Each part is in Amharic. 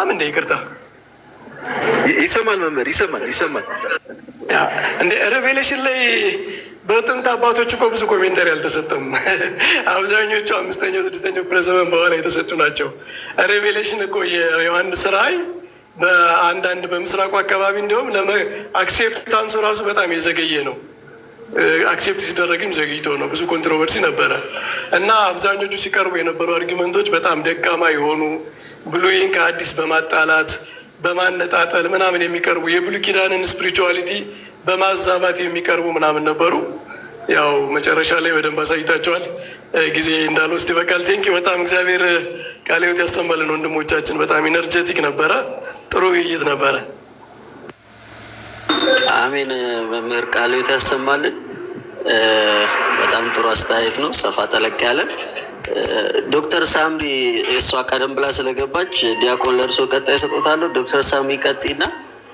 አይሰማም እንደ ይቅርታ ይሰማል መምህር ይሰማል። እንደ ሬቬሌሽን ላይ በጥንት አባቶች እኮ ብዙ ኮሜንተሪ አልተሰጠም። አብዛኞቹ 5ኛው 6ኛው ክፍለ ዘመን በኋላ የተሰጡ ናቸው። ሬቬሌሽን እኮ የዮሐንስ ራእይ በአንዳንድ በምስራቁ አካባቢ እንዲሁም አክሴፕታንሱ ራሱ በጣም የዘገየ ነው። አክሴፕት ሲደረግም ዘግይቶ ነው። ብዙ ኮንትሮቨርሲ ነበረ እና አብዛኞቹ ሲቀርቡ የነበሩ አርጊመንቶች በጣም ደካማ የሆኑ ብሉይን ከአዲስ በማጣላት በማነጣጠል ምናምን የሚቀርቡ የብሉይ ኪዳንን ስፒሪቹዋሊቲ በማዛባት የሚቀርቡ ምናምን ነበሩ። ያው መጨረሻ ላይ በደንብ አሳይታቸዋል። ጊዜ እንዳልወስድ በቃል ቴንኪ። በጣም እግዚአብሔር ቃለ ሕይወት ያሰማልን ወንድሞቻችን። በጣም ኢነርጀቲክ ነበረ። ጥሩ ውይይት ነበረ። አሜን። መምህር ቃለ ሕይወት ያሰማልን። በጣም ጥሩ አስተያየት ነው፣ ሰፋ ጠለቅ ያለ። ዶክተር ሳምሪ እሷ ቀደም ብላ ስለገባች ዲያቆን ለእርሶ ቀጣይ ሰጦታለሁ። ዶክተር ሳምሪ ቀጥይና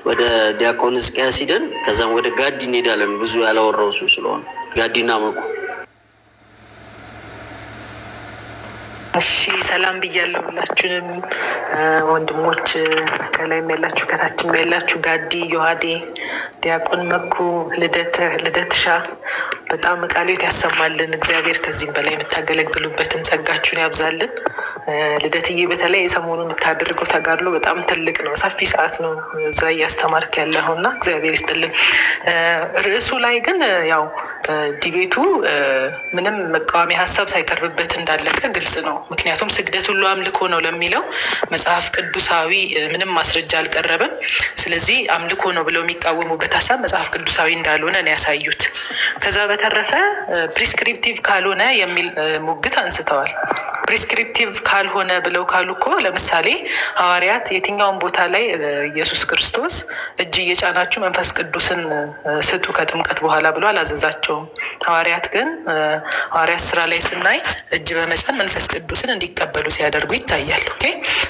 ወደ ዲያቆን ሕዝቅያስ ሂደን ከዛም ወደ ጋዲ እንሄዳለን። ብዙ ያላወራው እሱ ስለሆነ ጋዲና መኩ። እሺ ሰላም ብያለሁ ሁላችሁንም ወንድሞች፣ ከላይም ያላችሁ ከታችም ያላችሁ፣ ጋዲ፣ ዮሐዴ፣ ዲያቆን መኩ፣ ልደትሻ በጣም ቃለ ሕይወት ያሰማልን። እግዚአብሔር ከዚህም በላይ የምታገለግሉበትን ጸጋችሁን ያብዛልን። ልደትዬ በተለይ የሰሞኑ የምታደርገው ተጋድሎ በጣም ትልቅ ነው። ሰፊ ሰዓት ነው እዛ እያስተማርክ ያለኸው እና እግዚአብሔር ይስጥልን። ርዕሱ ላይ ግን ያው ዲቤቱ ምንም መቃወሚያ ሀሳብ ሳይቀርብበት እንዳለቀ ግልጽ ነው። ምክንያቱም ስግደት ሁሉ አምልኮ ነው ለሚለው መጽሐፍ ቅዱሳዊ ምንም ማስረጃ አልቀረበም። ስለዚህ አምልኮ ነው ብለው የሚቃወሙበት ሀሳብ መጽሐፍ ቅዱሳዊ እንዳልሆነ ነው ያሳዩት። ከዛ በተረፈ ፕሪስክሪፕቲቭ ካልሆነ የሚል ሙግት አንስተዋል። ፕሪስክሪፕቲቭ ካልሆነ ብለው ካሉ እኮ ለምሳሌ ሐዋርያት የትኛውን ቦታ ላይ ኢየሱስ ክርስቶስ እጅ እየጫናችሁ መንፈስ ቅዱስን ስጡ ከጥምቀት በኋላ ብሎ አላዘዛቸውም። ሐዋርያት ግን ሐዋርያት ስራ ላይ ስናይ እጅ በመጫን መንፈስ ቅዱስን እንዲቀበሉ ሲያደርጉ ይታያል። ኦኬ፣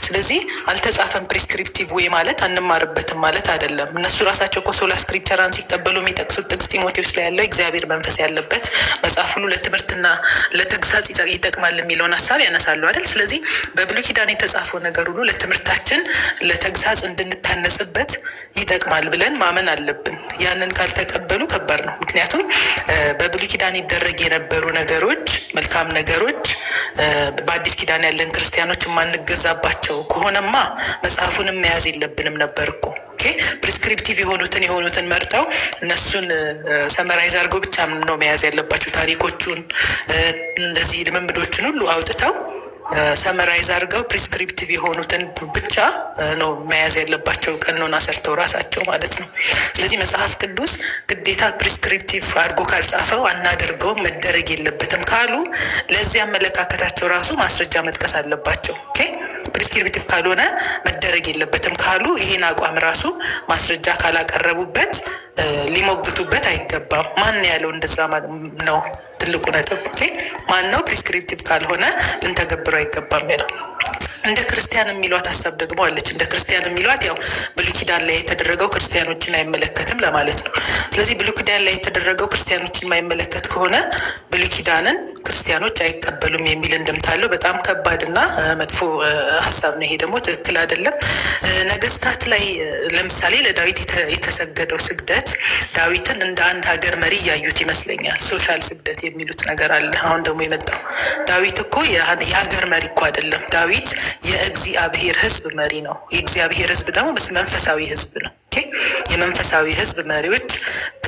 ስለዚህ አልተጻፈም። ፕሪስክሪፕቲቭ ወይ ማለት አንማርበትም ማለት አይደለም። እነሱ ራሳቸው እኮ ሶላ ስክሪፕቸራን ሲቀበሉ የሚጠቅሱት ጥቅስ ጢሞቴዎስ ላይ ያለው እግዚአብሔር መንፈስ ያለበት መጽሐፍ ሁሉ ለትምህርትና ለተግሳጽ ይጠቅማል የሚለውን ሀሳብ ያነሳሉ አይደል? ስለዚህ በብሉይ ኪዳን የተጻፈው ነገር ሁሉ ለትምህርታችን ለተግሳጽ እንድንታነጽበት ይጠቅማል ብለን ማመን አለብን። ያንን ካልተቀበሉ ከባድ ነው። ምክንያቱም በብሉይ ኪዳን ይደረግ የነበሩ ነገሮች፣ መልካም ነገሮች በአዲስ ኪዳን ያለን ክርስቲያኖች የማንገዛባቸው ከሆነማ መጽሐፉንም መያዝ የለብንም ነበር እኮ። ፕሪስክሪፕቲቭ የሆኑትን መርጠው እነሱን ሰመራይዝ አድርገው ብቻ ነው መያዝ ያለባቸው። ታሪኮቹን እንደዚህ ልምምዶችን ሁሉ አውጥተው ሰመራይዝ አድርገው ፕሪስክሪፕቲቭ የሆኑትን ብቻ ነው መያዝ ያለባቸው፣ ቀኖና ሰርተው ራሳቸው ማለት ነው። ስለዚህ መጽሐፍ ቅዱስ ግዴታ ፕሪስክሪፕቲቭ አድርጎ ካልጻፈው አናደርገውም መደረግ የለበትም ካሉ ለዚህ አመለካከታቸው ራሱ ማስረጃ መጥቀስ አለባቸው። ፕሪስክሪፕቲቭ ካልሆነ መደረግ የለበትም ካሉ ይሄን አቋም ራሱ ማስረጃ ካላቀረቡበት ሊሞግቱበት አይገባም። ማን ያለው እንደዛ ነው ትልቁ ነጥብ። ማን ነው ፕሪስክሪፕቲቭ ካልሆነ ልንተገብረው አይገባም ያለው? እንደ ክርስቲያን የሚሏት ሀሳብ ደግሞ አለች። እንደ ክርስቲያን የሚሏት ያው ብሉይ ኪዳን ላይ የተደረገው ክርስቲያኖችን አይመለከትም ለማለት ነው። ስለዚህ ብሉይ ኪዳን ላይ የተደረገው ክርስቲያኖችን የማይመለከት ከሆነ ብሉይ ኪዳንን ክርስቲያኖች አይቀበሉም የሚል እንድምታ አለው። በጣም ከባድና መጥፎ ሀሳብ ነው። ይሄ ደግሞ ትክክል አይደለም። ነገስታት ላይ ለምሳሌ ለዳዊት የተሰገደው ስግደት ዳዊትን እንደ አንድ ሀገር መሪ እያዩት ይመስለኛል። ሶሻል ስግደት የሚሉት ነገር አለ አሁን ደግሞ የመጣው። ዳዊት እኮ የሀገር መሪ እኮ አይደለም። ዳዊት የእግዚአብሔር ሕዝብ መሪ ነው። የእግዚአብሔር ሕዝብ ደግሞ መንፈሳዊ ሕዝብ ነው። የመንፈሳዊ ሕዝብ መሪዎች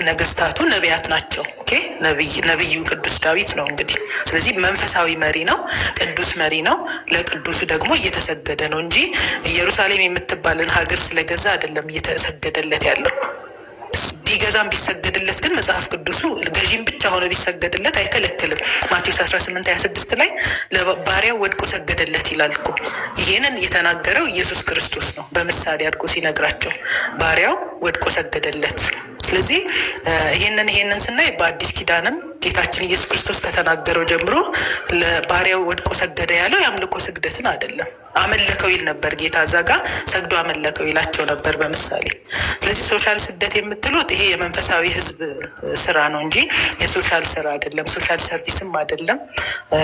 ነገስታቱ ነቢያት ናቸው። ነቢዩ ቅዱስ ዳዊት ነው እንግዲህ። ስለዚህ መንፈሳዊ መሪ ነው፣ ቅዱስ መሪ ነው። ለቅዱሱ ደግሞ እየተሰገደ ነው እንጂ ኢየሩሳሌም የምትባልን ሀገር ስለገዛ አይደለም እየተሰገደለት ያለው። ቢገዛም ቢሰገድለት ግን መጽሐፍ ቅዱሱ ገዢም ብቻ ሆነ ቢሰገድለት አይከለክልም። ማቴዎስ 18:26 ላይ ለባሪያው ወድቆ ሰገደለት ይላል እኮ። ይሄንን የተናገረው ኢየሱስ ክርስቶስ ነው በምሳሌ አድርጎ ሲነግራቸው፣ ባሪያው ወድቆ ሰገደለት። ስለዚህ ይሄንን ስናይ በአዲስ ኪዳንም ጌታችን ኢየሱስ ክርስቶስ ከተናገረው ጀምሮ ለባሪያው ወድቆ ሰገደ ያለው የአምልኮ ስግደትን አይደለም። አመለከው ይል ነበር ጌታ። እዛ ጋ ሰግዶ አመለከው ይላቸው ነበር በምሳሌ። ስለዚህ ሶሻል ስግደት የምትሉት ይሄ የመንፈሳዊ ሕዝብ ስራ ነው እንጂ የሶሻል ስራ አይደለም፣ ሶሻል ሰርቪስም አይደለም።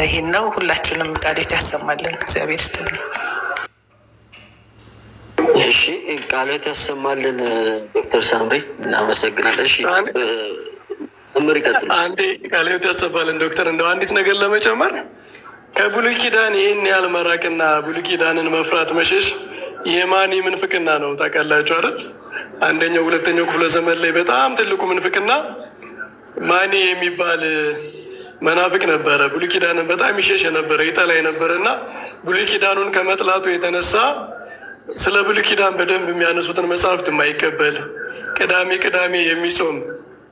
ይሄን ነው። ሁላችሁንም ቃል ያሰማልን። እግዚአብሔር ይስጥልን። እሺ ቃሎት ያሰማልን ዶክተር ሳምሪ እናመሰግናለን። እሺ መምህር ይቀጥሉ። አንዴ ቃሎት ያሰማልን ዶክተር። እንደው አንዲት ነገር ለመጨመር ከብሉይ ኪዳን ይህን ያህል መራቅና ብሉይ ኪዳንን መፍራት መሸሽ የማኒ ምንፍቅና ነው። ታውቃላችሁ አይደል? አንደኛው ሁለተኛው ክፍለ ዘመን ላይ በጣም ትልቁ ምንፍቅና ማኒ የሚባል መናፍቅ ነበረ። ብሉይ ኪዳንን በጣም ይሸሽ ነበረ፣ ይጠላ ነበረ እና ብሉይ ኪዳኑን ከመጥላቱ የተነሳ ስለ ብሉይ ኪዳን በደንብ የሚያነሱትን መጽሐፍት የማይቀበል ቅዳሜ ቅዳሜ የሚጾም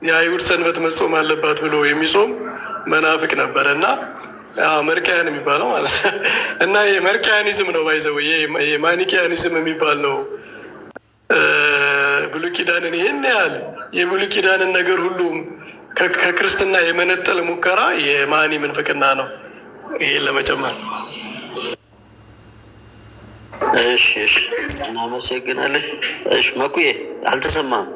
የአይሁድ ሰንበት መጾም አለባት ብሎ የሚጾም መናፍቅ ነበረ እና መርቅያን የሚባለው ማለት ነው። እና መርቅያኒዝም ነው ባይዘው ማኒኪያኒዝም የሚባል ነው። ብሉይ ኪዳንን ይህን ያህል የብሉይ ኪዳንን ነገር ሁሉም ከክርስትና የመነጠል ሙከራ የማኒ ምንፍቅና ነው። ይህን ለመጨመር እሺ እናመሰግናለን። እሺ መኩዬ አልተሰማም።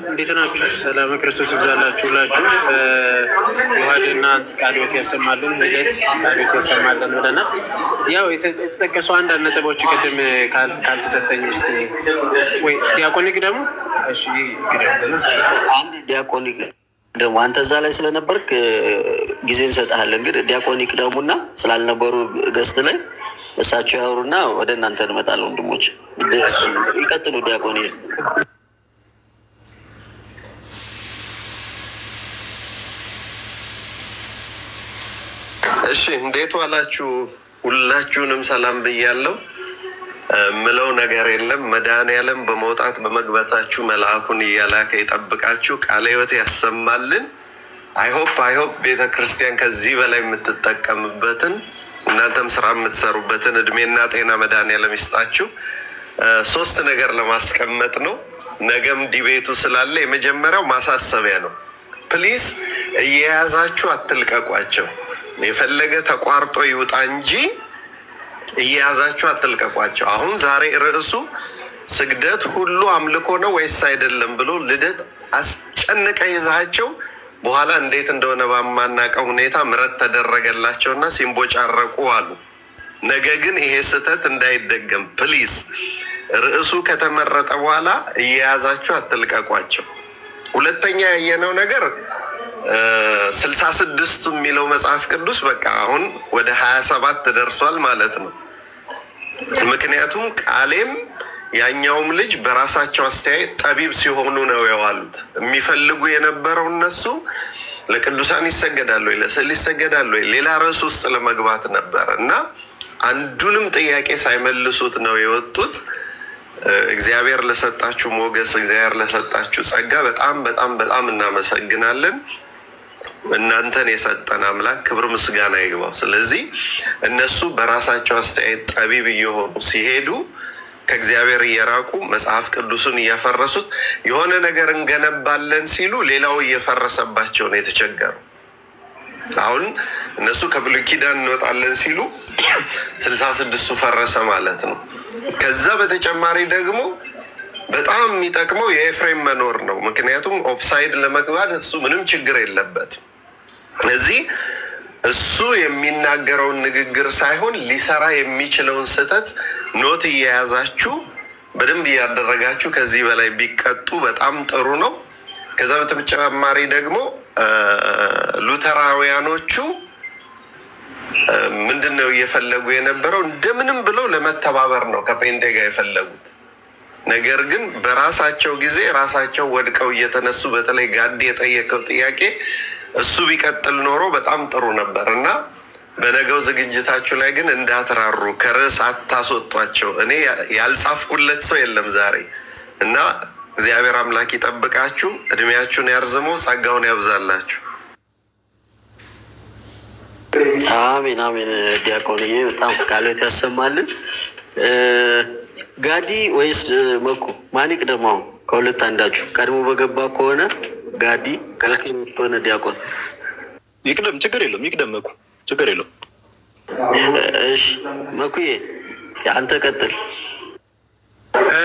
እንዴት ናችሁ? ሰላም ክርስቶስ ይብዛላችሁ ሁላችሁ። ዋዴና ቃልዮት ያሰማልን፣ ሂደት ቃልዮት ያሰማልን ብለናል። ያው የተጠቀሱ አንዳንድ ነጥቦች ቅድም ካልተሰጠኝ ውስጥ ወይ ዲያቆኒክ ደግሞ አንድ ዲያቆኒክ ደግሞ አንተ እዛ ላይ ስለነበርክ ጊዜ እንሰጥሃለን። ግን ዲያቆኒክ ደሙና ስላልነበሩ ገስት ላይ እሳቸው ያወሩና ወደ እናንተ እንመጣለን። ወንድሞች ይቀጥሉ። ዲያቆኒ እሺ እንዴት ዋላችሁ? ሁላችሁንም ሰላም ብያለሁ። ምለው ነገር የለም። መድኃኔዓለም በመውጣት በመግባታችሁ መልአኩን እያላከ ይጠብቃችሁ፣ ቃለ ሕይወት ያሰማልን። አይሆፕ ቤተ ክርስቲያን ከዚህ በላይ የምትጠቀምበትን እናንተም ስራ የምትሰሩበትን እድሜና ጤና መድኃኔዓለም ይስጣችሁ። 3 ነገር ለማስቀመጥ ነው። ነገም ዲቤቱ ስላለ የመጀመሪያው ማሳሰቢያ ነው። ፕሊዝ እየያዛችሁ አትልቀቋቸው። የፈለገ ተቋርጦ ይውጣ እንጂ እየያዛችሁ አትልቀቋቸው። አሁን ዛሬ ርዕሱ ስግደት ሁሉ አምልኮ ነው ወይስ አይደለም ብሎ ልደት አስጨንቀ ይዛቸው በኋላ እንዴት እንደሆነ በማናውቀው ሁኔታ ምሕረት ተደረገላቸውና ሲንቦጫረቁ አሉ። ነገ ግን ይሄ ስህተት እንዳይደገም ፕሊዝ ርዕሱ ከተመረጠ በኋላ እየያዛችሁ አትልቀቋቸው። ሁለተኛ ያየነው ነገር 66 የሚለው መጽሐፍ ቅዱስ በቃ አሁን ወደ 27 ደርሷል ማለት ነው። ምክንያቱም ቃሌም ያኛውም ልጅ በራሳቸው አስተያየት ጠቢብ ሲሆኑ ነው የዋሉት። የሚፈልጉ የነበረው እነሱ ለቅዱሳን ይሰገዳሉ ወይ ለስዕል ይሰገዳሉ ወይ ሌላ ርዕስ ውስጥ ለመግባት ነበር እና አንዱንም ጥያቄ ሳይመልሱት ነው የወጡት። እግዚአብሔር ለሰጣችሁ ሞገስ፣ እግዚአብሔር ለሰጣችሁ ጸጋ በጣም በጣም በጣም እናመሰግናለን። እናንተን የሰጠን አምላክ ክብር ምስጋና ይግባው። ስለዚህ እነሱ በራሳቸው አስተያየት ጠቢብ እየሆኑ ሲሄዱ ከእግዚአብሔር እየራቁ መጽሐፍ ቅዱስን እያፈረሱት የሆነ ነገር እንገነባለን ሲሉ ሌላው እየፈረሰባቸው ነው የተቸገሩ። አሁን እነሱ ከብሉይ ኪዳን እንወጣለን ሲሉ 66ቱ ፈረሰ ማለት ነው። ከዛ በተጨማሪ ደግሞ በጣም የሚጠቅመው የኤፍሬም መኖር ነው። ምክንያቱም ኦፍሳይድ ለመግባት እሱ ምንም ችግር የለበትም። እዚህ እሱ የሚናገረውን ንግግር ሳይሆን ሊሰራ የሚችለውን ስህተት ኖት እየያዛችሁ በደንብ እያደረጋችሁ ከዚህ በላይ ቢቀጡ በጣም ጥሩ ነው። ከዛ በተጨማሪ ደግሞ ሉተራውያኖቹ ምንድን ነው እየፈለጉ የነበረው? እንደምንም ብለው ለመተባበር ነው ከፔንቴ ጋር የፈለጉት። ነገር ግን በራሳቸው ጊዜ ራሳቸው ወድቀው እየተነሱ በተለይ ጋዲ የጠየቀው ጥያቄ እሱ ቢቀጥል ኖሮ በጣም ጥሩ ነበር እና በነገው ዝግጅታችሁ ላይ ግን እንዳትራሩ፣ ከርዕስ አታስወጧቸው። እኔ ያልጻፍኩለት ሰው የለም ዛሬ እና እግዚአብሔር አምላክ ይጠብቃችሁ፣ እድሜያችሁን ያርዝመው፣ ጸጋውን ያብዛላችሁ። አሜን አሜን። ዲያቆንዬ በጣም ቃሎት ያሰማልን። ጋዲ ወይስ መኩ ማኒቅ ደግሞ ከሁለት አንዳችሁ ቀድሞ በገባ ከሆነ ጋዲ ከሆነ ዲያቆን ይቅደም፣ ችግር የለም። ይቅደም መኩ፣ ችግር የለም። እሺ መኩዬ አንተ ቀጥል።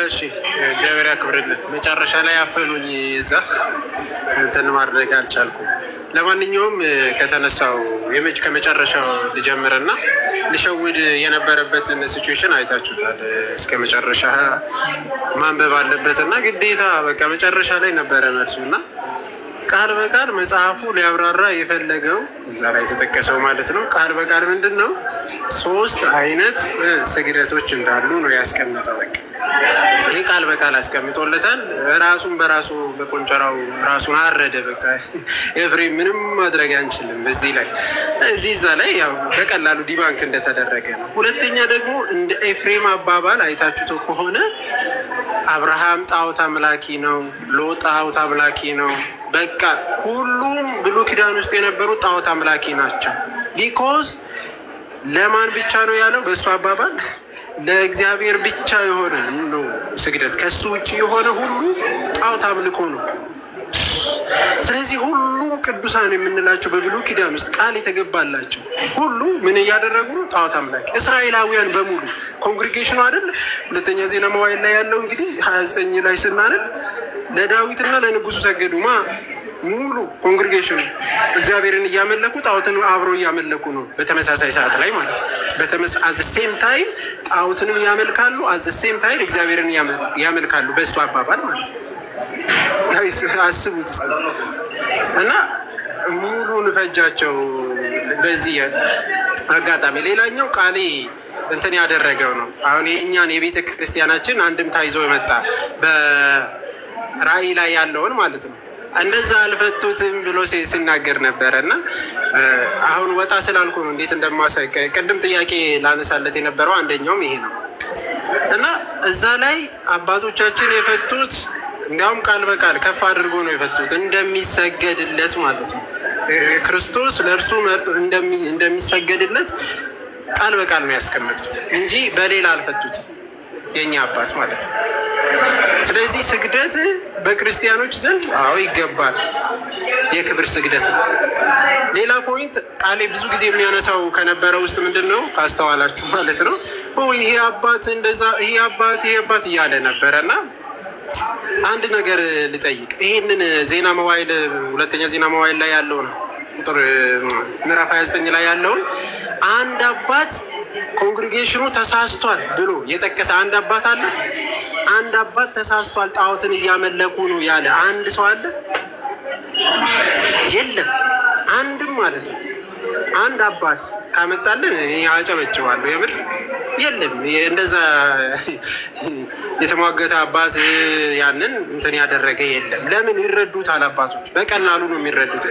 እሺ እግዚአብሔር ያክብርልን። መጨረሻ ላይ አፈኑኝ፣ እዛ እንትን ማድረግ አልቻልኩም። ለማንኛውም ከተነሳው ከመጨረሻው ልጀምርና ልሸውድ የነበረበትን ሲቹዌሽን አይታችሁታል። እስከ መጨረሻ ማንበብ አለበት እና ግዴታ በቃ መጨረሻ ላይ ነበረ መልሱ እና ቃል በቃል መጽሐፉ ሊያብራራ የፈለገው እዛ ላይ የተጠቀሰው ማለት ነው። ቃል በቃል ምንድን ነው? 3 አይነት ስግደቶች እንዳሉ ነው ያስቀምጠው። በቃ ይህ ቃል በቃል አስቀምጦለታል። ራሱን በራሱ በቆንጨራው ራሱን አረደ። በቃ ኤፍሬም ምንም ማድረግ አንችልም በዚህ ላይ እዛ ላይ ያው በቀላሉ ዲባንክ እንደተደረገ ነው። ሁለተኛ ደግሞ እንደ ኤፍሬም አባባል አይታችሁት ከሆነ አብርሃም ጣዖት አምላኪ ነው፣ ሎጥ ጣዖት አምላኪ ነው። በቃ ሁሉም ብሉይ ኪዳን ውስጥ የነበሩ ጣዖት አምላኪ ናቸው። ቢኮዝ ለማን ብቻ ነው ያለው? በእሱ አባባል ለእግዚአብሔር ብቻ የሆነ ነው ስግደት። ከሱ ውጭ የሆነ ሁሉ ጣዖት አምልኮ ነው። ስለዚህ ሁሉም ቅዱሳን የምንላቸው በብሉይ ኪዳን ውስጥ ቃል የተገባላቸው ሁሉ ምን እያደረጉ ነው? ጣዖት አምላኪ። እስራኤላውያን በሙሉ ኮንግሪጌሽኑ አይደል? ሁለተኛ ዜና መዋዕል ላይ ያለው እንግዲህ 29 ላይ ስናነብ ለዳዊትና ለንጉሱ ሰገዱ። ሙሉ ኮንግሪጌሽኑ እግዚአብሔርን እያመለኩ ጣዖትን አብረው እያመለኩ ነው። በተመሳሳይ ሰዓት ላይ ማለት ነው። አዘ ሴም ታይም ጣዖትንም ያመልካሉ፣ አዘ ሴም ታይም እግዚአብሔርን ያመልካሉ። በእሱ አባባል ማለት ነው። አስቡት ስ እና ሙሉን ፈጃቸው በዚህ አጋጣሚ። ሌላኛው ቃሌ እንትን ያደረገው ነው። አሁን የእኛን የቤተ ክርስቲያናችን አንድምታ ይዞ የመጣ በራእይ ላይ ያለውን ማለት ነው። እንደዛ አልፈቱትም ብሎ ሲናገር ነበረ እና አሁን ወጣ ስላልኩ ነው እንዴት እንደማሳይ። ቅድም ጥያቄ ላነሳለት የነበረው አንደኛውም ይሄ ነው እና እዛ ላይ አባቶቻችን የፈቱት እንዲያውም ቃል በቃል ከፍ አድርጎ ነው የፈቱት፣ እንደሚሰገድለት ማለት ነው። ክርስቶስ ለእርሱ እንደሚሰገድለት ቃል በቃል ነው ያስቀመጡት እንጂ በሌላ አልፈቱትም፣ የኛ አባት ማለት ነው። ስለዚህ ስግደት በክርስቲያኖች ዘንድ አዎ ይገባል፣ የክብር ስግደት ነው። ሌላ ፖይንት ቃሌ ብዙ ጊዜ የሚያነሳው ከነበረ ውስጥ ምንድን ነው ካስተዋላችሁ ማለት ነው፣ ይሄ አባት እንደዛ፣ ይሄ አባት እያለ ነበረ እና አንድ ነገር ልጠይቅ። ይህንን ዜና መዋዕል ሁለተኛ ዜና መዋዕል ላይ ያለውን ቁጥር ምዕራፍ 29 ላይ ያለውን አንድ አባት ኮንግሪጌሽኑ ተሳስቷል ብሎ የጠቀሰ አንድ አባት አለ? አንድ አባት ተሳስቷል ጣዖትን እያመለኩ ነው ያለ አንድ ሰው አለ? የለም። አንድም ማለት ነው። አንድ አባት ካመጣልን አጨበጭባለሁ። የምር የለም። እንደዛ የተሟገተ አባት ያንን እንትን ያደረገ የለም። ለምን ይረዱታል? አባቶች በቀላሉ ነው የሚረዱት።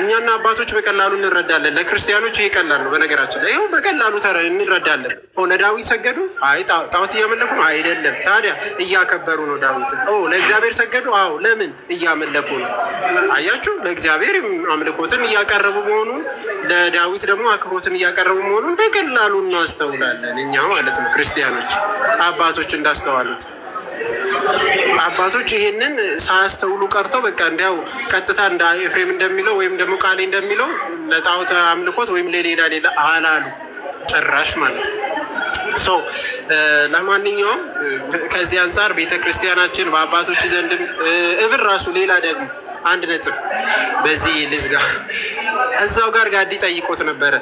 እኛና አባቶች በቀላሉ እንረዳለን። ለክርስቲያኖች ይሄ ቀላል ነው። በነገራችን ላይ ይኸው በቀላሉ እንረዳለን። ለዳዊት ሰገዱ? አይ ጣዖት እያመለኩ ነው? አይደለም። ታዲያ እያከበሩ ነው ዳዊትን። ለእግዚአብሔር ሰገዱ? አዎ። ለምን? እያመለኩ ነው። አያችሁ፣ ለእግዚአብሔር አምልኮትን እያቀረቡ መሆኑን፣ ለዳዊት ደግሞ አክብሮትን እያቀረቡ መሆኑን በቀላሉ እናስተውላለን እኛ ማለት ነው። ክርስቲያኖች አባቶች እንዳስተዋሉት አባቶች ይሄንን ሳያስተውሉ ቀርተው በቃ እንዲያው ቀጥታ እንደ ኤፍሬም እንደሚለው ወይም ደግሞ ቃሌ እንደሚለው ለጣዖት አምልኮት ወይም ለሌላ አላሉ ጭራሽ ማለት ነው። ለማንኛውም ከዚህ አንጻር ቤተክርስቲያናችን በአባቶች ዘንድም እብር ራሱ ሌላ ደግሞ አንድ ነጥብ በዚህ ልዝጋ። እዛው ጋር ጋዲ ጠይቆት ነበረ።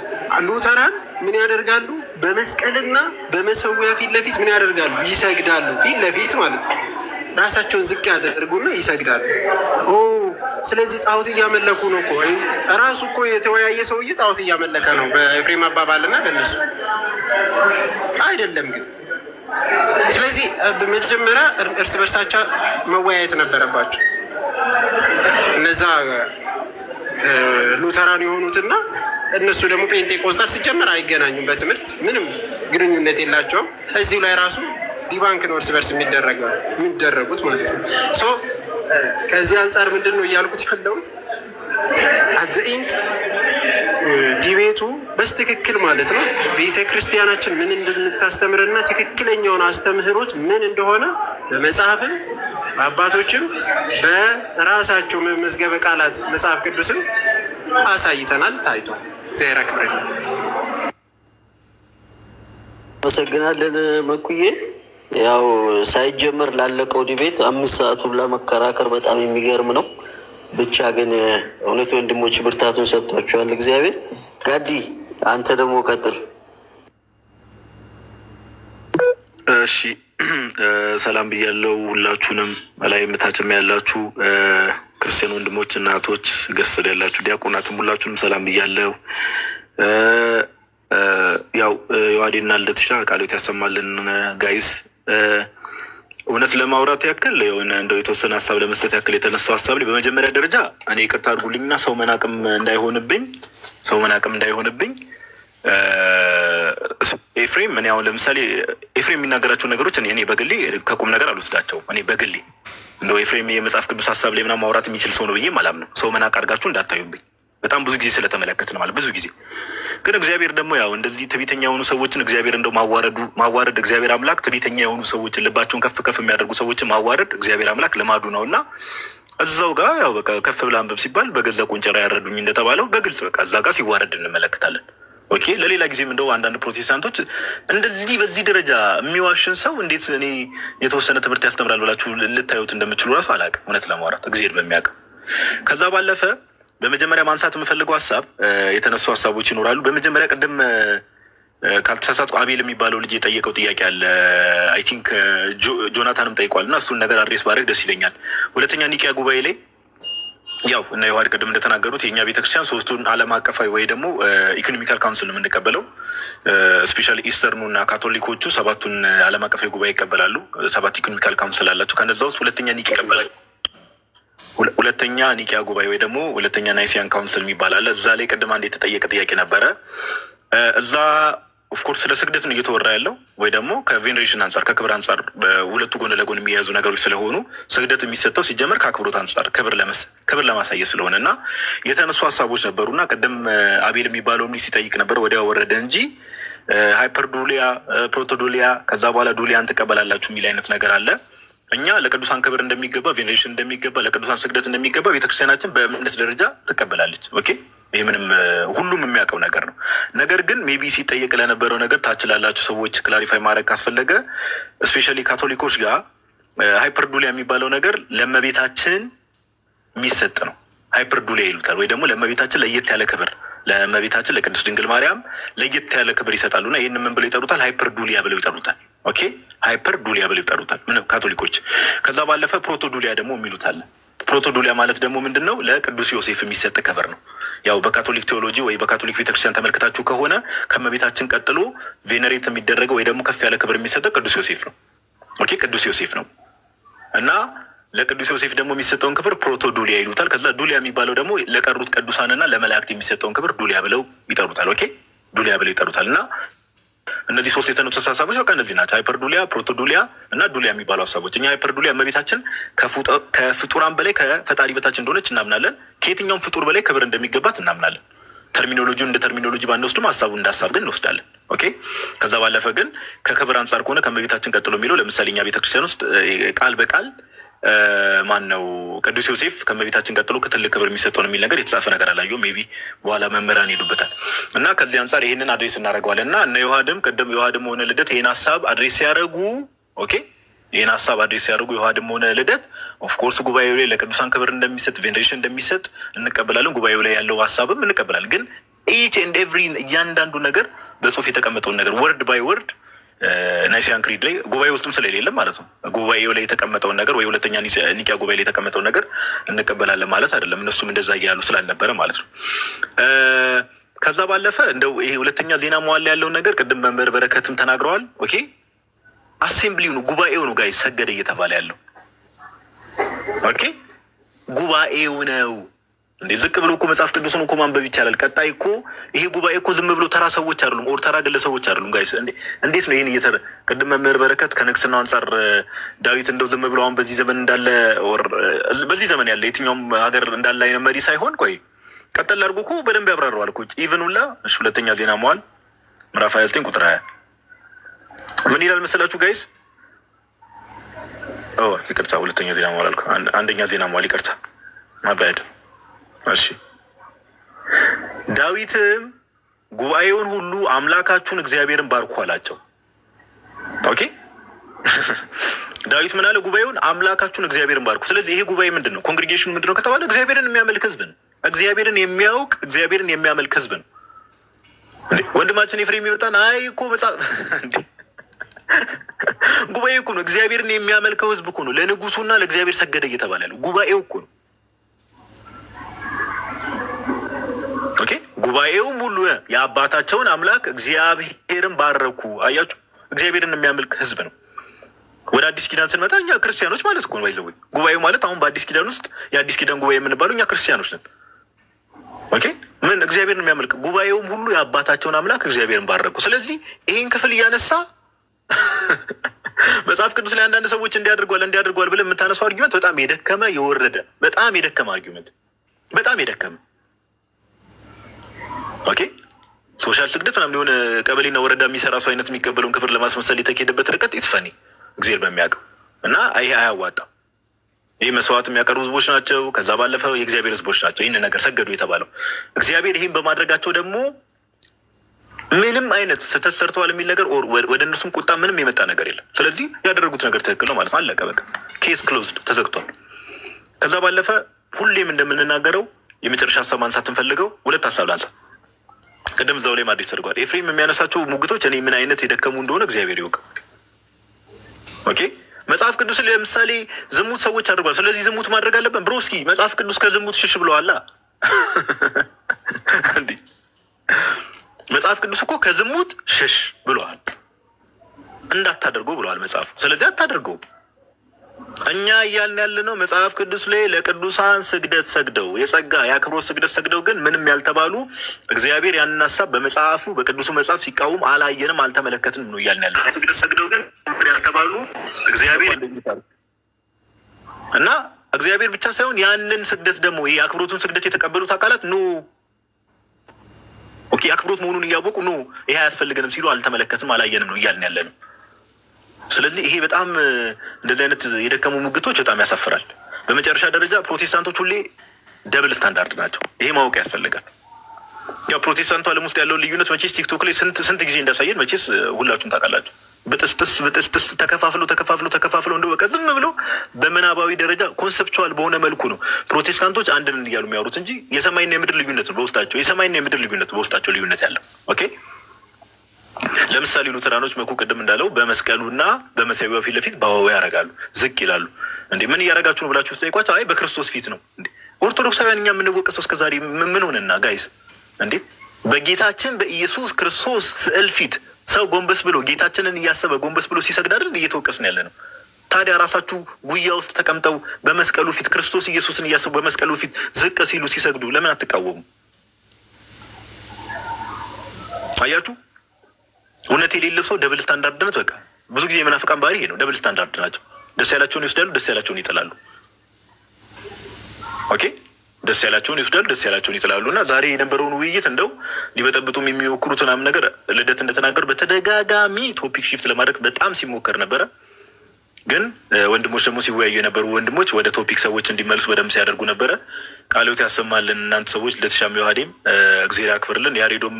ሉተራን ምን ያደርጋሉ? በመስቀልና በመሰዊያ ፊት ለፊት ምን ያደርጋሉ? ይሰግዳሉ። ፊት ለፊት ማለት ነው። ራሳቸውን ዝቅ ያደርጉና ይሰግዳሉ። ስለዚህ ጣዖት እያመለኩ ነው እኮ። ራሱ እኮ የተወያየ ሰውዬ ጣዖት እያመለከ ነው በኤፍሬም አባባልና በእነሱ አይደለም ግን። ስለዚህ መጀመሪያ እርስ በርሳቸው መወያየት ነበረባቸው። እነዛ ሉተራን የሆኑትና እነሱ ደግሞ ጴንጤቆስጣል ሲጀመር አይገናኙም። በትምህርት ምንም ግንኙነት የላቸውም። እዚሁ ላይ ራሱ ዲባንክ ነው እርስ በርስ የሚደረጉት ማለት ነው። ከዚህ አንጻር ምንድን ነው እያልኩት ያለሁት አዘኢንድ ዲቤቱ በስትክክል ማለት ነው ቤተ ክርስቲያናችን ምን እንደምታስተምርና ትክክለኛውን አስተምህሮት ምን እንደሆነ በመጽሐፍም በአባቶችም በራሳቸው መዝገበ ቃላት መጽሐፍ ቅዱስን አሳይተናል፣ ታይቷል። እግዚአብሔር ያክብረን። አመሰግናለን መኩዬ። ያው ሳይጀምር ላለቀው ዲቤት 5 ሰዓቱን ለመከራከር በጣም የሚገርም ነው። ብቻ ግን እውነት ወንድሞች ብርታቱን ሰጥቷቸዋል እግዚአብሔር። ጋዲ አንተ ደግሞ ቀጥል። እሺ ሰላም ብያለው ሁላችሁንም፣ ላይ የምታችም ያላችሁ ክርስቲያን ወንድሞች እናቶች፣ ገስል ያላችሁ ዲያቆናትም ሁላችሁንም ሰላም ብያለው። ያው ዮሐዴና ልደትሻ ቃሎት ያሰማልን ጋይስ። እውነት ለማውራት ያክል የሆነ እንደው የተወሰነ ሀሳብ ለመስጠት ያክል የተነሳው ሀሳብ ላይ በመጀመሪያ ደረጃ እኔ ይቅርታ አድርጉልኝና ሰው መናቅም እንዳይሆንብኝ ኤፍሬም እኔ አሁን ለምሳሌ ኤፍሬም የሚናገራቸው ነገሮች እኔ በግሌ ከቁም ነገር አልወስዳቸው። እኔ በግሌ እንደው ኤፍሬም የመጽሐፍ ቅዱስ ሀሳብ ላይ ምናምን ማውራት የሚችል ሰው ነው ብዬ አላምነው። ሰው መናቅ አድርጋችሁ እንዳታዩብኝ። በጣም ብዙ ጊዜ ስለተመለከትን ማለት ብዙ ጊዜ ግን እግዚአብሔር ደግሞ ያው እንደዚህ ትዕቢተኛ የሆኑ ሰዎችን እግዚአብሔር እንደው ማዋረድ እግዚአብሔር አምላክ ትዕቢተኛ የሆኑ ሰዎችን ልባቸውን ከፍ ከፍ የሚያደርጉ ሰዎችን ማዋረድ እግዚአብሔር አምላክ ልማዱ ነው እና እዛው ጋር ያው በቃ ከፍ ብላ አንብብ ሲባል በገዛ ቁንጨራ ያረዱኝ እንደተባለው በግልጽ በቃ እዛ ጋር ሲዋረድ እንመለከታለን። ኦኬ ለሌላ ጊዜም እንደው አንዳንድ ፕሮቴስታንቶች እንደዚህ በዚህ ደረጃ የሚዋሽን ሰው እንዴት እኔ የተወሰነ ትምህርት ያስተምራል ብላችሁ ልታዩት እንደምችሉ ራሱ አላውቅም፣ እውነት ለማውራት እግዚአብሔር በሚያውቅ። ከዛ ባለፈ በመጀመሪያ ማንሳት የምፈልገው ሀሳብ የተነሱ ሀሳቦች ይኖራሉ። በመጀመሪያ ቅድም ካልተሳሳትኩ አቤል የሚባለው ልጅ የጠየቀው ጥያቄ አለ። አይ ቲንክ ጆናታንም ጠይቋል እና እሱን ነገር አድሬስ ባደርግ ደስ ይለኛል። ሁለተኛ ኒቂያ ጉባኤ ላይ ያው እና ዮሐድ ቅድም እንደተናገሩት የእኛ ቤተክርስቲያን 3ቱን ዓለም አቀፋዊ ወይ ደግሞ ኢኮኖሚካል ካውንስል ነው የምንቀበለው። ስፔሻሊ ኢስተርኑ እና ካቶሊኮቹ 7ቱን ዓለም አቀፋዊ ጉባኤ ይቀበላሉ። 7 ኢኮኖሚካል ካውንስል አላቸው። ከነዛ ውስጥ ሁለተኛ ኒቂያ ይቀበላል። ሁለተኛ ኒቂያ ጉባኤ ወይ ደግሞ ሁለተኛ ናይሲያን ካውንስል የሚባል አለ። እዛ ላይ ቅድም አንድ የተጠየቀ ጥያቄ ነበረ። እዛ ኦፍኮርስ ስለ ስግደት ነው እየተወራ ያለው ወይ ደግሞ ከቬኔሬሽን አንጻር ከክብር አንጻር ሁለቱ ጎን ለጎን የሚያያዙ ነገሮች ስለሆኑ ስግደት የሚሰጠው ሲጀመር ከአክብሮት አንጻር ክብር ለማሳየት ስለሆነ እና የተነሱ ሀሳቦች ነበሩና ቅድም አቤል የሚባለው ምን ሲጠይቅ ነበር ወዲያ ወረደ እንጂ ሃይፐርዱሊያ ፕሮቶዶሊያ ከዛ በኋላ ዱሊያን ትቀበላላችሁ የሚል አይነት ነገር አለ። እኛ ለቅዱሳን ክብር እንደሚገባ ቬኔሬሽን እንደሚገባ ለቅዱሳን ስግደት እንደሚገባ ቤተክርስቲያናችን በእምነት ደረጃ ትቀበላለች። ኦኬ ይህ ምንም ሁሉም የሚያውቀው ነገር ነው። ነገር ግን ሜቢ ሲጠየቅ ለነበረው ነገር ታች ላላችሁ ሰዎች ክላሪፋይ ማድረግ ካስፈለገ ስፔሻሊ ካቶሊኮች ጋር ሃይፐርዱሊያ የሚባለው ነገር ለእመቤታችን የሚሰጥ ነው። ሃይፐርዱሊያ ይሉታል ወይ ደግሞ ለእመቤታችን ለየት ያለ ክብር ለእመቤታችን ለቅድስት ድንግል ማርያም ለየት ያለ ክብር ይሰጣሉ እና ይህን ምን ብለው ይጠሩታል? ሃይፐርዱሊያ ብለው ይጠሩታል። ኦኬ ሃይፐርዱሊያ ብለው ይጠሩታል ካቶሊኮች። ከዛ ባለፈ ፕሮቶዱሊያ ደግሞ የሚሉት አለ። ፕሮቶዶሊያ ማለት ደግሞ ምንድን ነው? ለቅዱስ ዮሴፍ የሚሰጥ ክብር ነው። ያው በካቶሊክ ቴዎሎጂ ወይ በካቶሊክ ቤተክርስቲያን ተመልክታችሁ ከሆነ ከእመቤታችን ቀጥሎ ቬነሬት የሚደረገው ወይ ደግሞ ከፍ ያለ ክብር የሚሰጠው ቅዱስ ዮሴፍ ነው። ኦኬ ቅዱስ ዮሴፍ ነው እና ለቅዱስ ዮሴፍ ደግሞ የሚሰጠውን ክብር ፕሮቶዱሊያ ይሉታል። ከዛ ዱሊያ የሚባለው ደግሞ ለቀሩት ቅዱሳንና ለመላእክት የሚሰጠውን ክብር ዱሊያ ብለው ይጠሩታል። ኦኬ ዱሊያ ብለው ይጠሩታል እና እነዚህ 3 የተነሱ ሀሳቦች በቃ እነዚህ ናቸው። ሃይፐርዱሊያ፣ ፕሮቶዱሊያ እና ዱሊያ የሚባሉ ሀሳቦች። እኛ ሃይፐርዱሊያ እመቤታችን ከፍጡራን በላይ ከፈጣሪ በታች እንደሆነች እናምናለን። ከየትኛውም ፍጡር በላይ ክብር እንደሚገባት እናምናለን። ተርሚኖሎጂውን እንደ ተርሚኖሎጂ ባንወስድም ሀሳቡ እንደ ሀሳብ ግን እንወስዳለን። ኦኬ ከዛ ባለፈ ግን ከክብር አንጻር ከሆነ ከእመቤታችን ቀጥሎ የሚለው ለምሳሌ እኛ ቤተክርስቲያን ውስጥ ቃል በቃል ማን ነው ቅዱስ ዮሴፍ ከእመቤታችን ቀጥሎ ከትልቅ ክብር የሚሰጠው ነው የሚል ነገር የተጻፈ ነገር አላየሁም። ሜይ ቢ በኋላ መምህራን ሄዱበታል እና ከዚህ አንጻር ይህንን አድሬስ እናደርገዋለን እና እነ ዮሐድም ቅድም ዮሐድም ሆነ ልደት ይህን ሀሳብ አድሬስ ሲያደርጉ ይህን ሀሳብ አድሬስ ሲያደርጉ ዮሐድም ሆነ ልደት ኦፍኮርስ ጉባኤው ላይ ለቅዱሳን ክብር እንደሚሰጥ ቬኔሬሽን እንደሚሰጥ እንቀበላለን። ጉባኤው ላይ ያለው ሀሳብም እንቀበላለን። ግን ኢች ኤንድ ኤቭሪ እያንዳንዱ ነገር በጽሁፍ የተቀመጠውን ነገር ወርድ ባይ ወርድ ናይሲያን ክሪድ ላይ ጉባኤ ውስጥም ስለሌለ ማለት ነው ጉባኤው ላይ የተቀመጠውን ነገር ወይ ሁለተኛ ኒቂያ ጉባኤ ላይ የተቀመጠውን ነገር እንቀበላለን ማለት አይደለም። እነሱም እንደዛ እያሉ ስላልነበረ ማለት ነው። ከዛ ባለፈ እንደው ይሄ ሁለተኛ ዜና መዋዕል ያለውን ነገር ቅድም መምህር በረከትም ተናግረዋል። ኦኬ አሴምብሊው ነው ጉባኤው ነው ጋይ ሰገደ እየተባለ ያለው ኦኬ ጉባኤው ነው እንዴ። ዝቅ ብሎ እኮ መጽሐፍ ቅዱስን እኮ ማንበብ ይቻላል። ቀጣይ እኮ ይሄ ጉባኤ እኮ ዝም ብሎ ተራ ሰዎች አይደሉም፣ ኦር ተራ ግለሰቦች አይደሉም ጋይስ። እንዴት ነው ይሄን ቅድም መምህር በረከት ከንግስናው አንጻር ዳዊት እንደው ዝም ብሎ አሁን በዚህ ዘመን እንዳለ ኦር በዚህ ዘመን ያለ የትኛውም ሀገር እንዳለ አይነት መሪ ሳይሆን ቆይ ቀጠል አድርጎ እኮ በደንብ ያብራራዋል እኮ ኢቭን ሁላ። እሺ ሁለተኛ ዜና መዋዕል ምዕራፍ 29 ቁጥር 20 ምን ይላል መሰላችሁ ጋይስ? ይቅርታ ሁለተኛ ዜና መዋዕል አልኩ፣ አንደኛ ዜና መዋዕል ይቅርታ ማባያድ። እሺ ዳዊትም ጉባኤውን ሁሉ አምላካችሁን እግዚአብሔርን ባርኩ አላቸው። ኦኬ ዳዊት ምን አለ? ጉባኤውን አምላካችሁን እግዚአብሔርን ባርኩ። ስለዚህ ይሄ ጉባኤ ምንድን ነው? ኮንግሪጌሽኑ ምንድን ነው ከተባለ እግዚአብሔርን የሚያመልክ ህዝብ ነው። እግዚአብሔርን የሚያውቅ እግዚአብሔርን የሚያመልክ ህዝብ ነው። ወንድማችን ኤፍሬም ይመጣን አይ እኮ መጽሐፍ ጉባኤ እኮ ነው እግዚአብሔርን የሚያመልከው ህዝብ እኮ ነው። ለንጉሱና ለእግዚአብሔር ሰገደ እየተባለ ያለው ጉባኤው እኮ ነው። ኦኬ ጉባኤው ሙሉ የአባታቸውን አምላክ እግዚአብሔርን ባረኩ። አያችሁ፣ እግዚአብሔርን የሚያመልክ ህዝብ ነው። ወደ አዲስ ኪዳን ስንመጣ እኛ ክርስቲያኖች ማለት እኮ ነው። ባይዘው ጉባኤው ማለት አሁን በአዲስ ኪዳን ውስጥ የአዲስ ኪዳን ጉባኤ የምንባለው እኛ ክርስቲያኖች ነን። ኦኬ ምን እግዚአብሔርን የሚያመልክ ጉባኤውም ሁሉ የአባታቸውን አምላክ እግዚአብሔርን ባረኩ። ስለዚህ ይህን ክፍል እያነሳ መጽሐፍ ቅዱስ ላይ አንዳንድ ሰዎች እንዲያደርጓል ብለን የምታነሳው አርጊመንት በጣም የደከመ የወረደ በጣም የደከመ አርጊመንት በጣም የደከመ ኦኬ ሶሻል ስግደት ምናምን የሆነ ቀበሌና ወረዳ የሚሰራ ሰው አይነት የሚቀበለውን ክፍል ለማስመሰል የተካሄደበት ርቀት ይስፈኒ እግዚአብሔር በሚያውቀው እና ይሄ አያዋጣም። ይህ መስዋዕት የሚያቀርቡ ህዝቦች ናቸው። ከዛ ባለፈ የእግዚአብሔር ህዝቦች ናቸው ይህን ነገር ሰገዱ የተባለው። እግዚአብሔር ይህን በማድረጋቸው ደግሞ ምንም አይነት ስህተት ሰርተዋል የሚል ነገር ወደ እነሱም ቁጣ ምንም የመጣ ነገር የለም። ስለዚህ ያደረጉት ነገር ትክክል ነው ማለት ነው። አለቀ በቃ ኬስ ክሎዝድ ተዘግቷል። ከዛ ባለፈ ሁሌም እንደምንናገረው የመጨረሻ ሀሳብ ማንሳት እንፈልገው ሁለት ሀሳብ ላንሳ። ቅድም እዛው ላይ ማድረግ ተደርጓል። ኤፍሬም የሚያነሳቸው ሙግቶች እኔ ምን አይነት የደከሙ እንደሆነ እግዚአብሔር ይወቅ። ኦኬ መጽሐፍ ቅዱስ ለምሳሌ ዝሙት ሰዎች አድርጓል። ስለዚህ ዝሙት ማድረግ አለብን ብሮ? እስኪ መጽሐፍ ቅዱስ ከዝሙት ሽሽ ብለዋላ እንዴ? መጽሐፍ ቅዱስ እኮ ከዝሙት ሽሽ ብለዋል፣ እንዳታደርገው ብለዋል መጽሐፍ። ስለዚህ አታደርገው። እኛ እያልን ያለ ነው መጽሐፍ ቅዱስ ላይ ለቅዱሳን ስግደት ሰግደው የጸጋ የአክብሮት ስግደት ሰግደው ግን ምንም ያልተባሉ እግዚአብሔር ያንን ሀሳብ በመጽሐፉ በቅዱሱ መጽሐፍ ሲቃወም አላየንም አልተመለከትንም ነው እያልን ያለ። ስግደት ሰግደው ግን ያልተባሉ እግዚአብሔር እና እግዚአብሔር ብቻ ሳይሆን ያንን ስግደት ደግሞ ይህ የአክብሮቱን ስግደት የተቀበሉት አካላት ኖ ኦኬ አክብሮት መሆኑን እያወቁ ኖ ይሄ አያስፈልገንም ሲሉ አልተመለከትም አላየንም ነው እያልን ያለ ነው። ስለዚህ ይሄ በጣም እንደዚህ አይነት የደከሙ ሙግቶች በጣም ያሳፍራል። በመጨረሻ ደረጃ ፕሮቴስታንቶች ሁሌ ደብል ስታንዳርድ ናቸው። ይሄ ማወቅ ያስፈልጋል። ያው ፕሮቴስታንቱ ዓለም ውስጥ ያለውን ልዩነት መቼስ ቲክቶክ ላይ ስንት ጊዜ እንዳሳየን መቼስ ሁላችሁም ታውቃላችሁ። በጥስጥስ ተከፋፍለው እንደው በቃ ዝም ብሎ በምናባዊ ደረጃ ኮንሰፕቹዋል በሆነ መልኩ ነው ፕሮቴስታንቶች አንድን እያሉ የሚያወሩት እንጂ የሰማይና የምድር ልዩነት ነው በውስጣቸው። የሰማይና የምድር ልዩነት በውስጣቸው ልዩነት ያለው ኦኬ። ለምሳሌ ሉተራኖች መኩ ቅድም እንዳለው በመስቀሉና በመሰዊያው ፊት ለፊት በአበባ ያደርጋሉ፣ ዝቅ ይላሉ። እንዴ ምን እያደረጋችሁ ነው ብላችሁ ስጠይቋቸው አይ በክርስቶስ ፊት ነው። እንዴ ኦርቶዶክሳውያን እኛ የምንወቀሰው እስከዛሬ ምን ሆነና ጋይስ? እንዴ በጌታችን በኢየሱስ ክርስቶስ ስዕል ፊት ሰው ጎንበስ ብሎ ጌታችንን እያሰበ ጎንበስ ብሎ ሲሰግድ አይደል እየተወቀስን ያለ ነው። ታዲያ ራሳችሁ ጉያ ውስጥ ተቀምጠው በመስቀሉ ፊት ክርስቶስ ኢየሱስን እያሰቡ በመስቀሉ ፊት ዝቅ ሲሉ ሲሰግዱ ለምን አትቃወሙ? አያችሁ እውነት የሌለው ሰው ደብል ስታንዳርድነት በቃ ብዙ ጊዜ የመናፍቃን ባህሪ ይሄ ነው። ደብል ስታንዳርድ ናቸው። ደስ ያላቸውን ይወስዳሉ፣ ደስ ያላቸውን ይጥላሉ። ኦኬ ደስ ያላቸውን ይወስዳሉ፣ ደስ ያላቸውን ይጥላሉ። እና ዛሬ የነበረውን ውይይት እንደው ሊበጠብጡም የሚሞክሩት ምናምን ነገር ልደት እንደተናገር በተደጋጋሚ ቶፒክ ሺፍት ለማድረግ በጣም ሲሞከር ነበረ። ግን ወንድሞች ደግሞ ሲወያዩ የነበሩ ወንድሞች ወደ ቶፒክ ሰዎች እንዲመልሱ በደንብ ሲያደርጉ ነበረ። ቃልዎት ያሰማልን እናንተ ሰዎች ለተሻሚ ዋህዴም እግዜር ያክብርልን፣ ያሬዶም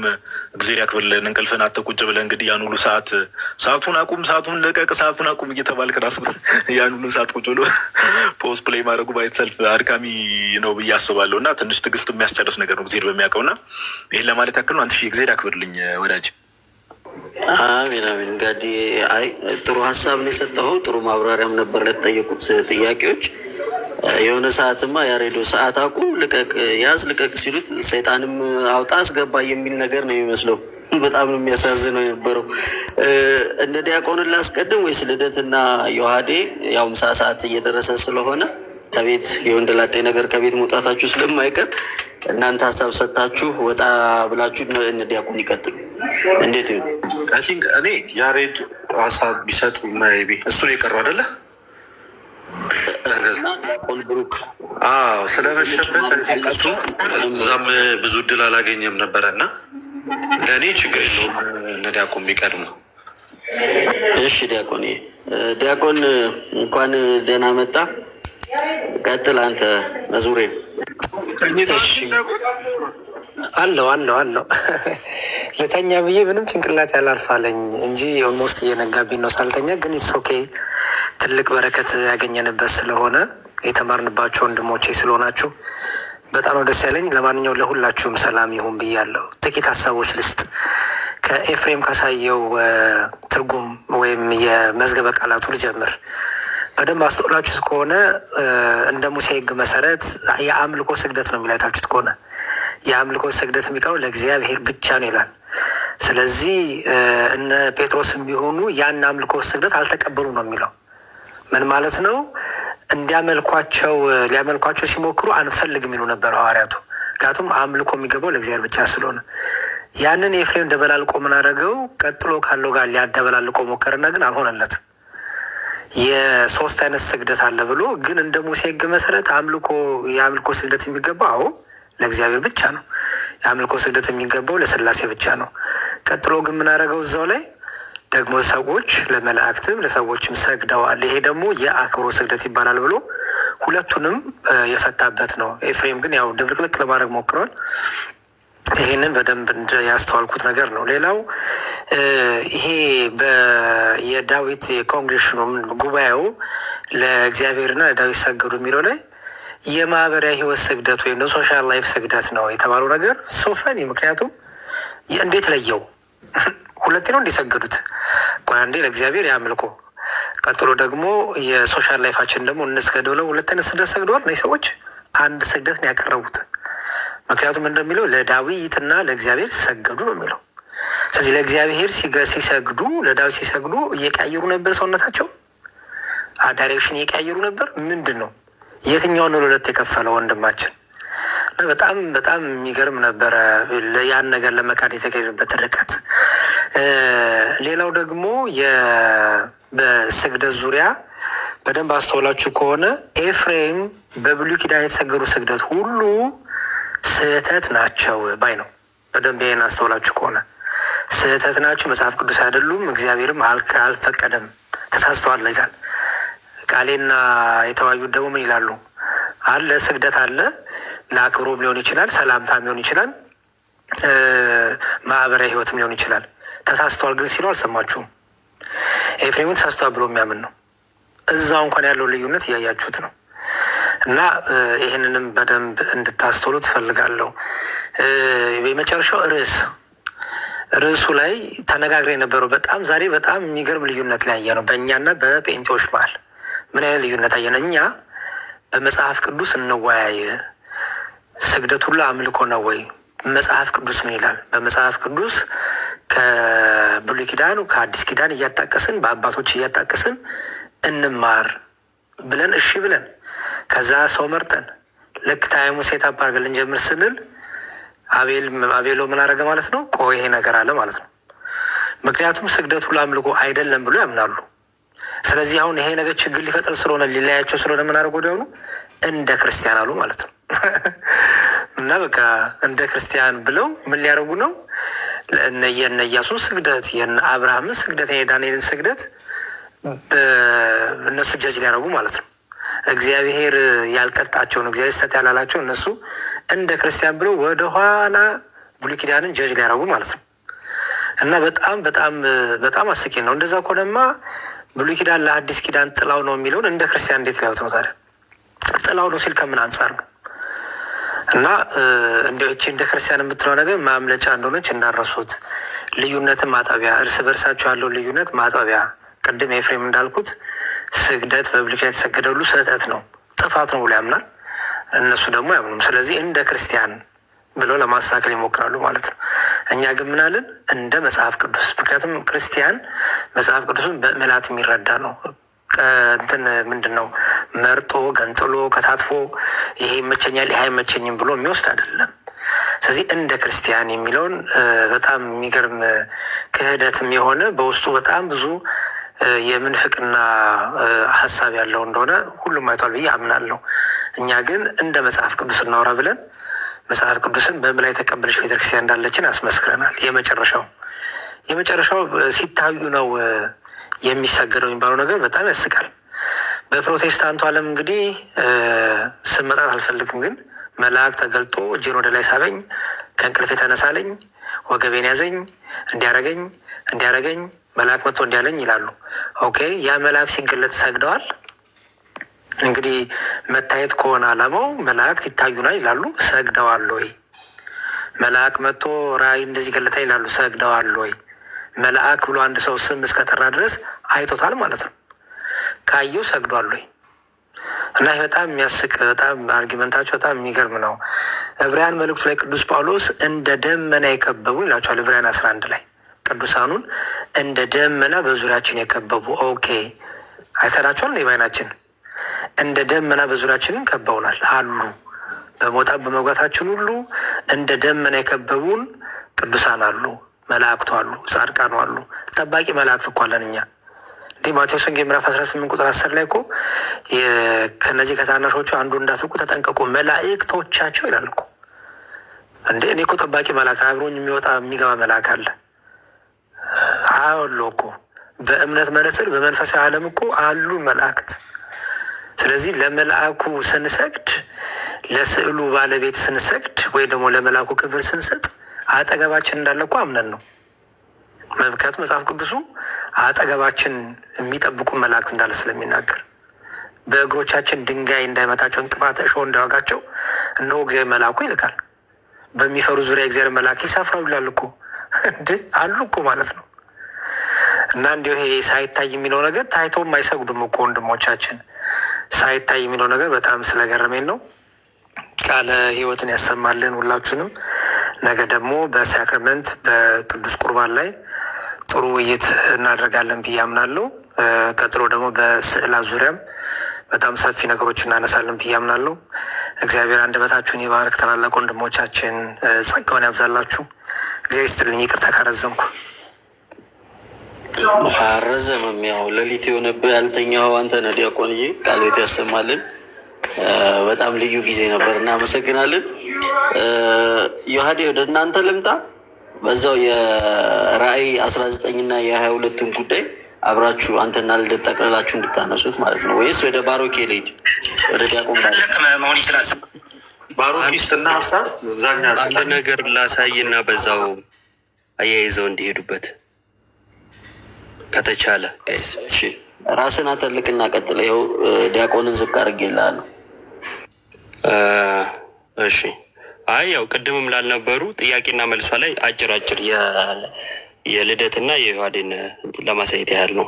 እግዜር ያክብርልን። እንቅልፍን አጥተህ ቁጭ ብለህ እንግዲህ ያን ሁሉ ሰዓቱን አቁም፣ ሰዓቱን ልቀቅ፣ ሰዓቱን አቁም እየተባልክ ራስ ያን ሁሉ ሰዓት ቁጭ ብሎ ፖስት ፕሌይ ማድረጉ ባይት ሰልፍ አድካሚ ነው ብዬ አስባለሁ። እና ትንሽ ትዕግስት የሚያስጨርስ ነገር ነው እግዜር በሚያውቀው። እና ይህን ለማለት ያክል ነው። አንተ እግዜር ያክብርልኝ ወዳጅ። አሜን አሜን። ጋዲ አይ ጥሩ ሀሳብ ነው የሰጠኸው። ጥሩ ማብራሪያም ነበር ለተጠየቁት ጥያቄዎች። የሆነ ሰዓትማ ያሬዶ ሰዓት አቁም፣ ልቀቅ፣ ያዝ ልቀቅ ሲሉት ሰይጣንም አውጣ አስገባ የሚል ነገር ነው የሚመስለው። በጣም ነው የሚያሳዝነው የነበረው። እነ ዲያቆንን ላስቀድም ወይስ ልደትና ዮሐዴ? ያው ምሳ ሰዓት እየደረሰ ስለሆነ ከቤት የወንድ ላጤ ነገር ከቤት መውጣታችሁ ስለማይቀር እናንተ ሀሳብ ሰጥታችሁ ወጣ ብላችሁ እነ ዲያቆን ይቀጥሉ። እንዴት ይሁን? እኔ ያሬድ ሀሳብ ቢሰጥ ቢ እሱን የቀረው አይደለ ዲያቆን ብሩክ ስለመሸበት እዛም ብዙ እድል አላገኘም ነበረ እና ለእኔ ችግር የለውም እነ ዲያቆን ቢቀድም ነው። እሺ ዲያቆን እንኳን ደህና መጣ። ቀጥል አንተ መዝሙሬ። አለው ልተኛ ብዬ ምንም ጭንቅላት ያላልፋለኝ እንጂ ኦልሞስት እየነጋብኝ ነው ሳልተኛ። ግን ኢትስ ኦኬ ትልቅ በረከት ያገኘንበት ስለሆነ የተማርንባቸው ወንድሞቼ ስለሆናችሁ በጣም ነው ደስ ያለኝ። ለማንኛውም ለሁላችሁም ሰላም ይሁን ብያለሁ። ጥቂት ሀሳቦች ልስጥ። ከኤፍሬም ካሳየው ትርጉም ወይም የመዝገበ ቃላቱ ልጀምር። በደንብ አስተውላችሁት ከሆነ እንደ ሙሴ ሕግ መሰረት የአምልኮ ስግደት ነው የሚላታችሁት ከሆነ የአምልኮ ስግደት የሚቀረው ለእግዚአብሔር ብቻ ነው ይላል። ስለዚህ እነ ጴጥሮስም ቢሆኑ ያን አምልኮ ስግደት አልተቀበሉ ነው የሚለው። ምን ማለት ነው? ሊያመልኳቸው ሲሞክሩ አንፈልግ የሚሉ ነበር ሐዋርያቱ። ምክንያቱም አምልኮ የሚገባው ለእግዚአብሔር ብቻ ስለሆነ ያንን ኤፍሬም ደበላልቆ ምን አደረገው? ቀጥሎ ካለው ጋር ሊያደበላልቆ ሞከርና ግን አልሆነለትም። የሶስት አይነት ስግደት አለ ብሎ ግን እንደ ሙሴ ሕግ መሰረት የአምልኮ ስግደት የሚገባው ለእግዚአብሔር ብቻ ነው። የአምልኮ ስግደት የሚገባው ለስላሴ ብቻ ነው። ቀጥሎ ግን ምን አደረገው? እዛው ላይ ደግሞ ሰዎች ለመላእክትም ለሰዎችም ሰግደዋል፣ ይሄ ደግሞ የአክብሮ ስግደት ይባላል ብሎ ሁለቱንም የፈታበት ነው። ኤፍሬም ግን ያው ድብልቅልቅ ለማድረግ ሞክሯል። ይህንን በደንብ ያስተዋልኩት ነገር ነው። ሌላው ይሄ የዳዊት የኮንግሬሽኑ ጉባኤው ለእግዚአብሔርና ለዳዊት ሰገዱ የሚለው ላይ የማህበራዊ ህይወት ስግደት ወይም ሶሻል ላይፍ ስግደት ነው የተባለው ነገር ሶፈኒ። ምክንያቱም እንዴት ለየው? ሁለቴ ነው እንዲሰገዱት። አንዴ ለእግዚአብሔር ያምልኮ፣ ቀጥሎ ደግሞ የሶሻል ላይፋችን ደግሞ እንስገድ ብለው ሁለት አይነት ስግደት ሰግደዋል። እነዚህ ሰዎች አንድ ስግደት ነው ያቀረቡት። ምክንያቱም እንደሚለው ለዳዊትና ለእግዚአብሔር ሲሰገዱ ነው የሚለው። ስለዚህ ለእግዚአብሔር ሲሰግዱ፣ ለዳዊት ሲሰግዱ እየቀያየሩ ነበር ሰውነታቸው፣ ዳይሬክሽን እየቀያየሩ ነበር። ምንድን ነው የትኛውን ነው ለሁለት የከፈለው ወንድማችን? በጣም በጣም የሚገርም ነበረ ያን ነገር ለመካድ የተካሄደበት ርቀት። ሌላው ደግሞ በስግደት ዙሪያ በደንብ አስተውላችሁ ከሆነ ኤፍሬም በብሉይ ኪዳን የተሰገዱ ስግደት ሁሉ ስህተት ናቸው ባይ ነው። በደንብ ይህን አስተውላችሁ ከሆነ ስህተት ናቸው፣ መጽሐፍ ቅዱስ አይደሉም፣ እግዚአብሔርም አልፈቀደም፣ ተሳስተዋል ይላል። ቃሌና የተዋዩት ደግሞ ምን ይላሉ? አለ ስግደት አለ፣ ለአክብሮም ሊሆን ይችላል፣ ሰላምታም ሊሆን ይችላል፣ ማህበራዊ ህይወትም ሊሆን ይችላል። ተሳስተዋል ግን ሲሉ አልሰማችሁም? ኤፍሬምን ተሳስተዋል ብሎ የሚያምን ነው። እዛው እንኳን ያለው ልዩነት እያያችሁት ነው። እና ይህንንም በደንብ እንድታስተውሉ ትፈልጋለሁ። የመጨረሻው ርዕሱ ላይ ተነጋግረ የነበረው ዛሬ በጣም የሚገርም ልዩነት ላይ ያየ ነው በእኛና በጴንጤዎች መሀል። ምን አይነት ልዩነት አየን? እኛ በመጽሐፍ ቅዱስ እንወያይ፣ ስግደት ሁሉ አምልኮ ነው ወይ? መጽሐፍ ቅዱስ ምን ይላል? በመጽሐፍ ቅዱስ ከብሉይ ኪዳን ከአዲስ ኪዳን እያጣቀስን በአባቶች እያጣቀስን እንማር ብለን እሺ ብለን ከዛ ሰው መርጠን ልክ ታይሙ ሴት አፓርገ ልንጀምር ስንል አቤሎ ምን አደረገ ማለት ነው? ቆይ ይሄ ነገር አለ ማለት ነው። ምክንያቱም ስግደቱ ለአምልኮ አይደለም ብሎ ያምናሉ። ስለዚህ አሁን ይሄ ነገር ችግር ሊፈጥር ስለሆነ ሊለያቸው ስለሆነ ምን አደረጉ? ወዲያውኑ እንደ ክርስቲያን አሉ ማለት ነው። እና በቃ እንደ ክርስቲያን ብለው ምን ሊያደርጉ ነው? የነ ኢያሱን ስግደት፣ የነ አብርሃምን ስግደት፣ የዳንኤልን ስግደት እነሱ ጀጅ ሊያደርጉ ማለት ነው። እግዚአብሔር ያልቀጣቸውን እግዚአብሔር ሰጥ ያላላቸው እነሱ እንደ ክርስቲያን ብለው ወደኋላ ብሉይ ኪዳንን ጀጅ ሊያደርጉ ማለት ነው። እና በጣም በጣም በጣም አስቂ ነው። እንደዛ ከሆነማ ብሉይ ኪዳን ለአዲስ ኪዳን ጥላው ነው የሚለውን እንደ ክርስቲያን እንዴት ሊያዩት ነው ታዲያ? ጥላው ነው ሲል ከምን አንጻር ነው? እና እንዲች እንደ ክርስቲያን የምትለው ነገር ማምለጫ እንደሆነች እንዳረሱት፣ ልዩነትን ማጠቢያ፣ እርስ በርሳቸው ያለው ልዩነት ማጠቢያ። ቅድም ኤፍሬም እንዳልኩት ስግደት በብሉይ ኪዳን የተሰገደ ሁሉ ስህተት ነው፣ ጥፋት ነው ብሎ ያምናል። እነሱ ደግሞ አያምኑም። ስለዚህ እንደ ክርስቲያን ብለው ለማስተካከል ይሞክራሉ ማለት ነው። እኛ ግን ምናልን? እንደ መጽሐፍ ቅዱስ። ምክንያቱም ክርስቲያን መጽሐፍ ቅዱስን በምላት የሚረዳ ነው። እንትን ምንድን ነው መርጦ ገንጥሎ ከታትፎ ይሄ ይመቸኛል ይሄ አይመቸኝም ብሎ የሚወስድ አይደለም። ስለዚህ እንደ ክርስቲያን የሚለውን በጣም የሚገርም ክህደትም የሆነ በውስጡ በጣም ብዙ የምንፍቅና ሀሳብ ያለው እንደሆነ ሁሉም አይቷል ብዬ አምናለሁ። እኛ ግን እንደ መጽሐፍ ቅዱስ እናውራ ብለን መጽሐፍ ቅዱስን በምን ላይ የተቀበለች ቤተክርስቲያን እንዳለችን አስመስክረናል። የመጨረሻው ሲታዩ ነው የሚሰገደው የሚባለው ነገር በጣም ያስቃል። በፕሮቴስታንቱ ዓለም እንግዲህ ስም መጣት አልፈልግም፣ ግን መልአክ ተገልጦ እጄን ወደ ላይ ሳበኝ፣ ከእንቅልፍ የተነሳለኝ፣ ወገቤን ያዘኝ፣ እንዲያረገኝ መልአክ መጥቶ እንዲያለኝ ይላሉ። ኦኬ ያ መልአክ ሲገለጥ ሰግደዋል። እንግዲህ መታየት ከሆነ አላማው መላእክት ይታዩናል ይላሉ። ሰግደዋል ወይ? መልአክ መጥቶ ራእይ እንደዚህ ገለጠ ይላሉ። ሰግደዋል ወይ? መልአክ ብሎ አንድ ሰው ስም እስከጠራ ድረስ አይቶታል ማለት ነው። ካየው ሰግዷል ወይ? እና ይህ በጣም የሚያስቅ በጣም አርጊመንታቸው በጣም የሚገርም ነው። ዕብራውያን መልእክቱ ላይ ቅዱስ ጳውሎስ እንደ ደመና የከበቡ ይላቸዋል። ዕብራውያን 11 ላይ ቅዱሳኑን እንደ ደመና በዙሪያችን የከበቡ ኦኬ አይተናቸዋል። እንደ ባይናችን እንደ ደመና በዙሪያችንን ከበውናል አሉ። በመውጣት በመግባታችን ሁሉ እንደ ደመና የከበቡን ቅዱሳን አሉ፣ መላእክቱ አሉ፣ ጻድቃኑ አሉ። ጠባቂ መላእክት እኮ አለን እኛ። እንዲህ ማቴዎስ ወንጌል ምዕራፍ 18 ቁጥር 10 ላይ እኮ ከነዚህ ከታናሾቹ አንዱ እንዳትርቁ ተጠንቀቁ መላእክቶቻቸው ይላል እኮ። እንዴ እኔ እኮ ጠባቂ መላእክት አብሮኝ የሚወጣ የሚገባ መልአክ አለ አሉ እኮ። በእምነት መነጽር በመንፈሳዊ ዓለም እኮ አሉ መላእክት። ስለዚህ ለመልአኩ ስንሰግድ፣ ለስዕሉ ባለቤት ስንሰግድ፣ ወይ ደግሞ ለመልአኩ ክብር ስንሰጥ አጠገባችን እንዳለ እኮ አምነን ነው። ምክንያቱም መጽሐፍ ቅዱሱ አጠገባችን የሚጠብቁ መላእክት እንዳለ ስለሚናገር በእግሮቻችን ድንጋይ እንዳይመታቸው እንቅፋት እሾህ እንዳይወጋቸው እነሆ እግዚአብሔር መልአኩ ይልካል። በሚፈሩ ዙሪያ እግዚአብሔር መልአክ ይሰፍራሉ ይላል እኮ አሉ እኮ ማለት ነው። እና እንዲሁ ይሄ ሳይታይ የሚለው ነገር ታይተውም አይሰግዱም እኮ ወንድሞቻችን። ሳይታይ የሚለው ነገር በጣም ስለገረመኝ ነው። ቃለ ሕይወትን ያሰማልን ሁላችንም። ነገ ደግሞ በሳክረመንት በቅዱስ ቁርባን ላይ ጥሩ ውይይት እናደርጋለን ብዬ አምናለሁ። ቀጥሎ ደግሞ በስዕላት ዙሪያም በጣም ሰፊ ነገሮች እናነሳለን ብዬ አምናለሁ። እግዚአብሔር አንደበታችሁን ይባርክ። ታላላቅ ወንድሞቻችን ጸጋውን ያብዛላችሁ። እግዚአብሔር ይስጥልኝ። ይቅርታ ካረዘምኩ። አረዘምም። ያው ሌሊት የሆነብህ ያልተኛው አንተ ነህ ዲያቆንዬ። ቃል ቤት ያሰማልን። በጣም ልዩ ጊዜ ነበር። እናመሰግናለን። ዮሐዴ ወደ እናንተ ልምጣ። በዛው የራእይ 19 እና የ22ቱን ጉዳይ አብራችሁ አንተና ልደት ጠቅልላችሁ እንድታነሱት ማለት ነው። ወይስ ወደ ባሮኬ ልሂድ? ወደ ዲያቆን መሆን ይችላል። ባሮኪስትና ሀሳብ ዛኛ አንድ ነገር ላሳይና በዛው አያይዘው እንዲሄዱበት ከተቻለ ራስን አተልቅና ቀጥለ። ይኸው ዲያቆንን ዝቅ አድርጌልሃለሁ። እሺ። አይ ያው ቅድምም ላልነበሩ ጥያቄና መልሷ ላይ አጭር የልደትና የዮሐዴን ለማሳየት ያህል ነው።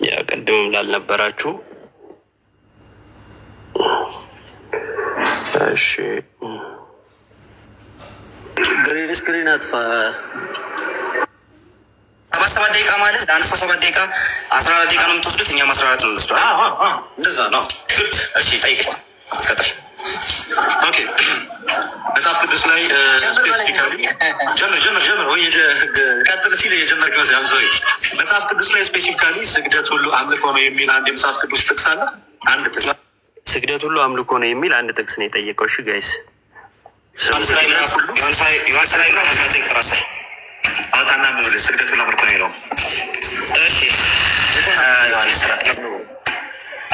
ያው ቅድምም ላልነበራችሁ እሺ። ግሪን ስክሪን አጥፋ። 7 ደቂቃ ማለት ለአንድ ሰው 7 ደቂቃ 14 ደቂቃ ነው የምትወስዱት። እኛም 14 ነው የምንወስደው። እንደዛ ነው። እሺ ጠይቅ። ቀጥል። ኦኬ መጽሐፍ ቅዱስ ላይ ስፔሲፊካሊ ጀምር ወይ ቀጥል ሲል የጀመርክ ይመስላል። ዞይ መጽሐፍ ቅዱስ ላይ ስፔሲፊካሊ ስግደት ሁሉ አምልኮ ነው የሚል አንድ የመጽሐፍ ቅዱስ ጥቅስ አለ። አንድ ጥቅስ ስግደት ሁሉ አምልኮ ነው የሚል አንድ ጥቅስ ነው የጠየቀው። እሺ ጋይስ ዮሐንስ ላይ ምዕራፍ 19 ቁጥር 10 አውጣና ምን ስግደት ሁሉ አምልኮ ነው ይለው። እሺ ዮሐንስ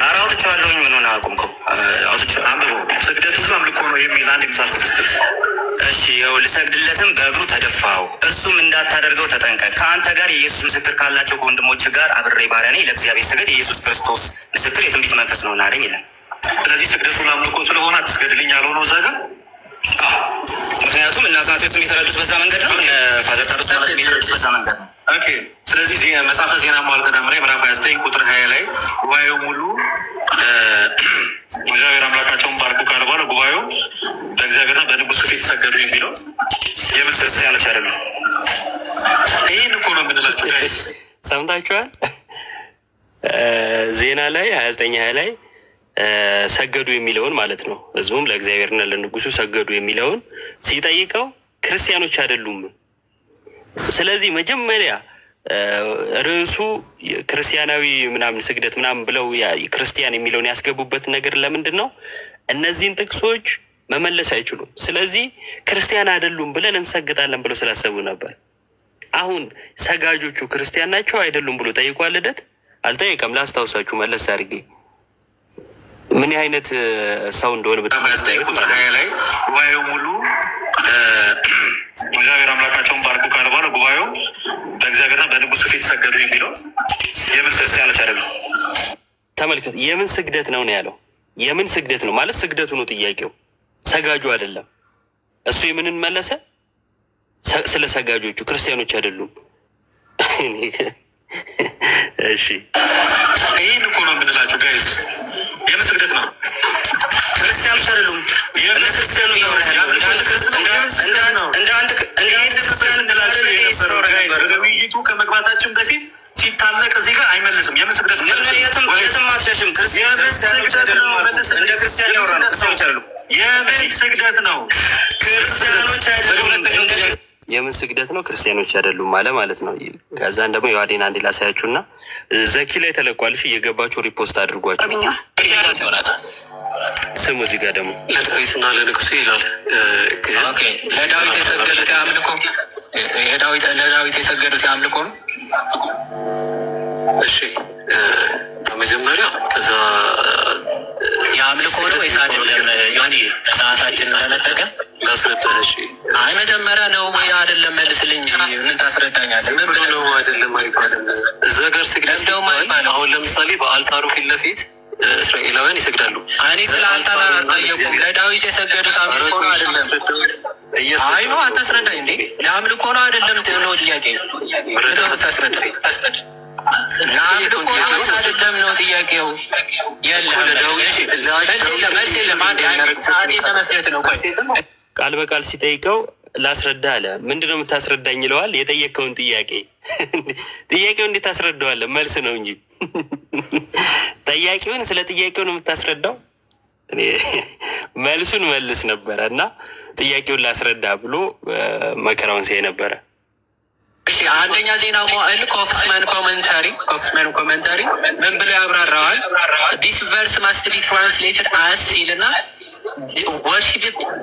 ኧረ አውጥቼዋለሁኝ። ምን ሆነ አቁምከው? አንብቦ ስግደት ሁሉ አምልኮ ነው የሚል አንድ የመጽሐፍ ቅዱስ ጥቅስ። እሺ ይኸው ልሰግድለትም በእግሩ ተደፋው፣ እርሱም እንዳታደርገው ተጠንቀቅ። ከአንተ ጋር የኢየሱስ ምስክር ካላቸው ከወንድሞች ጋር አብሬ ባሪያ ነኝ። ለእግዚአብሔር ስገድ፣ የኢየሱስ ክርስቶስ ምስክር የትንቢት መንፈስ ነው አለኝ ይላል። ስለዚህ ስግደት ሁሉ አምልኮ ስለሆነ አትስገድልኝ ያለው ነው እዛ ጋር። ምክንያቱም እናት ናቶትም የተረዱት በዛ መንገድ ነው። ፋዘር ታደሱ ማለት የተረዱት በዛ መንገድ ነው። ኦኬ ስለዚህ መጽሐፈ ዜና መዋዕል ቀዳማዊ ላይ ምዕራፍ 29 ቁጥር 20 ላይ ጉባኤው ሙሉ እግዚአብሔር አምላካቸውን ባርኩ ካለ በኋላ ጉባኤው ለእግዚአብሔርና በንጉሥ ፊት ሰገዱ የሚለው የምን ክርስቲያኖች አይደለም። ይህን እኮ ነው የምንላቸው። ሰምታችኋል? ዜና ላይ 29 ላይ ሰገዱ የሚለውን ማለት ነው። ህዝቡም ለእግዚአብሔርና ለንጉሱ ሰገዱ የሚለውን ሲጠይቀው ክርስቲያኖች አይደሉም። ስለዚህ መጀመሪያ ርዕሱ ክርስቲያናዊ ምናምን ስግደት ምናምን ብለው ክርስቲያን የሚለውን ያስገቡበት ነገር ለምንድን ነው? እነዚህን ጥቅሶች መመለስ አይችሉም። ስለዚህ ክርስቲያን አይደሉም ብለን እንሰግጣለን ብለው ስላሰቡ ነበር። አሁን ሰጋጆቹ ክርስቲያን ናቸው አይደሉም ብሎ ጠይቋል። ልደት አልጠየቀም። ላስታውሳችሁ መለስ አድርጌ ምን አይነት ሰው እንደሆነ በጣም ላይ ጉባኤው ሙሉ እግዚአብሔር አምላካቸውን ባርኩ ካለ በኋላ ጉባኤው በእግዚአብሔርና በንጉሱ ፊት ሰገዱ የሚለው የምን ክርስቲያኖች አይደለም። ተመልከት፣ የምን ስግደት ነው ነው ያለው። የምን ስግደት ነው ማለት ስግደቱ ነው ጥያቄው፣ ሰጋጁ አይደለም። እሱ የምንን መለሰ? ስለ ሰጋጆቹ ክርስቲያኖች አይደሉም። እሺ ይህን እኮ ነው የምንላቸው ጋይዝ። የምን ስግደት ነው? ክርስቲያኖች አይደሉም። ክርስቲያኑ ውይይቱ ከመግባታችን በፊት ሲታለቅ እዚህ ጋር አይመልስም። የምን ስግደት ነው? የትም አትሸሽም። የምን ስግደት ነው? እንደ ክርስቲያን ያወራ ነው። ክርስቲያኖች አይደሉም። የምን ስግደት ነው? ክርስቲያኖች አይደሉም። የምን ስግደት ነው? ክርስቲያኖች አይደሉም ማለት ነው። ከዛን ደግሞ የዋዴን አንዴ ላሳያችሁና ዘኪ ላይ ተለቋልሽ እየገባችሁ ሪፖስት አድርጓቸው። ስሙ እዚህ ጋር ደግሞ ለዳዊትና ለንጉሱ ይላል። ለዳዊት የሰገዱት አምልኮ ለዳዊት የሰገዱት አምልኮ ነው። እሺ በመጀመሪያ ከዛ የአምልኮ ነው ወይስ አይደለም? ዮኒ ሰዓታችንን ለመጠቀም ላስረዳህ። እሺ አይ መጀመሪያ ነው ወይ አይደለም መልስልኝ። ምን ታስረዳኛለህ? ምን ነው አይደለም አይባልም። እዛ ጋር ስግደት አሁን ለምሳሌ በአልታሩ ፊት ለፊት እስራኤላውያን ይሰግዳሉ። እኔ ስለ አልታር አልጠየኩም። ለዳዊት የሰገዱት አምልኮ ነው አይደለም? አይ ነው አታስረዳኝ እንዴ? ለአምልኮ ነው አይደለም ነው ጥያቄ። ታስረዳኝ ለአምልኮ ነው አይደለም ነው ጥያቄው። ቃል በቃል ሲጠይቀው ላስረዳ አለ። ምንድነው የምታስረዳኝ ይለዋል። የጠየቀውን ጥያቄ ጥያቄው እንዴት ታስረዳዋለህ? መልስ ነው እንጂ ጥያቄውን ስለ ጥያቄው ነው የምታስረዳው። እኔ መልሱን መልስ ነበረ እና ጥያቄውን ላስረዳ ብሎ መከራውን ሲያይ ነበረ። አንደኛ ዜና መዋዕል ኮፍስማን ኮመንታሪ ምን ብሎ ያብራራዋል? ዲስ ቨርስ ማስት ቢ ትራንስሌትድ አስ ሲልና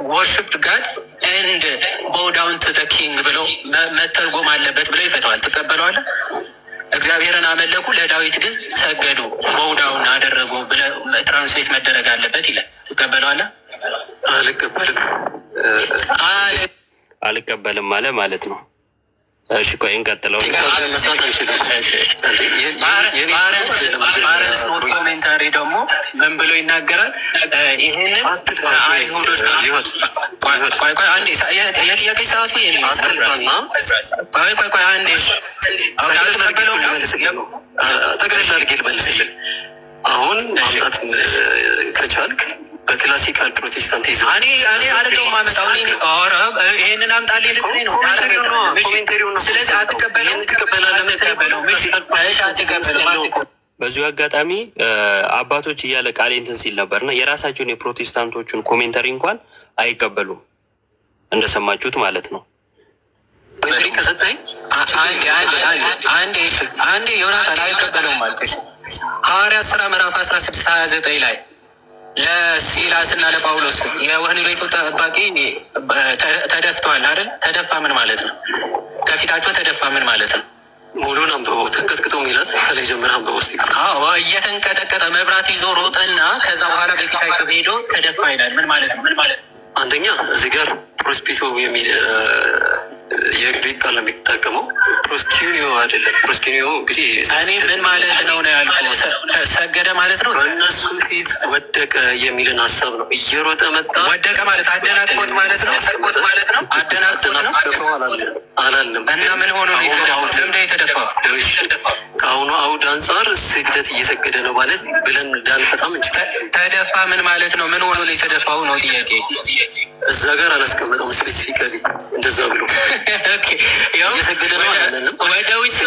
ወርሽፕ ጋድ ኤንድ ቦው ዳውን ቱ ዘ ኪንግ ብለው መተርጎም አለበት ብለው ይፈተዋል። ትቀበለዋለህ? እግዚአብሔርን አመለኩ፣ ለዳዊት ግን ሰገዱ፣ ቦው ዳውን አደረጉ ብለህ ትራንስሌት መደረግ አለበት ይላል። ትቀበለዋለህ? አልቀበልም አለ ማለት ነው። እሺ ቆይ እንቀጥለው። ኮሜንታሪ ደግሞ ምን ብሎ ይናገራል? ይህንን አይሁዶች የጥያቄ ሰዓቱ አንዴ ጠቅለል አድርጌ ልመልስልህ። አሁን ማምጣት ከቻልክ በክላሲካል ፕሮቴስታንቲዝም እኔ አይደለሁም ማመጣው። ይሄንን አምጣልኝ ልትለኝ ነው። ስለዚህ አትቀበለውም። በዚሁ አጋጣሚ አባቶች እያለ ቃሌ እንትን ሲል ነበርና የራሳቸውን የፕሮቴስታንቶቹን ኮሜንተሪ እንኳን አይቀበሉም እንደሰማችሁት ማለት ነው። ከሰጠኝ አንዴ ዮናታን አይቀበለውም ማለት ሐዋርያት ሥራ ምዕራፍ 16-29 ላይ ለሲላስ እና ለጳውሎስ የወህኒ ቤቱ ጠባቂ ተደፍተዋል አይደል? ተደፋ ምን ማለት ነው? ከፊታቸው ተደፋ ምን ማለት ነው? ሙሉን አንብበው። ተንቀጥቅጦ ይላል። ከላይ ጀምር አንብበው እስኪ። እየተንቀጠቀጠ መብራት ይዞ ሮጠና ከዛ በኋላ በፊታቸው ሄዶ ተደፋ ይላል። ምን ማለት ነው? አንደኛ እዚህ ጋር ፕሮስፒቶ የሚል የግሪክ ቃል ነው የሚጠቀመው። ፕሮስኪኒዮ አይደለም። ፕሮስኪኒዮ እንግዲህ እኔ ምን ማለት ነው ነው ያልኩት። ሰገደ ማለት ነው። በእነሱ ፊት ወደቀ የሚልን ሀሳብ ነው። እየሮጠ መጣ። ወደቀ ማለት አደናቅፎት ማለት ነው። ሰቆት ማለት ነው። አደናቅፎት ነው አላለም። እና ምን ሆኖ ነው ለምንድን የተደፋ? ከአሁኑ አውድ አንጻር ስግደት እየሰገደ ነው ማለት ብለን እንዳንፈታም እንችላል። ተደፋ ምን ማለት ነው? ምን ሆኖ ነው የተደፋው ነው ጥያቄ። እዛ ጋር አላስቀመጠም ስፔሲፊካሊ እንደዛ ብሎ እየሰገደ ነው አላለንም። ወደ ውጭ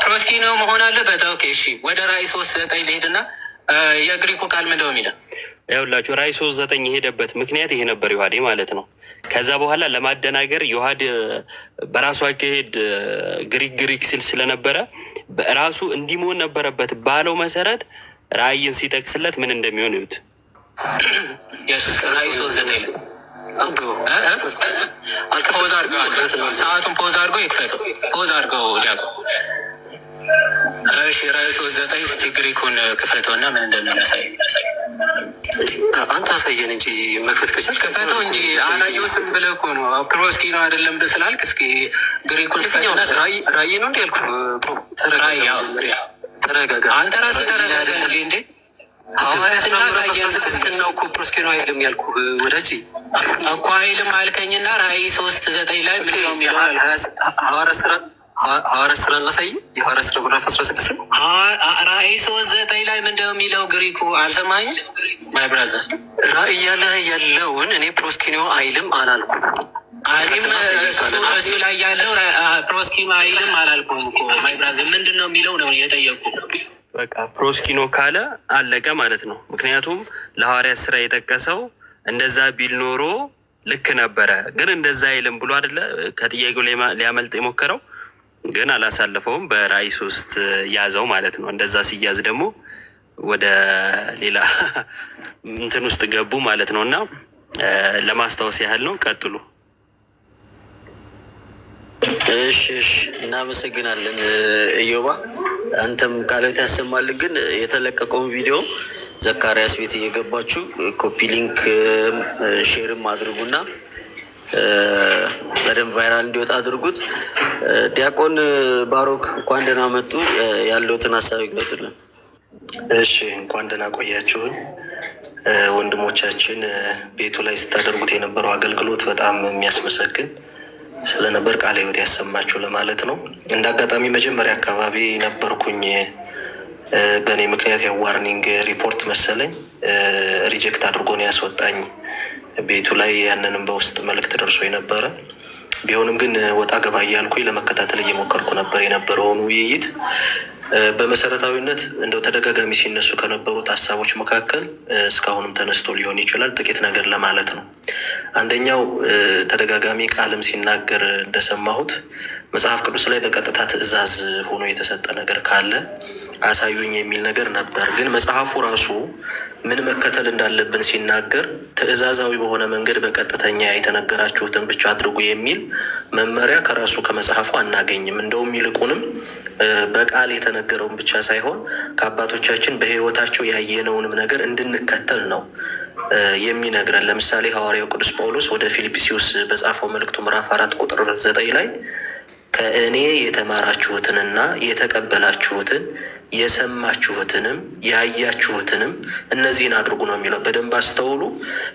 ፕሮስኪኒዮ መሆን አለበት። ኦኬ እሺ፣ ወደ ራዕይ 3:9 ልሄድና የግሪኩ ቃል ምንድነው የሚለው? ይኸውላችሁ ራዕይ 3:9 የሄደበት ምክንያት ይሄ ነበር ዮሐዴ ማለት ነው። ከዛ በኋላ ለማደናገር ዮሐድ በራሱ አካሄድ ግሪክ ሲል ስለነበረ ራሱ እንዲህ መሆን ነበረበት ባለው መሰረት ራዕይን ሲጠቅስለት ምን እንደሚሆን ይዩት። ራዕይ 3:9 ሰዓቱን ፖዝ አድርገው ይክፈተው። ፖዝ አድርገው ሊያውቀው እሺ ራዕይ 3:9 እስቲ ግሪኩን ክፈተውና ምን እንደሚያሳይ አንተ አሳየን እንጂ መክፈት ከቻልክ ክፈተው እንጂ አላየሁትም ብለህ እኮ ነው። ፕሮስኪ ነው አይደለም ስላልክ እስኪ ግሪኩን ክፈተውና ራዕይ ነው እንዲ ያልኩ። ተረጋጋ አንተ ራስህ ተረጋጋ እንዴ ሐዋርያስናው እኮ ፕሮስኪ ነው አይልም ያልኩ ወዳጅ እኮ አይልም አልከኝና ራዕይ 3:9 ላይ ሐዋርያት ስራ እናሳይ። የሐዋርያት ስራ ምዕራፍ 16 ራዕይ 3:9 ላይ ምንድነው የሚለው? ግሪኩ አልሰማኝም። ማይ ብራዘር ራዕይ ያለውን እኔ ፕሮስኪኖ አይልም አላልኩም። እሱ ላይ ያለው ፕሮስኪኖ አይልም አላልኩም እኮ ማይ ብራዘር። ምንድን ነው የሚለው ነው የጠየቁ። በቃ ፕሮስኪኖ ካለ አለቀ ማለት ነው። ምክንያቱም ለሐዋርያት ስራ የጠቀሰው እንደዛ ቢል ኖሮ ልክ ነበረ፣ ግን እንደዛ አይልም ብሎ አይደለ ከጥያቄው ሊያመልጥ የሞከረው፣ ግን አላሳለፈውም። በራዕይ 3 ያዘው ማለት ነው። እንደዛ ሲያዝ ደግሞ ወደ ሌላ እንትን ውስጥ ገቡ ማለት ነው። እና ለማስታወስ ያህል ነው። ቀጥሉ። እሺ እናመሰግናለን እዮባ፣ አንተም ቃሎት ያሰማልን። ግን የተለቀቀውን ቪዲዮ ዘካርያስ ቤት እየገባችሁ ኮፒ ሊንክ ሼርም አድርጉና በደንብ ቫይራል እንዲወጣ አድርጉት። ዲያቆን ባሮክ እንኳን ደህና መጡ። ያለውትን ሀሳብ ይግለጡልን። እሺ እንኳን ደህና ቆያችሁን ወንድሞቻችን። ቤቱ ላይ ስታደርጉት የነበረው አገልግሎት በጣም የሚያስመሰግን ስለነበር ቃለ ሕይወት ያሰማችሁ ለማለት ነው። እንደ አጋጣሚ መጀመሪያ አካባቢ ነበርኩኝ። በእኔ ምክንያት ዋርኒንግ ሪፖርት መሰለኝ ሪጀክት አድርጎ ነው ያስወጣኝ ቤቱ ላይ። ያንንም በውስጥ መልእክት ደርሶ የነበረ ቢሆንም ግን ወጣ ገባ እያልኩኝ ለመከታተል እየሞከርኩ ነበር የነበረውን ውይይት። በመሰረታዊነት እንደው ተደጋጋሚ ሲነሱ ከነበሩት ሀሳቦች መካከል እስካሁንም ተነስቶ ሊሆን ይችላል ጥቂት ነገር ለማለት ነው። አንደኛው ተደጋጋሚ ቃልም ሲናገር እንደሰማሁት መጽሐፍ ቅዱስ ላይ በቀጥታ ትዕዛዝ ሆኖ የተሰጠ ነገር ካለ አሳዩኝ የሚል ነገር ነበር። ግን መጽሐፉ ራሱ ምን መከተል እንዳለብን ሲናገር ትዕዛዛዊ በሆነ መንገድ በቀጥተኛ የተነገራችሁትን ብቻ አድርጉ የሚል መመሪያ ከራሱ ከመጽሐፉ አናገኝም። እንደውም ይልቁንም በቃል የተነገረውን ብቻ ሳይሆን ከአባቶቻችን በሕይወታቸው ያየነውንም ነገር እንድንከተል ነው የሚነግረን። ለምሳሌ ሐዋርያው ቅዱስ ጳውሎስ ወደ ፊልጵስዩስ በጻፈው መልእክቱ ምዕራፍ 4 ቁጥር 9 ላይ ከእኔ የተማራችሁትንና የተቀበላችሁትን የሰማችሁትንም ያያችሁትንም እነዚህን አድርጉ ነው የሚለው። በደንብ አስተውሉ።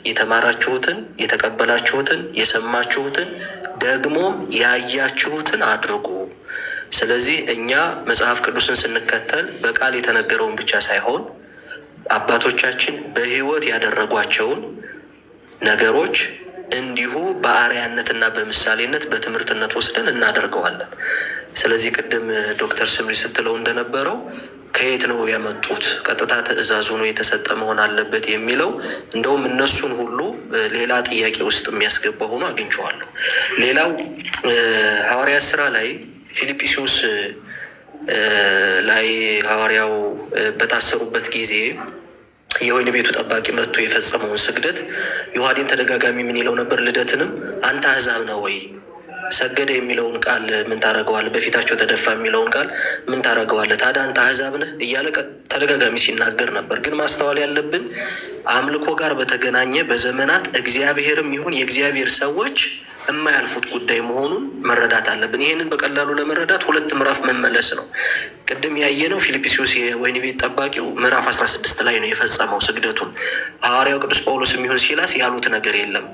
የተማራችሁትን፣ የተቀበላችሁትን፣ የሰማችሁትን ደግሞም ያያችሁትን አድርጉ። ስለዚህ እኛ መጽሐፍ ቅዱስን ስንከተል በቃል የተነገረውን ብቻ ሳይሆን አባቶቻችን በሕይወት ያደረጓቸውን ነገሮች እንዲሁ በአርአያነትና በምሳሌነት በትምህርትነት ወስደን እናደርገዋለን። ስለዚህ ቅድም ዶክተር ስምሪ ስትለው እንደነበረው ከየት ነው ያመጡት? ቀጥታ ትዕዛዝ ሆኖ የተሰጠ መሆን አለበት የሚለው እንደውም እነሱን ሁሉ ሌላ ጥያቄ ውስጥ የሚያስገባ ሆኖ አግኝቼዋለሁ። ሌላው ሐዋርያት ስራ ላይ ፊልጵስዩስ ላይ ሐዋርያው በታሰሩበት ጊዜ የወይን ቤቱ ጠባቂ መጥቶ የፈጸመውን ስግደት ዮሐዴን ተደጋጋሚ ምን ይለው ነበር? ልደትንም አንተ አሕዛብ ነህ ወይ? ሰገደ የሚለውን ቃል ምን ታደርገዋለህ? በፊታቸው ተደፋ የሚለውን ቃል ምን ታደርገዋለህ? ታዲያ አንተ አሕዛብ ነህ እያለ ተደጋጋሚ ሲናገር ነበር። ግን ማስተዋል ያለብን አምልኮ ጋር በተገናኘ በዘመናት እግዚአብሔርም ይሁን የእግዚአብሔር ሰዎች የማያልፉት ጉዳይ መሆኑን መረዳት አለብን። ይህንን በቀላሉ ለመረዳት 2 ምዕራፍ መመለስ ነው። ቅድም ያየነው ፊልጵስዩስ የወይን ቤት ጠባቂው ምዕራፍ 16 ላይ ነው የፈጸመው ስግደቱን። ሐዋርያው ቅዱስ ጳውሎስ የሚሆን ሲላስ ያሉት ነገር የለም።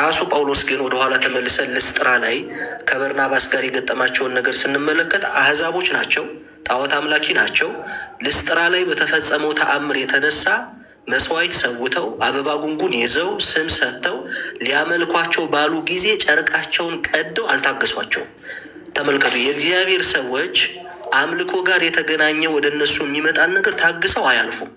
ራሱ ጳውሎስ ግን ወደኋላ ተመልሰን ልስጥራ ላይ ከበርናባስ ጋር የገጠማቸውን ነገር ስንመለከት አሕዛቦች ናቸው፣ ጣዖት አምላኪ ናቸው። ልስጥራ ላይ በተፈጸመው ተአምር የተነሳ መስዋዕት ሰውተው አበባ ጉንጉን ይዘው ስም ሰጥተው ሊያመልኳቸው ባሉ ጊዜ ጨርቃቸውን ቀደው አልታገሷቸውም። ተመልከቱ፣ የእግዚአብሔር ሰዎች አምልኮ ጋር የተገናኘ ወደ እነሱ የሚመጣን ነገር ታግሰው አያልፉም።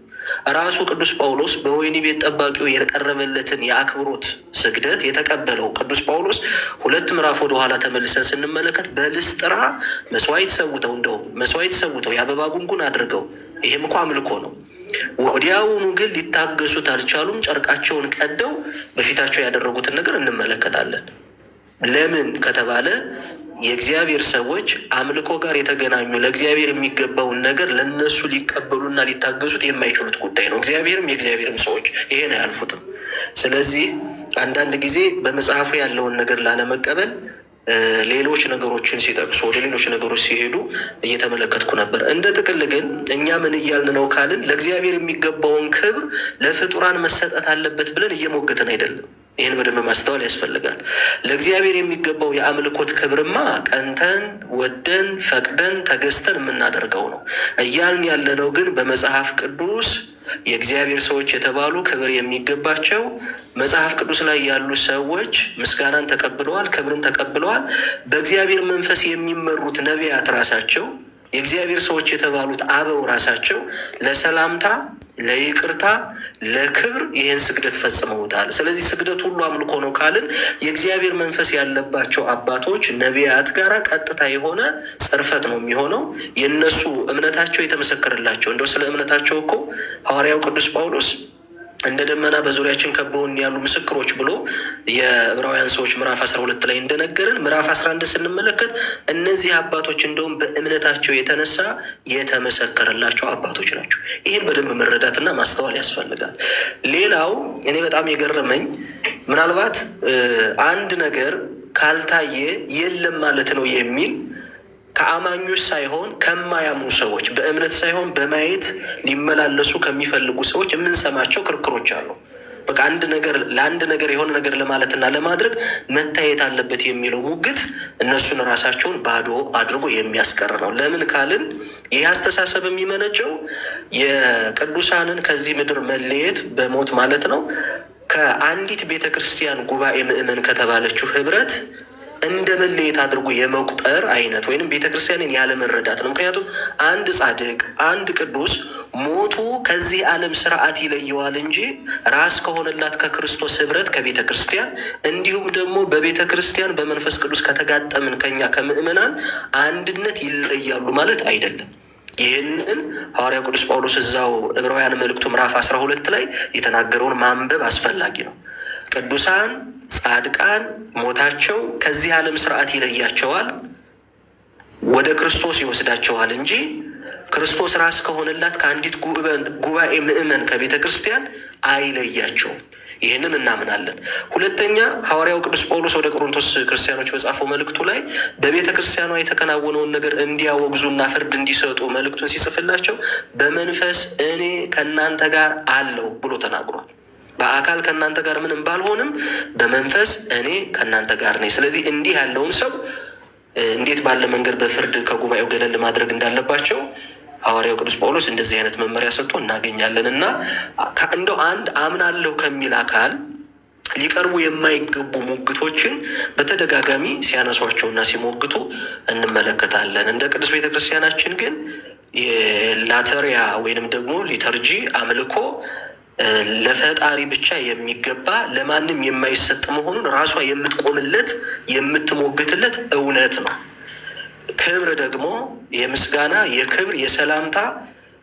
ራሱ ቅዱስ ጳውሎስ በወህኒ ቤት ጠባቂው የቀረበለትን የአክብሮት ስግደት የተቀበለው ቅዱስ ጳውሎስ 2 ምዕራፍ ወደኋላ ተመልሰን ስንመለከት በልስጥራ መስዋዕት ሰውተው የአበባ ጉንጉን አድርገው፣ ይሄም እኮ አምልኮ ነው። ወዲያውኑ ግን ሊታገሱት አልቻሉም። ጨርቃቸውን ቀደው በፊታቸው ያደረጉትን ነገር እንመለከታለን። ለምን ከተባለ የእግዚአብሔር ሰዎች አምልኮ ጋር የተገናኙ ለእግዚአብሔር የሚገባውን ነገር ለነሱ ሊቀበሉና ሊታገዙት የማይችሉት ጉዳይ ነው። እግዚአብሔርም የእግዚአብሔርም ሰዎች ይሄን አያልፉትም። ስለዚህ አንዳንድ ጊዜ በመጽሐፉ ያለውን ነገር ላለመቀበል ሌሎች ነገሮችን ሲጠቅሱ ወደ ሌሎች ነገሮች ሲሄዱ እየተመለከትኩ ነበር። እንደ ጥቅል ግን እኛ ምን እያልን ነው ካልን ለእግዚአብሔር የሚገባውን ክብር ለፍጡራን መሰጠት አለበት ብለን እየሞገትን አይደለም። ይህን በደንብ ማስተዋል ያስፈልጋል። ለእግዚአብሔር የሚገባው የአምልኮት ክብርማ ቀንተን ወደን ፈቅደን ተገዝተን የምናደርገው ነው። እያልን ያለነው ግን በመጽሐፍ ቅዱስ የእግዚአብሔር ሰዎች የተባሉ ክብር የሚገባቸው መጽሐፍ ቅዱስ ላይ ያሉ ሰዎች ምስጋናን ተቀብለዋል፣ ክብርን ተቀብለዋል። በእግዚአብሔር መንፈስ የሚመሩት ነቢያት ራሳቸው የእግዚአብሔር ሰዎች የተባሉት አበው ራሳቸው ለሰላምታ፣ ለይቅርታ፣ ለክብር ይህን ስግደት ፈጽመውታል። ስለዚህ ስግደት ሁሉ አምልኮ ነው ካልን የእግዚአብሔር መንፈስ ያለባቸው አባቶች ነቢያት ጋር ቀጥታ የሆነ ጽርፈት ነው የሚሆነው። የእነሱ እምነታቸው የተመሰከረላቸው እንደው ስለ እምነታቸው እኮ ሐዋርያው ቅዱስ ጳውሎስ እንደ ደመና በዙሪያችን ከበውን ያሉ ምስክሮች ብሎ የዕብራውያን ሰዎች ምዕራፍ 12 ላይ እንደነገረን ምዕራፍ 11 ስንመለከት እነዚህ አባቶች እንደውም በእምነታቸው የተነሳ የተመሰከረላቸው አባቶች ናቸው። ይህን በደንብ መረዳትና ማስተዋል ያስፈልጋል። ሌላው እኔ በጣም የገረመኝ ምናልባት አንድ ነገር ካልታየ የለም ማለት ነው የሚል ከአማኞች ሳይሆን ከማያምኑ ሰዎች በእምነት ሳይሆን በማየት ሊመላለሱ ከሚፈልጉ ሰዎች የምንሰማቸው ክርክሮች አሉ። በቃ አንድ ነገር ለአንድ ነገር የሆነ ነገር ለማለትና ለማድረግ መታየት አለበት የሚለው ሙግት እነሱን ራሳቸውን ባዶ አድርጎ የሚያስቀር ነው። ለምን ካልን ይህ አስተሳሰብ የሚመነጨው የቅዱሳንን ከዚህ ምድር መለየት በሞት ማለት ነው ከአንዲት ቤተክርስቲያን ጉባኤ ምዕመን ከተባለችው ህብረት እንደ መለየት አድርጎ የመቁጠር አይነት ወይንም ቤተክርስቲያንን ያለመረዳት ነው። ምክንያቱም አንድ ጻድቅ አንድ ቅዱስ ሞቱ ከዚህ ዓለም ስርዓት ይለየዋል እንጂ ራስ ከሆነላት ከክርስቶስ ህብረት ከቤተ ክርስቲያን እንዲሁም ደግሞ በቤተ ክርስቲያን በመንፈስ ቅዱስ ከተጋጠምን ከኛ ከምዕመናን አንድነት ይለያሉ ማለት አይደለም። ይህንን ሐዋርያው ቅዱስ ጳውሎስ እዛው ዕብራውያን መልእክቱ ምዕራፍ 12 ላይ የተናገረውን ማንበብ አስፈላጊ ነው። ቅዱሳን ጻድቃን ሞታቸው ከዚህ ዓለም ስርዓት ይለያቸዋል፣ ወደ ክርስቶስ ይወስዳቸዋል እንጂ ክርስቶስ ራስ ከሆነላት ከአንዲት ጉባኤ ምዕመን ከቤተ ክርስቲያን አይለያቸውም። ይህንን እናምናለን። ሁለተኛ ሐዋርያው ቅዱስ ጳውሎስ ወደ ቆሮንቶስ ክርስቲያኖች በጻፈው መልእክቱ ላይ በቤተ ክርስቲያኗ የተከናወነውን ነገር እንዲያወግዙና ፍርድ እንዲሰጡ መልእክቱን ሲጽፍላቸው በመንፈስ እኔ ከእናንተ ጋር አለው ብሎ ተናግሯል። በአካል ከእናንተ ጋር ምንም ባልሆንም በመንፈስ እኔ ከእናንተ ጋር ነኝ። ስለዚህ እንዲህ ያለውን ሰው እንዴት ባለ መንገድ በፍርድ ከጉባኤው ገለል ማድረግ እንዳለባቸው ሐዋርያው ቅዱስ ጳውሎስ እንደዚህ አይነት መመሪያ ሰጥቶ እናገኛለን። እና እንደው አንድ አምናለሁ ከሚል አካል ሊቀርቡ የማይገቡ ሙግቶችን በተደጋጋሚ ሲያነሷቸውና ሲሞግቱ እንመለከታለን። እንደ ቅዱስ ቤተክርስቲያናችን ግን የላተሪያ ወይንም ደግሞ ሊተርጂ አምልኮ ለፈጣሪ ብቻ የሚገባ ለማንም የማይሰጥ መሆኑን ራሷ የምትቆምለት የምትሞግትለት እውነት ነው። ክብር ደግሞ የምስጋና የክብር የሰላምታ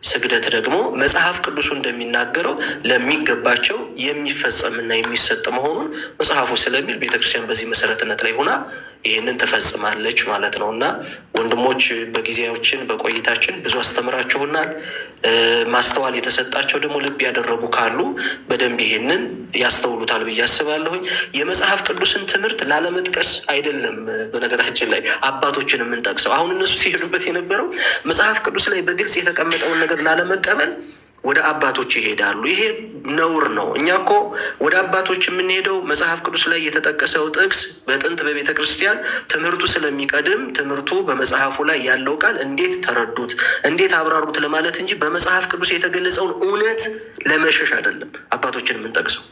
ስግደት ደግሞ መጽሐፍ ቅዱሱ እንደሚናገረው ለሚገባቸው የሚፈጸምና የሚሰጥ መሆኑን መጽሐፉ ስለሚል ቤተክርስቲያን በዚህ መሰረትነት ላይ ሆና ይህንን ትፈጽማለች ማለት ነው። እና ወንድሞች በጊዜያችን በቆይታችን ብዙ አስተምራችሁናል። ማስተዋል የተሰጣቸው ደግሞ ልብ ያደረጉ ካሉ በደንብ ይህንን ያስተውሉታል ብዬ አስባለሁኝ። የመጽሐፍ ቅዱስን ትምህርት ላለመጥቀስ አይደለም በነገራችን ላይ አባቶችን የምንጠቅሰው። አሁን እነሱ ሲሄዱበት የነበረው መጽሐፍ ቅዱስ ላይ በግልጽ የተቀመጠውን ነገር ላለመቀበል ወደ አባቶች ይሄዳሉ። ይሄ ነውር ነው። እኛ እኮ ወደ አባቶች የምንሄደው መጽሐፍ ቅዱስ ላይ የተጠቀሰው ጥቅስ በጥንት በቤተ ክርስቲያን ትምህርቱ ስለሚቀድም ትምህርቱ በመጽሐፉ ላይ ያለው ቃል እንዴት ተረዱት፣ እንዴት አብራሩት ለማለት እንጂ በመጽሐፍ ቅዱስ የተገለጸውን እውነት ለመሸሽ አይደለም አባቶችን የምንጠቅሰው።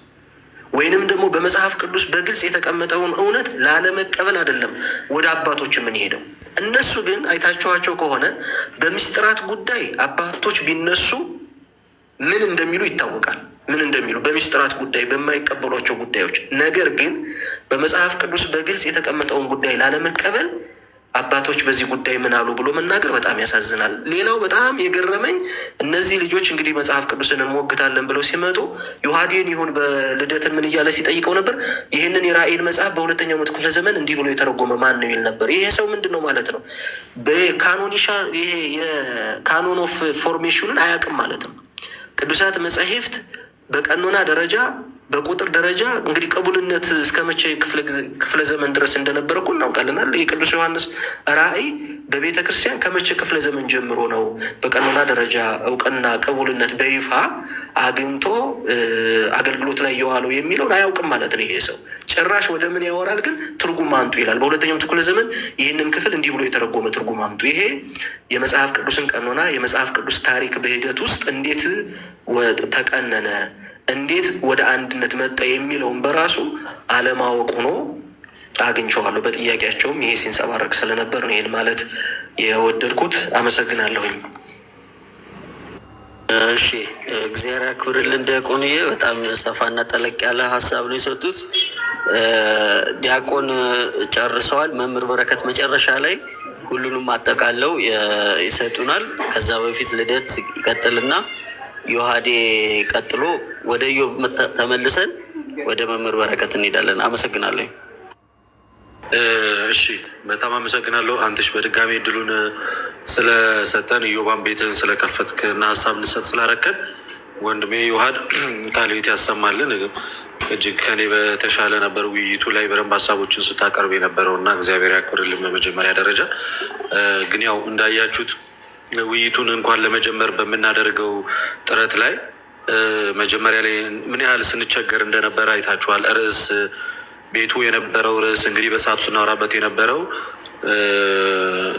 ወይንም ደግሞ በመጽሐፍ ቅዱስ በግልጽ የተቀመጠውን እውነት ላለመቀበል አይደለም ወደ አባቶች የምንሄደው። እነሱ ግን አይታችኋቸው ከሆነ በምስጢራት ጉዳይ አባቶች ቢነሱ ምን እንደሚሉ ይታወቃል። ምን እንደሚሉ በምስጢራት ጉዳይ በማይቀበሏቸው ጉዳዮች። ነገር ግን በመጽሐፍ ቅዱስ በግልጽ የተቀመጠውን ጉዳይ ላለመቀበል አባቶች በዚህ ጉዳይ ምን አሉ ብሎ መናገር በጣም ያሳዝናል። ሌላው በጣም የገረመኝ እነዚህ ልጆች እንግዲህ መጽሐፍ ቅዱስን እንሞግታለን ብለው ሲመጡ ዮሐዴን ይሁን በልደትን ምን እያለ ሲጠይቀው ነበር? ይህንን የራእይን መጽሐፍ በሁለተኛው መቶ ክፍለ ዘመን እንዲህ ብሎ የተረጎመ ማን ነው ይል ነበር። ይሄ ሰው ምንድን ነው ማለት ነው? በካኖኒሻ ይሄ የካኖን ኦፍ ፎርሜሽኑን አያውቅም ማለት ነው። ቅዱሳት መጻሕፍት በቀኖና ደረጃ በቁጥር ደረጃ እንግዲህ ቅቡልነት እስከ መቼ ክፍለ ዘመን ድረስ እንደነበረ እኮ እናውቃለናል። የቅዱስ ዮሐንስ ራእይ በቤተ ክርስቲያን ከመቼ ክፍለ ዘመን ጀምሮ ነው በቀኖና ደረጃ እውቅና ቅቡልነት በይፋ አግኝቶ አገልግሎት ላይ የዋለው የሚለውን አያውቅም ማለት ነው። ይሄ ሰው ጭራሽ ወደ ምን ያወራል ግን? ትርጉም አምጡ ይላል። በሁለተኛው ክፍለ ዘመን ይህንን ክፍል እንዲህ ብሎ የተረጎመ ትርጉም አምጡ። ይሄ የመጽሐፍ ቅዱስን ቀኖና የመጽሐፍ ቅዱስ ታሪክ በሂደት ውስጥ እንዴት ተቀነነ፣ እንዴት ወደ አንድነት መጣ የሚለውን በራሱ አለማወቅ ሆኖ አግኝቼዋለሁ። በጥያቄያቸውም ይሄ ሲንጸባረቅ ስለነበር ነው ይሄን ማለት የወደድኩት። አመሰግናለሁኝ። እሺ እግዚአብሔር ያክብርልን ዲያቆንዬ። በጣም ሰፋና ጠለቅ ያለ ሀሳብ ነው የሰጡት። ዲያቆን ጨርሰዋል። መምህር በረከት መጨረሻ ላይ ሁሉንም አጠቃለው ይሰጡናል። ከዛ በፊት ልደት ይቀጥልና ዮሐዴ ቀጥሎ ወደ ኢዮብ ተመልሰን ወደ መምህር በረከት እንሄዳለን። አመሰግናለሁ። እሺ በጣም አመሰግናለሁ። አንተሽ በድጋሚ እድሉን ስለሰጠን ኢዮባን ቤትን ስለከፈትክ እና ሀሳብ እንሰጥ ስላረከን ወንድሜ ዮሐድ ቃለ ሕይወት ያሰማልን። እጅግ ከኔ በተሻለ ነበር ውይይቱ ላይ በደንብ ሀሳቦችን ስታቀርብ የነበረው እና እግዚአብሔር ያክብርልን። በመጀመሪያ ደረጃ ግን ያው እንዳያችሁት ውይይቱን እንኳን ለመጀመር በምናደርገው ጥረት ላይ መጀመሪያ ላይ ምን ያህል ስንቸገር እንደነበረ አይታችኋል። ርዕስ ቤቱ የነበረው ርዕስ እንግዲህ በሰዓቱ ስናወራበት የነበረው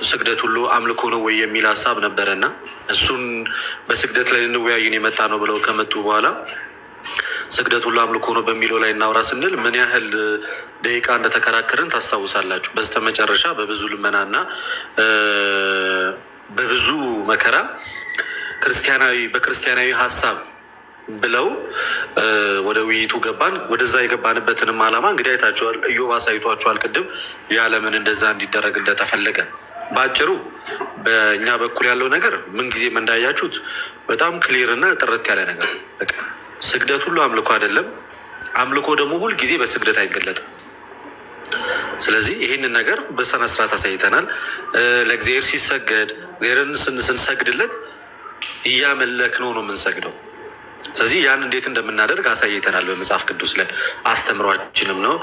ስግደት ሁሉ አምልኮ ነው ወይ የሚል ሀሳብ ነበረ እና እሱን በስግደት ላይ ልንወያይን የመጣ ነው ብለው ከመጡ በኋላ ስግደት ሁሉ አምልኮ ነው በሚለው ላይ እናውራ ስንል ምን ያህል ደቂቃ እንደተከራከርን ታስታውሳላችሁ። በስተመጨረሻ በብዙ ልመናና በብዙ መከራ በክርስቲያናዊ ሀሳብ ብለው ወደ ውይይቱ ገባን። ወደዛ የገባንበትንም ዓላማ እንግዲህ አይታችኋል። ኢዮብ አሳይቷችኋል ቅድም ያለምን እንደዛ እንዲደረግ እንደተፈለገ። በአጭሩ በእኛ በኩል ያለው ነገር ምንጊዜም እንዳያችሁት በጣም ክሊር እና ጥርት ያለ ነገር፣ ስግደት ሁሉ አምልኮ አይደለም። አምልኮ ደግሞ ሁል ጊዜ በስግደት አይገለጥም። ስለዚህ ይህንን ነገር በስነ ስርዓት አሳይተናል። ለእግዚአብሔር ሲሰገድ እግዚአብሔርን ስንሰግድለት እያመለክ ነው የምንሰግደው። ስለዚህ ያን እንዴት እንደምናደርግ አሳይተናል በመጽሐፍ ቅዱስ ላይ አስተምሯችንም ነው።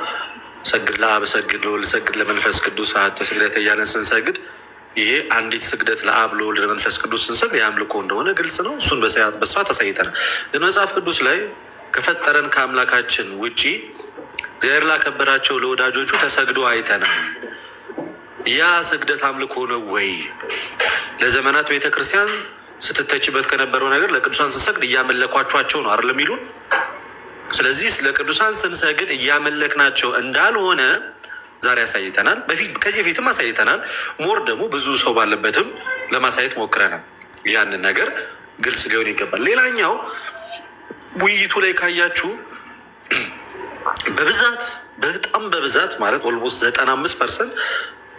ሰግድ ለአብ፣ ሰግድ ለወልድ፣ ሰግድ ለመንፈስ ቅዱስ አሐተ ስግደት እያለን ስንሰግድ ይሄ አንዲት ስግደት ለአብ ለወልድ ለመንፈስ ቅዱስ ስንሰግድ የአምልኮ እንደሆነ ግልጽ ነው። እሱን በስፋት አሳይተናል። ግን መጽሐፍ ቅዱስ ላይ ከፈጠረን ከአምላካችን ውጪ እግዚአብሔር ላከበራቸው ለወዳጆቹ ተሰግዶ አይተናል። ያ ስግደት አምልኮ ነው ወይ? ለዘመናት ቤተክርስቲያን ስትተችበት ከነበረው ነገር ለቅዱሳን ስንሰግድ እያመለኳቸው ነው አይደለም የሚሉን። ስለዚህ ለቅዱሳን ስንሰግድ እያመለክናቸው እንዳልሆነ ዛሬ አሳይተናል። ከዚህ በፊትም አሳይተናል። ሞር ደግሞ ብዙ ሰው ባለበትም ለማሳየት ሞክረናል። ያንን ነገር ግልጽ ሊሆን ይገባል። ሌላኛው ውይይቱ ላይ ካያችሁ በጣም በብዛት ማለት ኦልሞስት 95%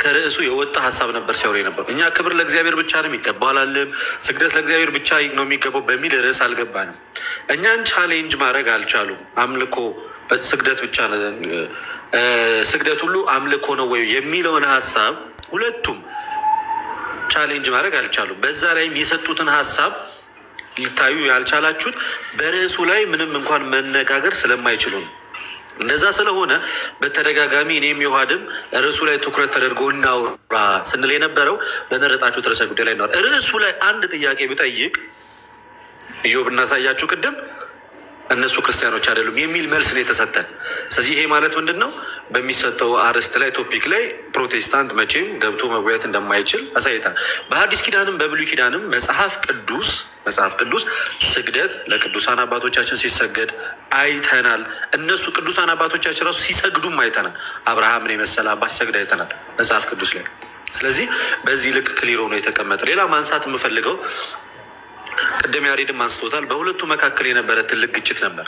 ከርዕሱ የወጣ ሀሳብ ነበር ሲያወሩ የነበረው። እኛ ክብር ለእግዚአብሔር ብቻ ነው የሚገባው አላለም፣ ስግደት ለእግዚአብሔር ብቻ ነው የሚገባው በሚል ርዕስ አልገባንም። እኛን ቻሌንጅ ማድረግ አልቻሉም። አምልኮ ስግደት ብቻ ስግደት ሁሉ አምልኮ ነው ወይ የሚለውን ሀሳብ ሁለቱም ቻሌንጅ ማድረግ አልቻሉም። በዛ ላይም የሰጡትን ሀሳብ ልታዩ ያልቻላችሁት በርዕሱ ላይ ምንም እንኳን መነጋገር ስለማይችሉ ነው። እንደዛ ስለሆነ በተደጋጋሚ እኔም ዮሐድም ርዕሱ ላይ ትኩረት ተደርጎ እናውራ ስንል የነበረው በመረጣችሁት ርዕሰ ጉዳይ ላይ ነው። ርዕሱ ላይ አንድ ጥያቄ ብጠይቅ ኢዮብ እናሳያችሁ ቅድም እነሱ ክርስቲያኖች አይደሉም የሚል መልስ ነው የተሰጠን። ስለዚህ ይሄ ማለት ምንድን ነው? በሚሰጠው አርዕስት ላይ ቶፒክ ላይ ፕሮቴስታንት መቼም ገብቶ መወያየት እንደማይችል አሳይታል። በሐዲስ ኪዳንም በብሉይ ኪዳንም መጽሐፍ ቅዱስ ስግደት ለቅዱሳን አባቶቻችን ሲሰገድ አይተናል። እነሱ ቅዱሳን አባቶቻችን ራሱ ሲሰግዱም አይተናል። አብርሃምን የመሰለ አባት ሲሰግድ አይተናል መጽሐፍ ቅዱስ ላይ። ስለዚህ በዚህ ልክ ክሊር ሆኖ የተቀመጠ። ሌላ ማንሳት የምፈልገው ቅድም ያሬድም አንስቶታል። በሁለቱ መካከል የነበረ ትልቅ ግጭት ነበር።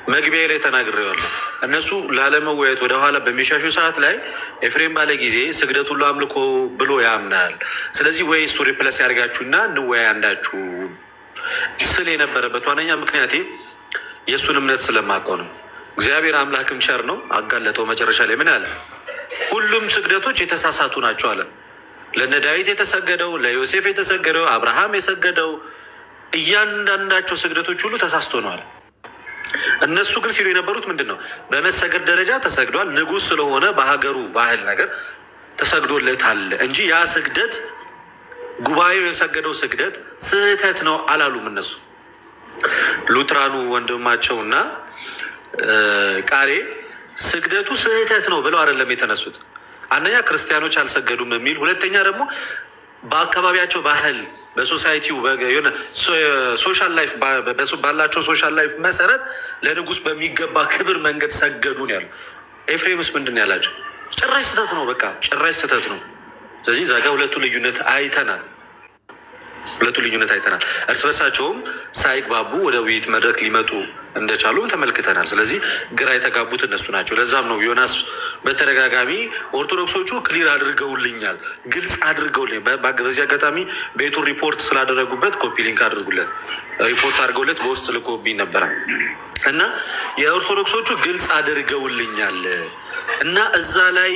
መግቢያ ላይ ተናግሬዋለሁ። እነሱ ላለመወያየት ወደኋላ በሚሻሹ ሰዓት ላይ ኤፍሬም ባለ ጊዜ ስግደት ሁሉ አምልኮ ብሎ ያምናል። ስለዚህ ወይ እሱ ሪፕለስ ያደርጋችሁና እንወያይ አንዳችሁ ስል የነበረበት ዋነኛ ምክንያቴ የእሱን እምነት ስለማውቀው ነው። እግዚአብሔር አምላክም ቸር ነው። አጋለጠው። መጨረሻ ላይ ምን አለ? ሁሉም ስግደቶች የተሳሳቱ ናቸው አለ። ለነ ዳዊት የተሰገደው፣ ለዮሴፍ የተሰገደው፣ አብርሃም የሰገደው እያንዳንዳቸው ስግደቶች ሁሉ ተሳስቶ ነው አለ። እነሱ ግን ሲሉ የነበሩት ምንድን ነው? በመሰገድ ደረጃ ተሰግዷል፣ ንጉሥ ስለሆነ በሀገሩ ባህል ነገር ተሰግዶለታል እንጂ ያ ስግደት ጉባኤው የሰገደው ስግደት ስህተት ነው አላሉም። እነሱ ሉትራኑ ወንድማቸውና ቃሌ ስግደቱ ስህተት ነው ብለው አይደለም የተነሱት። አንደኛ ክርስቲያኖች አልሰገዱም የሚል፣ ሁለተኛ ደግሞ በአካባቢያቸው ባህል በሶሳይቲው የሆነ ሶሻል ላይፍ ባላቸው ሶሻል ላይፍ መሰረት ለንጉሥ በሚገባ ክብር መንገድ ሰገዱ ነው ያሉ። ኤፍሬምስ ምንድን ነው ያላቸው? ጭራሽ ስህተት ነው፣ በቃ ጭራሽ ስህተት ነው። ስለዚህ እዛ ጋር ሁለቱ ልዩነት አይተናል። እርስ በርሳቸውም ሳይግባቡ ወደ ውይይት መድረክ ሊመጡ እንደቻሉ ተመልክተናል። ስለዚህ ግራ የተጋቡት እነሱ ናቸው። ለዛም ነው ዮናስ በተደጋጋሚ ኦርቶዶክሶቹ ክሊር አድርገውልኛል፣ ግልጽ አድርገውልኛል። በዚህ አጋጣሚ ቤቱን ሪፖርት ስላደረጉበት ኮፒ ሊንክ አድርጉለት። ሪፖርት አድርገውለት በውስጥ ልኮብኝ ነበረ እና የኦርቶዶክሶቹ ግልጽ አድርገውልኛል እና እዛ ላይ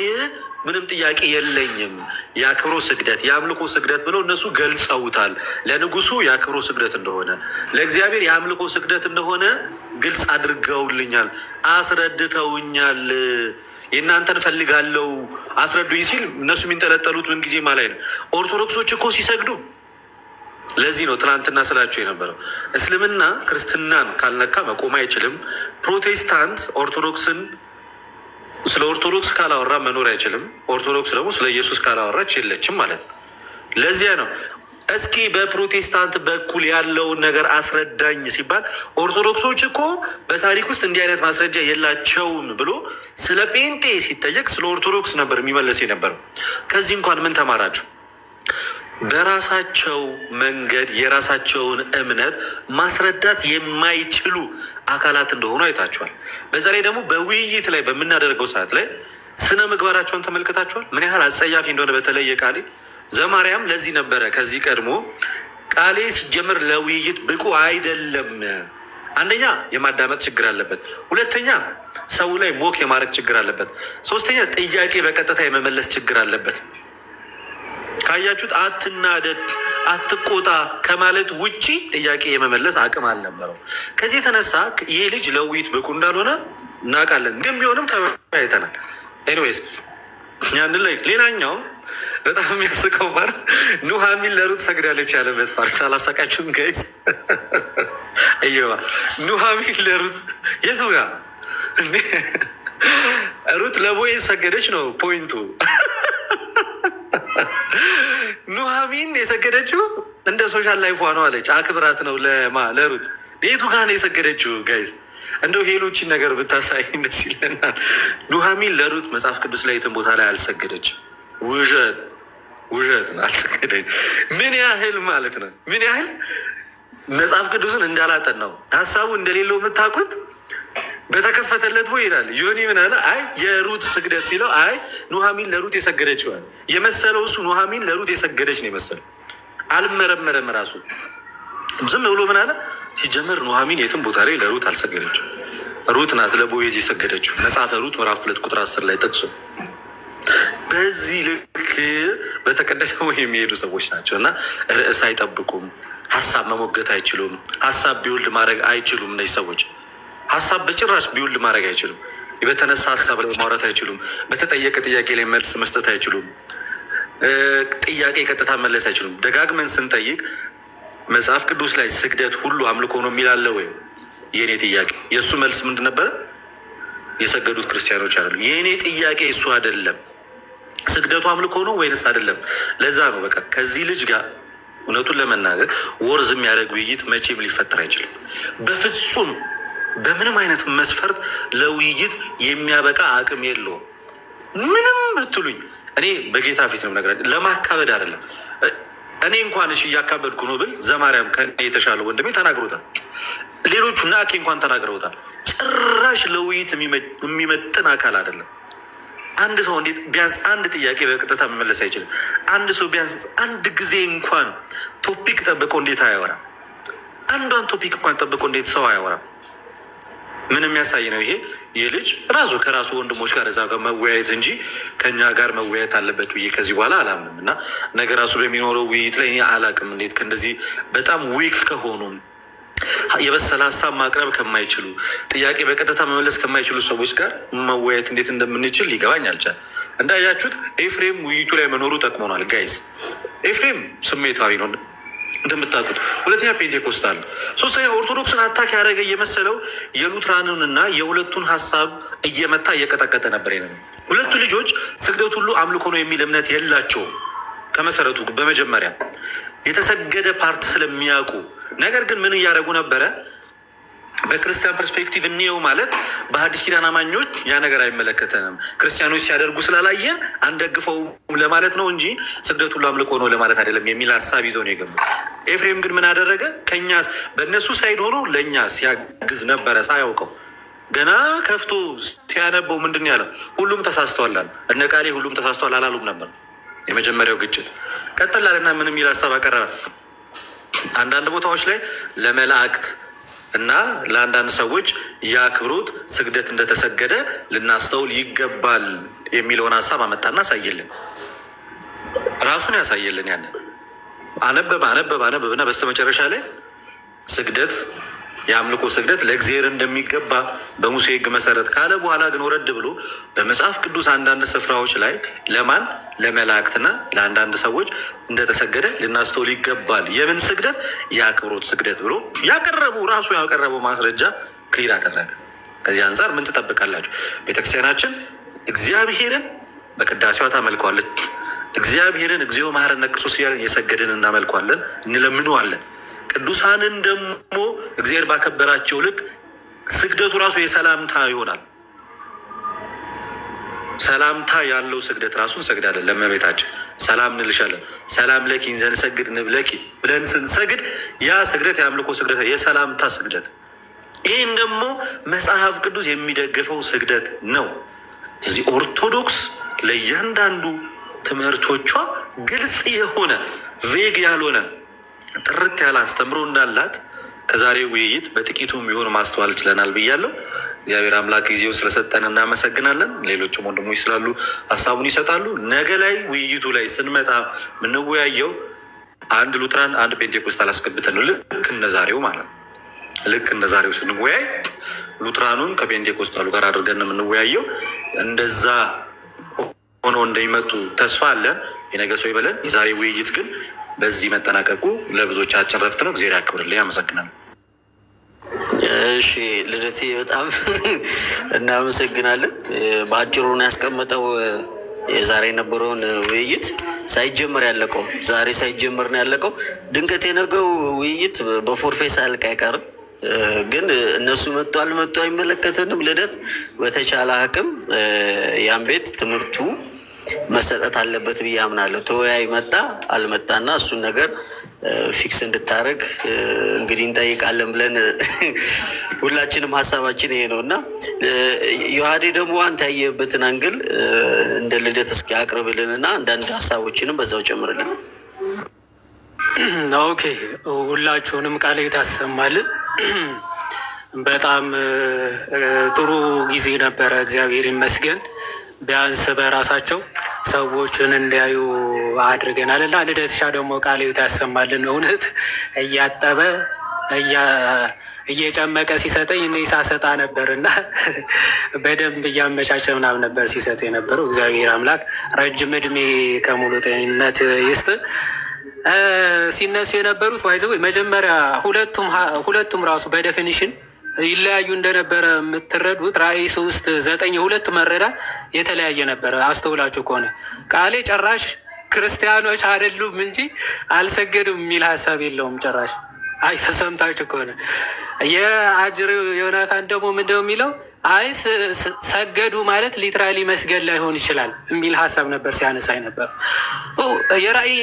ምንም ጥያቄ የለኝም። የአክብሮ ስግደት የአምልኮ ስግደት ብለው እነሱ ገልጸውታል። ለንጉሱ የአክብሮ ስግደት እንደሆነ፣ ለእግዚአብሔር የአምልኮ ስግደት እንደሆነ ግልጽ አድርገውልኛል፣ አስረድተውኛል። የእናንተን ፈልጋለው አስረዱኝ ሲል እነሱ የሚንጠለጠሉት ምን ጊዜ ላይ ነው? ኦርቶዶክሶች እኮ ሲሰግዱ ለዚህ ነው ትናንትና ስላቸው የነበረው። እስልምና ክርስትናን ካልነካ መቆም አይችልም። ፕሮቴስታንት ኦርቶዶክስን ስለ ኦርቶዶክስ ካላወራ መኖር አይችልም። ኦርቶዶክስ ደግሞ ስለ ኢየሱስ ካላወራች የለችም ማለት ነው። ለዚያ ነው እስኪ በፕሮቴስታንት በኩል ያለውን ነገር አስረዳኝ ሲባል ኦርቶዶክሶች እኮ በታሪክ ውስጥ እንዲህ አይነት ማስረጃ የላቸውም ብሎ ስለ ጴንጤ ሲጠየቅ ስለ ኦርቶዶክስ ነበር የሚመለስ የነበረው። ከዚህ እንኳን ምን ተማራችሁ? በራሳቸው መንገድ የራሳቸውን እምነት ማስረዳት የማይችሉ አካላት እንደሆኑ አይታችኋል። በዛ ላይ ደግሞ በውይይት ላይ በምናደርገው ሰዓት ላይ ስነ ምግባራቸውን ተመልክታችኋል፣ ምን ያህል አጸያፊ እንደሆነ። በተለየ ቃሌ ዘማርያም ለዚህ ነበረ ከዚህ ቀድሞ ቃሌ ሲጀምር ለውይይት ብቁ አይደለም። አንደኛ የማዳመጥ ችግር አለበት፣ ሁለተኛ ሰው ላይ ሞክ የማድረግ ችግር አለበት፣ ሶስተኛ ጥያቄ በቀጥታ የመመለስ ችግር አለበት። ካያችሁት አትናደድ፣ አትቆጣ ከማለት ውጪ ጥያቄ የመመለስ አቅም አልነበረው። ከዚህ የተነሳ ይሄ ልጅ ለውይይት ብቁ እንዳልሆነ እናውቃለን፣ ግን ቢሆንም ተወያይተናል። ኤኒዌይስ ያንን ላይ ሌላኛው በጣም የሚያስቀው ፓርት ኑሃሚን ለሩት ሰግዳለች ያለበት ፓርት አላሳቃችሁም ጋይስ? እየዋ ኑሃሚን ለሩት የቱ ጋር ሩት ለቦዔዝ ሰገደች ነው ፖይንቱ። ኑሃሚን የሰገደችው እንደ ሶሻል ላይፏ ነው አለች። አክብራት ነው ለሩት የቱ ጋር ነው የሰገደችው ጋይዝ? እንደው ሄሎችን ነገር ብታሳይ ደስ ይለናል። ኑሃሚን ለሩት መጽሐፍ ቅዱስ ላይ የትን ቦታ ላይ አልሰገደችም። ውሸት ነው፣ አልሰገደች። ምን ያህል ማለት ነው? ምን ያህል መጽሐፍ ቅዱስን እንዳላጠናው ሀሳቡ እንደሌለው የምታውቁት በተከፈተለት ቦይ ይላል። ዮኒ ምን አለ? አይ የሩት ስግደት ሲለው አይ ኑሃሚን ለሩት የሰገደችው አለ። የመሰለው እሱ ኑሃሚን ለሩት የሰገደች ነው የመሰለው። አልመረመረም ራሱ ዝም ብሎ ምን አለ? ሲጀመር ኑሃሚን የትም ቦታ ላይ ለሩት አልሰገደችው። ሩት ናት ለቦዔዝ የሰገደችው። መጽሐፈ ሩት ምዕራፍ 2 ቁጥር 10 ላይ ጠቅሶ በዚህ ልክ በተቀደሰው የሚሄዱ ሰዎች ናቸው እና ርዕስ አይጠብቁም። ሀሳብ መሞገት አይችሉም። ሀሳብ ቢውልድ ማድረግ አይችሉም። እነዚህ ሰዎች ሀሳብ በጭራሽ ቢውልድ ማድረግ አይችሉም። በተነሳ ሀሳብ ላይ ማውራት አይችሉም። በተጠየቀ ጥያቄ ላይ መልስ መስጠት አይችሉም። ጥያቄ ቀጥታ መለስ አይችሉም። ደጋግመን ስንጠይቅ መጽሐፍ ቅዱስ ላይ ስግደት ሁሉ አምልኮ ነው የሚላለ ወይ? የእኔ ጥያቄ የእሱ መልስ ምንድን ነበረ? የሰገዱት ክርስቲያኖች አይደሉም። የእኔ ጥያቄ እሱ አይደለም። ስግደቱ አምልኮ ነው ወይንስ አይደለም? ለዛ ነው በቃ ከዚህ ልጅ ጋር እውነቱን ለመናገር ወርዝ የሚያደርግ ውይይት መቼም ሊፈጠር አይችልም። በፍጹም በምንም አይነት መስፈርት ለውይይት የሚያበቃ አቅም የለውም። ምንም ብትሉኝ እኔ በጌታ ፊት ነው ነገር ለማካበድ አይደለም። እኔ እንኳን እሺ እያካበድኩ ነው ብል ዘማርያም ከእኔ የተሻለ ወንድሜ ተናግሮታል። ሌሎቹ ናኬ እንኳን ተናግረውታል። ጭራሽ ለውይይት የሚመጥን አካል አይደለም። አንድ ሰው እንዴት ቢያንስ አንድ ጥያቄ በቀጥታ መመለስ አይችልም? አንድ ሰው ቢያንስ አንድ ጊዜ እንኳን ቶፒክ ጠብቆ እንዴት አያወራም? አንዷን ቶፒክ እንኳን ጠብቆ እንዴት ሰው አያወራም? ምን የሚያሳይ ነው ይሄ? ይህ ልጅ ራሱ ከራሱ ወንድሞች ጋር እዛ ጋር መወያየት እንጂ ከኛ ጋር መወያየት አለበት ብዬ ከዚህ በኋላ አላምንም። እና ነገ ራሱ በሚኖረው ውይይት ላይ እኔ አላቅም እንዴት ከእንደዚህ በጣም ዊክ ከሆኑ የበሰለ ሀሳብ ማቅረብ ከማይችሉ ጥያቄ በቀጥታ መመለስ ከማይችሉ ሰዎች ጋር መወያየት እንዴት እንደምንችል ሊገባኝ አልቻል። እንዳያችሁት ኤፍሬም ውይይቱ ላይ መኖሩ ጠቅሞናል ጋይስ። ኤፍሬም ስሜታዊ ነው እንደምታውቁት። ሁለተኛ ፔንቴኮስታል፣ ሶስተኛ ኦርቶዶክስን አታክ ያደረገ እየመሰለው የሉትራንንና የሁለቱን ሀሳብ እየመታ እየቀጠቀጠ ነበር። ሁለቱ ልጆች ስግደት ሁሉ አምልኮ ነው የሚል እምነት የላቸውም ከመሰረቱ በመጀመሪያ የተሰገደ ፓርት ስለሚያውቁ። ነገር ግን ምን እያደረጉ ነበረ? በክርስቲያን ፐርስፔክቲቭ እንየው ማለት በሐዲስ ኪዳን አማኞች ያ ነገር አይመለከተንም፣ ክርስቲያኖች ሲያደርጉ ስላላየን አንደግፈው ለማለት ነው እንጂ ስግደት ሁሉ አምልኮ ነው ለማለት አይደለም የሚል ሀሳብ ይዘው ነው የገቡት። ኤፍሬም ግን ምን አደረገ? ከኛ በእነሱ ሳይድ ሆኖ ለእኛ ሲያግዝ ነበረ ሳያውቀው። ገና ከፍቶ ሲያነበው ምንድን ያለው? ሁሉም ተሳስተዋል አለ። እነ ቃሌ ሁሉም ተሳስተዋል አላሉም ነበር። የመጀመሪያው ግጭት ቀጠላልና ምን የሚል ሀሳብ አቀረበ? አንዳንድ ቦታዎች ላይ ለመላእክት እና ለአንዳንድ ሰዎች የአክብሮት ስግደት እንደተሰገደ ልናስተውል ይገባል የሚለውን ሀሳብ አመጣና አሳየልን። ራሱን ያሳየልን። ያንን አነበብና በስተመጨረሻ ላይ ስግደት የአምልኮ ስግደት ለእግዚአብሔር እንደሚገባ በሙሴ ሕግ መሰረት ካለ በኋላ ግን ወረድ ብሎ በመጽሐፍ ቅዱስ አንዳንድ ስፍራዎች ላይ ለማን ለመላእክትና ለአንዳንድ ሰዎች እንደተሰገደ ልናስተውል ይገባል። የምን ስግደት? የአክብሮት ስግደት ብሎ ራሱ ያቀረበው ማስረጃ ክሊር አደረገ። ከዚህ አንጻር ምን ትጠብቃላችሁ? ቤተክርስቲያናችን እግዚአብሔርን በቅዳሴዋ ታመልከዋለች። እግዚአብሔርን እግዚኦ መሐረነ ክርስቶስ እያለን የሰገድን እናመልከዋለን፣ እንለምነዋለን። ቅዱሳንን ደግሞ እግዚአብሔር ባከበራቸው ልክ ስግደቱ ራሱ የሰላምታ ይሆናል። ሰላምታ ያለው ስግደት ራሱ እንሰግዳለን። ለእመቤታችን ሰላም እንልሻለን። ሰላም ለኪ እንዘንሰግድ ንብለኪ ብለን ስንሰግድ ያ ስግደት የአምልኮ ስግደት፣ የሰላምታ ስግደት። ይህም ደግሞ መጽሐፍ ቅዱስ የሚደግፈው ስግደት ነው። እዚህ ኦርቶዶክስ ለእያንዳንዱ ትምህርቶቿ ግልጽ የሆነ ቬግ ያልሆነ ጥርት ያለ አስተምሮ እንዳላት ከዛሬው ውይይት በጥቂቱ የሚሆን ማስተዋል ችለናል ብያለሁ። እግዚአብሔር አምላክ ጊዜው ስለሰጠን እናመሰግናለን። ሌሎችም ወንድሞች ስላሉ ሀሳቡን ይሰጣሉ። ነገ ላይ ውይይቱ ላይ ስንመጣ የምንወያየው አንድ ሉትራን አንድ ፔንቴኮስታል አስገብተን ነው። ልክ እንደ ዛሬው ማለት ነው። ልክ እንደ ዛሬው ስንወያይ ሉትራኑን ከፔንቴኮስታሉ ጋር አድርገን ነው የምንወያየው። እንደዛ ሆኖ እንደሚመጡ ተስፋ አለን። የነገ ሰው ይበለን። የዛሬ ውይይት ግን በዚህ መጠናቀቁ ለብዙዎቻችን ረፍት ነው። እግዚአብሔር ያክብርልኝ። አመሰግናለሁ። እሺ ልደቴ በጣም እናመሰግናለን። በአጭሩን ያስቀመጠው የዛሬ የነበረውን ውይይት ሳይጀመር ያለቀው ዛሬ ሳይጀመር ነው ያለቀው። ድንገት የነገው ውይይት በፎርፌ ሳያልቅ አይቀርም። ግን እነሱ መጡ አልመጡ አይመለከተንም። ልደት በተቻለ አቅም ያን ቤት ትምህርቱ መሰጠት አለበት ብዬ አምናለሁ። ተወያይ መጣ አልመጣና እሱን ነገር ፊክስ እንድታደርግ እንግዲህ እንጠይቃለን ብለን ሁላችንም ሀሳባችን ይሄ ነው እና ዮሐዴ ደግሞ አንተ ያየበትን አንግል እንደ ልደት እስኪ አቅርብልን እና አንዳንድ ሀሳቦችንም በዛው ጨምርልን። ኦኬ፣ ሁላችሁንም ቃል ታሰማልን። በጣም ጥሩ ጊዜ ነበረ። እግዚአብሔር ይመስገን። ቢያንስ በራሳቸው ሰዎችን እንዲያዩ አድርገናል እና ልደትሻ ደግሞ ቃል ያሰማልን። እውነት እያጠበ እየጨመቀ ሲሰጠኝ እኔ ሳሰጣ ነበር እና በደንብ እያመቻቸ ምናምን ነበር ሲሰጥ የነበረው። እግዚአብሔር አምላክ ረጅም እድሜ ከሙሉ ጤንነት ይስጥ። ሲነሱ የነበሩት ባይዘው መጀመሪያ ሁለቱም ራሱ በዴፊኒሽን ይለያዩ እንደነበረ የምትረዱት ራእይ 3:9 የሁለቱ መረዳት የተለያየ ነበረ። አስተውላችሁ ከሆነ ቃሌ ጭራሽ ክርስቲያኖች አይደሉም እንጂ አልሰገዱም የሚል ሀሳብ የለውም ጭራሽ። አይ ተሰምታችሁ ከሆነ የአጅሬው ዮናታን ደግሞ ምንድነው የሚለው? አይ ሰገዱ ማለት ሊትራሊ መስገድ ላይሆን ይችላል የሚል ሀሳብ ነበር ሲያነሳ ነበር። የራእይ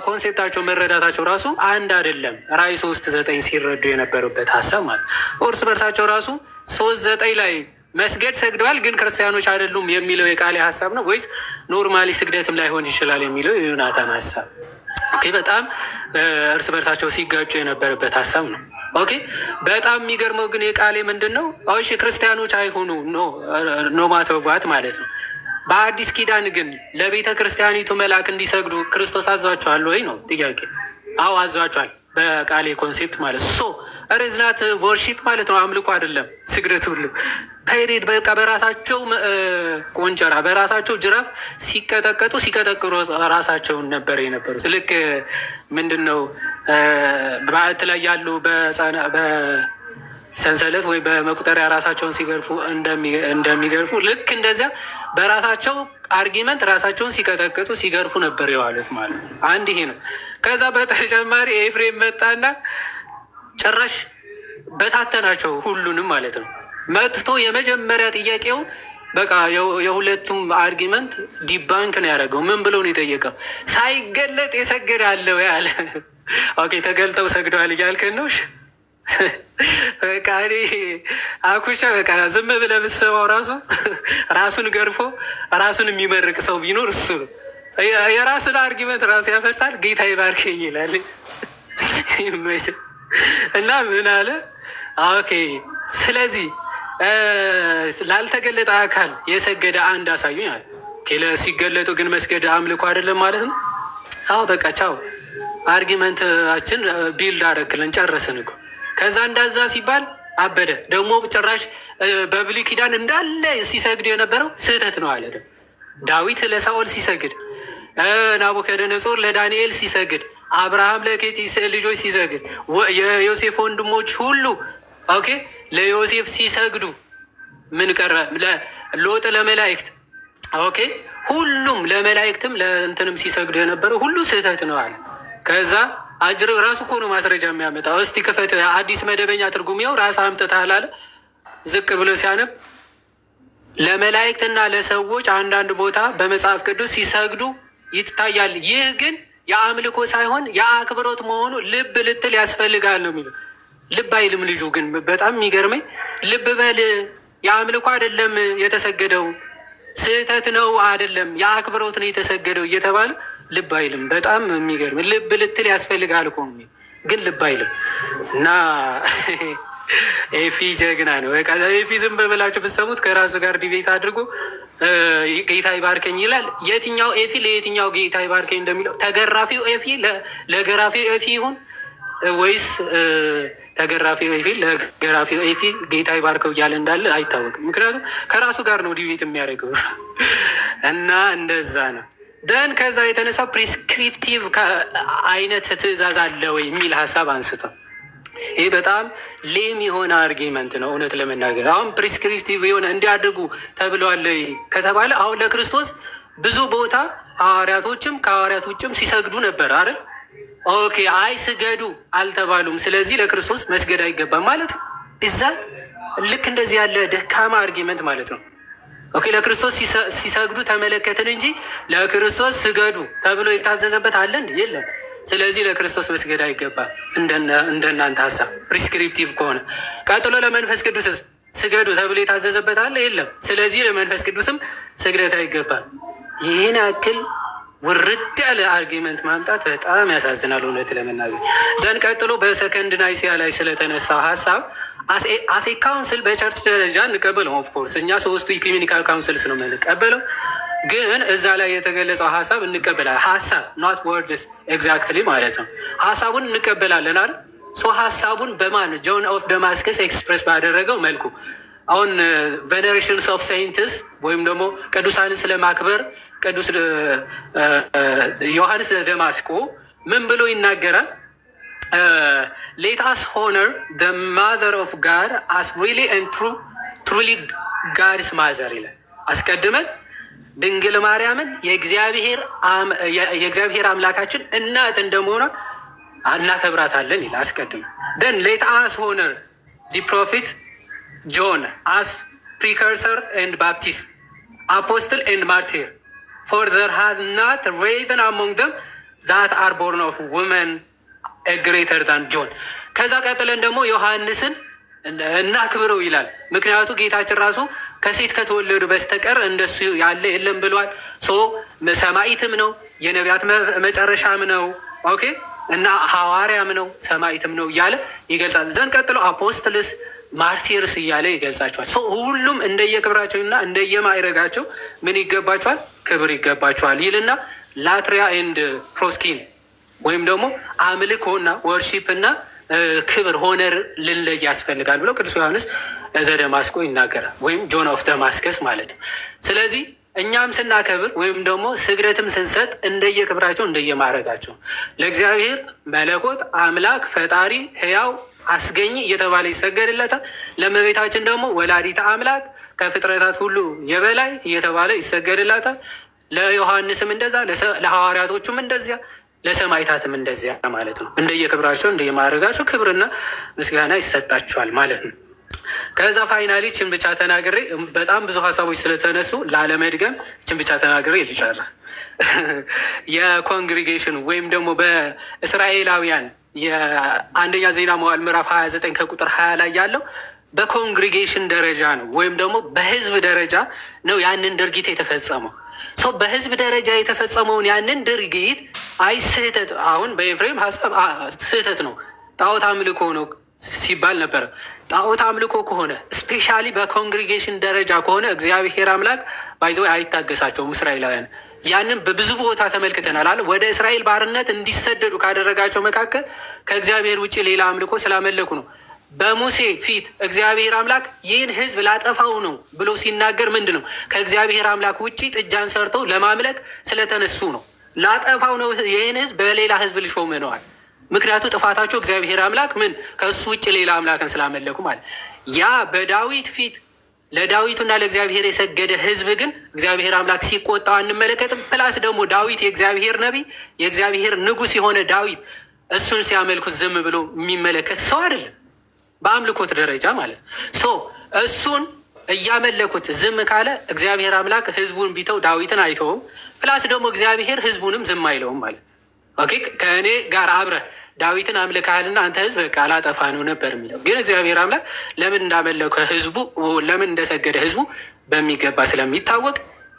ኮንሴፕታቸው መረዳታቸው ራሱ አንድ አይደለም። ራእይ 3:9 ሲረዱ የነበሩበት ሀሳብ ማለት እርስ በርሳቸው ራሱ 3:9 ላይ መስገድ ሰግደዋል ግን ክርስቲያኖች አይደሉም የሚለው የቃሌ ሀሳብ ነው ወይስ ኖርማሊ ስግደትም ላይሆን ይችላል የሚለው የዮናታን ሀሳብ። ኦኬ በጣም እርስ በርሳቸው ሲጋጩ የነበረበት ሀሳብ ነው። ኦኬ በጣም የሚገርመው ግን የቃሌ ምንድን ነው? እሺ ክርስቲያኖች አይሆኑ ኖ ማተዋት ማለት ነው። በአዲስ ኪዳን ግን ለቤተ ክርስቲያኒቱ መልአክ እንዲሰግዱ ክርስቶስ አዟቸዋል ወይ ነው ጥያቄ። አዎ አዟቸዋል በቃሌ ኮንሴፕት ማለት ሶ ሬዝናት ወርሺፕ ማለት ነው። አምልኮ አይደለም ስግደት ሁሉ ፔሪድ በቃ በራሳቸው ቆንጨራ በራሳቸው ጅራፍ ሲቀጠቅሩ ራሳቸውን ነበር የነበሩት። ልክ ምንድን ነው በዓት ላይ ያሉ በሰንሰለት ወይ በመቁጠሪያ ራሳቸውን ሲገርፉ እንደሚገርፉ ልክ እንደዚያ በራሳቸው አርጊመንት ራሳቸውን ሲቀጠቅጡ ሲገርፉ ነበር የዋሉት ማለት ነው። አንድ ይሄ ነው። ከዛ በተጨማሪ ኤፍሬም መጣና ጭራሽ በታተናቸው ሁሉንም ማለት ነው። መጥቶ የመጀመሪያ ጥያቄው በቃ የሁለቱም አርጊመንት ዲባንክ ነው ያደረገው። ምን ብሎ ነው የጠየቀው? ሳይገለጥ የሰገደ አለው ያለ። ኦኬ ተገልጠው ሰግደዋል እያልከን ነው? በቃ አኩሻ በቃ ዝም ብለህ ብትሰማው ራሱን ገርፎ ራሱን የሚመርቅ ሰው ቢኖር እሱ ነው። የራሱን አርጊመንት ራሱ ያፈርሳል። ጌታ ይባርከኝ ይላል እና ምን አለ? ኦኬ ስለዚህ ላልተገለጠ አካል የሰገደ አንድ አሳዩኝ አለ። ሲገለጡ ግን መስገድ አምልኮ አይደለም ማለት ነው። አዎ በቃ ቻው፣ አርጊመንታችን ቢልድ አደረግልን ጨረስን እኮ። ከዛ እንዳዛ ሲባል አበደ ደግሞ ጭራሽ በብሉይ ኪዳን እንዳለ ሲሰግድ የነበረው ስህተት ነው አለ። ዳዊት ለሳኦል ሲሰግድ፣ ናቡከደነጾር ለዳንኤል ሲሰግድ፣ አብርሃም ለኬጢ ልጆች ሲሰግድ፣ የዮሴፍ ወንድሞች ሁሉ ኦኬ ለዮሴፍ ሲሰግዱ ምን ቀረ? ሎጥ ለመላእክት ኦኬ ሁሉም ለመላእክትም ለእንትንም ሲሰግዱ የነበረው ሁሉ ስህተት ነው አለ። ከዛ አጅር ራሱ እኮ ነው ማስረጃ የሚያመጣው። እስቲ ክፈት አዲስ መደበኛ ትርጉም ያው ራስ አምጥተሃል አለ። ዝቅ ብሎ ሲያነብ ለመላእክትና ለሰዎች አንዳንድ ቦታ በመጽሐፍ ቅዱስ ሲሰግዱ ይታያል። ይህ ግን የአምልኮ ሳይሆን የአክብሮት መሆኑ ልብ ልትል ያስፈልጋል ነው የሚለው። ልብ አይልም ልጁ። ግን በጣም የሚገርመኝ ልብ በል የአምልኮ አይደለም የተሰገደው፣ ስህተት ነው አይደለም የአክብሮት ነው የተሰገደው እየተባለ ልብ አይልም። በጣም የሚገርም ልብ ልትል ያስፈልጋል እኮ ግን ልብ አይልም። እና ኤፊ ጀግና ነው። ኤፊ ዝም ብላችሁ ብትሰሙት ከራሱ ጋር ዲቤት አድርጎ ጌታ ይባርከኝ ይላል። የትኛው ኤፊ ለየትኛው ጌታ ይባርከኝ እንደሚለው ተገራፊው ኤፊ ለገራፊው ኤፊ ይሁን ወይስ ተገራፊው ኤፊ ለገራፊው ኤፊ ጌታ ይባርከው እያለ እንዳለ አይታወቅም። ምክንያቱም ከራሱ ጋር ነው ዲቤት የሚያደርገው እና እንደዛ ነው። ደን ከዛ የተነሳ ፕሪስክሪፕቲቭ አይነት ትእዛዝ አለ ወይ የሚል ሀሳብ አንስቷል። ይህ በጣም ሌም የሆነ አርጊመንት ነው እውነት ለመናገር። አሁን ፕሪስክሪፕቲቭ የሆነ እንዲያደርጉ ተብለዋል ከተባለ አሁን ለክርስቶስ ብዙ ቦታ ሐዋርያቶችም ከሐዋርያት ውጭም ሲሰግዱ ነበር አይደል? ኦኬ አይ ስገዱ አልተባሉም፣ ስለዚህ ለክርስቶስ መስገድ አይገባም ማለት እዛ ልክ እንደዚህ ያለ ደካማ አርጊመንት ማለት ነው። ኦኬ ለክርስቶስ ሲሰግዱ ተመለከትን እንጂ ለክርስቶስ ስገዱ ተብሎ የታዘዘበት አለ እንዴ? የለም። ስለዚህ ለክርስቶስ መስገድ አይገባም እንደናንተ ሀሳብ ፕሪስክሪፕቲቭ ከሆነ። ቀጥሎ ለመንፈስ ቅዱስ ስገዱ ተብሎ የታዘዘበት አለ? የለም። ስለዚህ ለመንፈስ ቅዱስም ስግደት አይገባም። ይህን ያክል ውርድ ያለ አርጊመንት ማምጣት በጣም ያሳዝናል እውነት ለመናገር። ዘን ቀጥሎ በሰከንድ ናይሲያ ላይ ስለተነሳው ሀሳብ አሴ ካውንስል በቸርች ደረጃ እንቀበለው። ኦፍኮርስ እኛ ሶስቱ ኢኩሜኒካል ካውንስልስ ነው የምንቀበለው፣ ግን እዛ ላይ የተገለጸው ሀሳብ እንቀበላለን። ሀሳብ ኖት ወርድስ ኤግዛክትሊ ማለት ነው። ሀሳቡን እንቀበላለን አይደል? ሶ ሀሳቡን በማን ጆን ኦፍ ደማስከስ ኤክስፕሬስ ባደረገው መልኩ አሁን ቬኔሬሽንስ ኦፍ ሴይንትስ ወይም ደግሞ ቅዱሳንን ስለማክበር ቅዱስ ዮሐንስ ደማስቆ ምን ብሎ ይናገራል? ሌት አስ ሆነር ደ ማዘር ኦፍ ጋድ አስ ሪሊ ኤንድ ትሩሊ ጋድስ ማዘር ይላል። አስቀድመን ድንግል ማርያምን የእግዚአብሔር አምላካችን እናት እንደመሆኗ እናከብራታለን ይላል። አስቀድመን ደን ሌት አስ ሆነር ዲ ፕሮፊት ጆን አስ precursor and Baptist, apostle and martyr. For there has not risen among them that are born of women a greater than John. ከዛ ቀጥለን ደግሞ ዮሐንስን እናክብረው ይላል። ምክንያቱ ጌታችን ራሱ ከሴት ከተወለዱ በስተቀር እንደሱ ያለ የለም ብሏል። ሰማዕትም ነው፣ የነቢያት መጨረሻም ነው። ኦኬ እና ሐዋርያም ነው፣ ሰማዕትም ነው እያለ ይገልጻል። ዘንድ ቀጥሎ አፖስትልስ ማርቲርስ እያለ ይገልጻቸዋል። ሁሉም እንደየክብራቸውና እንደየማዕረጋቸው ምን ይገባቸዋል? ክብር ይገባቸዋል ይልና ላትሪያ ኤንድ ፕሮስኪን ወይም ደግሞ አምልኮና ወርሺፕ እና ክብር ሆነር ልንለይ ያስፈልጋል ብለው ቅዱስ ዮሐንስ ዘደማስቆ ይናገራል። ወይም ጆን ኦፍ ደማስከስ ማለት ነው። ስለዚህ እኛም ስናከብር ወይም ደግሞ ስግደትም ስንሰጥ እንደየክብራቸው እንደየማዕረጋቸው ለእግዚአብሔር መለኮት አምላክ ፈጣሪ ሕያው አስገኝ እየተባለ ይሰገድለታል። ለእመቤታችን ደግሞ ወላዲተ አምላክ ከፍጥረታት ሁሉ የበላይ እየተባለ ይሰገድላታል። ለዮሐንስም እንደዛ፣ ለሐዋርያቶቹም እንደዚያ፣ ለሰማዕታትም እንደዚያ ማለት ነው። እንደየክብራቸው እንደየማዕረጋቸው ክብርና ምስጋና ይሰጣቸዋል ማለት ነው። ከዛ ፋይናሊ ችን ብቻ ተናግሬ በጣም ብዙ ሀሳቦች ስለተነሱ ላለመድገም ችን ብቻ ተናግሬ ልጨርስ። የኮንግሪጌሽን ወይም ደግሞ በእስራኤላውያን የአንደኛ ዜና መዋዕል ምዕራፍ 29 ከቁጥር 20 ላይ ያለው በኮንግሪጌሽን ደረጃ ነው ወይም ደግሞ በህዝብ ደረጃ ነው ያንን ድርጊት የተፈጸመው። በህዝብ ደረጃ የተፈጸመውን ያንን ድርጊት አይ ስህተት፣ አሁን በኤፍሬም ሀሳብ ስህተት ነው ጣዖት አምልኮ ነው ሲባል ነበረ። ጣዖት አምልኮ ከሆነ ስፔሻሊ በኮንግሪጌሽን ደረጃ ከሆነ እግዚአብሔር አምላክ ባይዘው አይታገሳቸውም እስራኤላውያን። ያንን በብዙ ቦታ ተመልክተናል አለ። ወደ እስራኤል ባርነት እንዲሰደዱ ካደረጋቸው መካከል ከእግዚአብሔር ውጭ ሌላ አምልኮ ስላመለኩ ነው። በሙሴ ፊት እግዚአብሔር አምላክ ይህን ህዝብ ላጠፋው ነው ብሎ ሲናገር ምንድን ነው? ከእግዚአብሔር አምላክ ውጭ ጥጃን ሰርተው ለማምለክ ስለተነሱ ነው። ላጠፋው ነው ይህን ህዝብ በሌላ ህዝብ ልሾም ነዋል። ምክንያቱ ጥፋታቸው እግዚአብሔር አምላክ ምን ከእሱ ውጭ ሌላ አምላክን ስላመለኩ ማለት። ያ በዳዊት ፊት ለዳዊቱና ለእግዚአብሔር የሰገደ ህዝብ ግን እግዚአብሔር አምላክ ሲቆጣው አንመለከትም። ፕላስ ደግሞ ዳዊት የእግዚአብሔር ነቢይ የእግዚአብሔር ንጉሥ የሆነ ዳዊት እሱን ሲያመልኩት ዝም ብሎ የሚመለከት ሰው አይደለም፣ በአምልኮት ደረጃ ማለት ነው። እሱን እያመለኩት ዝም ካለ እግዚአብሔር አምላክ ህዝቡን ቢተው ዳዊትን አይተውም። ፕላስ ደግሞ እግዚአብሔር ህዝቡንም ዝም አይለውም ማለት ኦኬ። ከእኔ ጋር አብረህ ዳዊትን አምልካልና አንተ ህዝብ በቃ ላጠፋ ነው ነበር የሚለው። ግን እግዚአብሔር አምላክ ለምን እንዳመለከ ህዝቡ ለምን እንደሰገደ ህዝቡ በሚገባ ስለሚታወቅ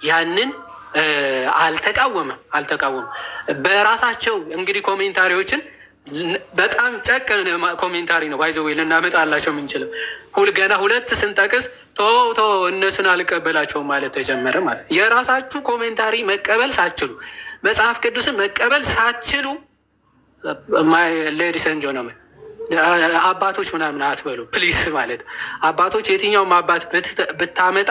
ያንን አልተቃወመም። በራሳቸው እንግዲህ ኮሜንታሪዎችን በጣም ጨቅን ኮሜንታሪ ነው ባይዘው ልናመጣላቸው የምንችለው ገና ሁለት ስንጠቅስ ቶ እነሱን አልቀበላቸውም ማለት ተጀመረ ማለት። የራሳችሁ ኮሜንታሪ መቀበል ሳችሉ መጽሐፍ ቅዱስን መቀበል ሳችሉ ሌዲስ ኤንድ ጀንትልመን አባቶች ምናምን አትበሉ ፕሊስ ማለት። አባቶች የትኛውም አባት ብታመጣ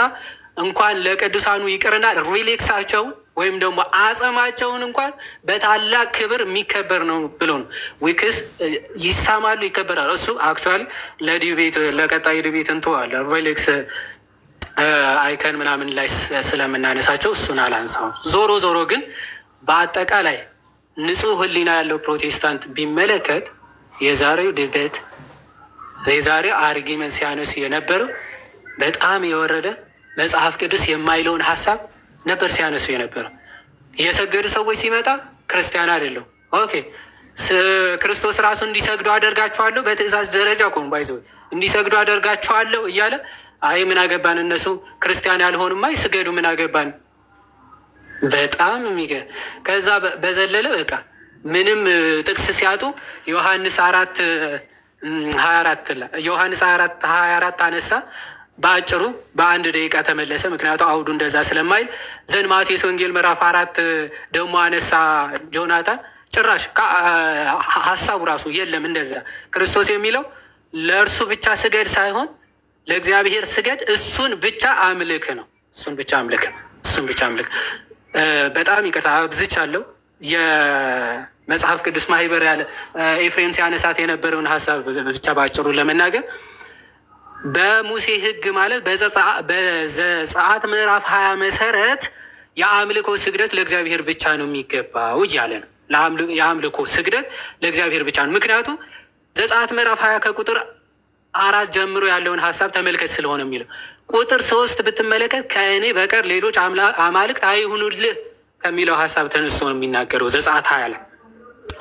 እንኳን ለቅዱሳኑ ይቅርና ሪሌክሳቸውን ወይም ደግሞ አጸማቸውን እንኳን በታላቅ ክብር የሚከበር ነው ብሎ ነው። ዊክስ ይሳማሉ፣ ይከበራሉ። እሱ አክቹዋሊ ለዲቤት ለቀጣይ ዲቤት እንተዋለ ሪሌክስ አይከን ምናምን ላይ ስለምናነሳቸው እሱን አላንሳው። ዞሮ ግን በአጠቃላይ ንጹሕ ሕሊና ያለው ፕሮቴስታንት ቢመለከት የዛሬው ዲቤት የዛሬው አርጊመንት ሲያነሱ የነበረው በጣም የወረደ መጽሐፍ ቅዱስ የማይለውን ሀሳብ ነበር ሲያነሱ የነበረው። የሰገዱ ሰዎች ሲመጣ ክርስቲያን አይደለም። ኦኬ ክርስቶስ ራሱ እንዲሰግዱ አደርጋችኋለሁ በትእዛዝ ደረጃ ኮን ባይዘው እንዲሰግዱ አደርጋችኋለሁ እያለ አይ ምን አገባን እነሱ ክርስቲያን ያልሆኑማ ይስገዱ ምን አገባን። በጣም የሚገርም። ከዛ በዘለለ በቃ ምንም ጥቅስ ሲያጡ ዮሐንስ 4:24 አነሳ። በአጭሩ በአንድ ደቂቃ ተመለሰ። ምክንያቱ አውዱ እንደዛ ስለማይል ዘን ማቴዎስ ወንጌል ምዕራፍ 4 ደግሞ አነሳ ጆናታን። ጭራሽ ሀሳቡ ራሱ የለም እንደዛ። ክርስቶስ የሚለው ለእርሱ ብቻ ስገድ ሳይሆን ለእግዚአብሔር ስገድ፣ እሱን ብቻ አምልክ ነው። እሱን ብቻ አምልክ። በጣም ይቅርታ አብዝቻለሁ። የመጽሐፍ ቅዱስ ማህበር ያለ ኤፍሬም ሲያነሳት የነበረውን ሀሳብ ብቻ በአጭሩ ለመናገር በሙሴ ሕግ ማለት በዘጸአት ምዕራፍ 20 መሰረት የአምልኮ ስግደት ለእግዚአብሔር ብቻ ነው የሚገባው እያለ ነው። የአምልኮ ስግደት ለእግዚአብሔር ብቻ ነው። ምክንያቱም ዘጸአት ምዕራፍ 20 ከቁጥር 4 ጀምሮ ያለውን ሀሳብ ተመልከት ስለሆነ የሚለው ቁጥር 3 ብትመለከት ከእኔ በቀር ሌሎች አማልክት አይሁኑልህ ከሚለው ሀሳብ ተነስቶ ነው የሚናገረው ዘጸአት 20 ላይ።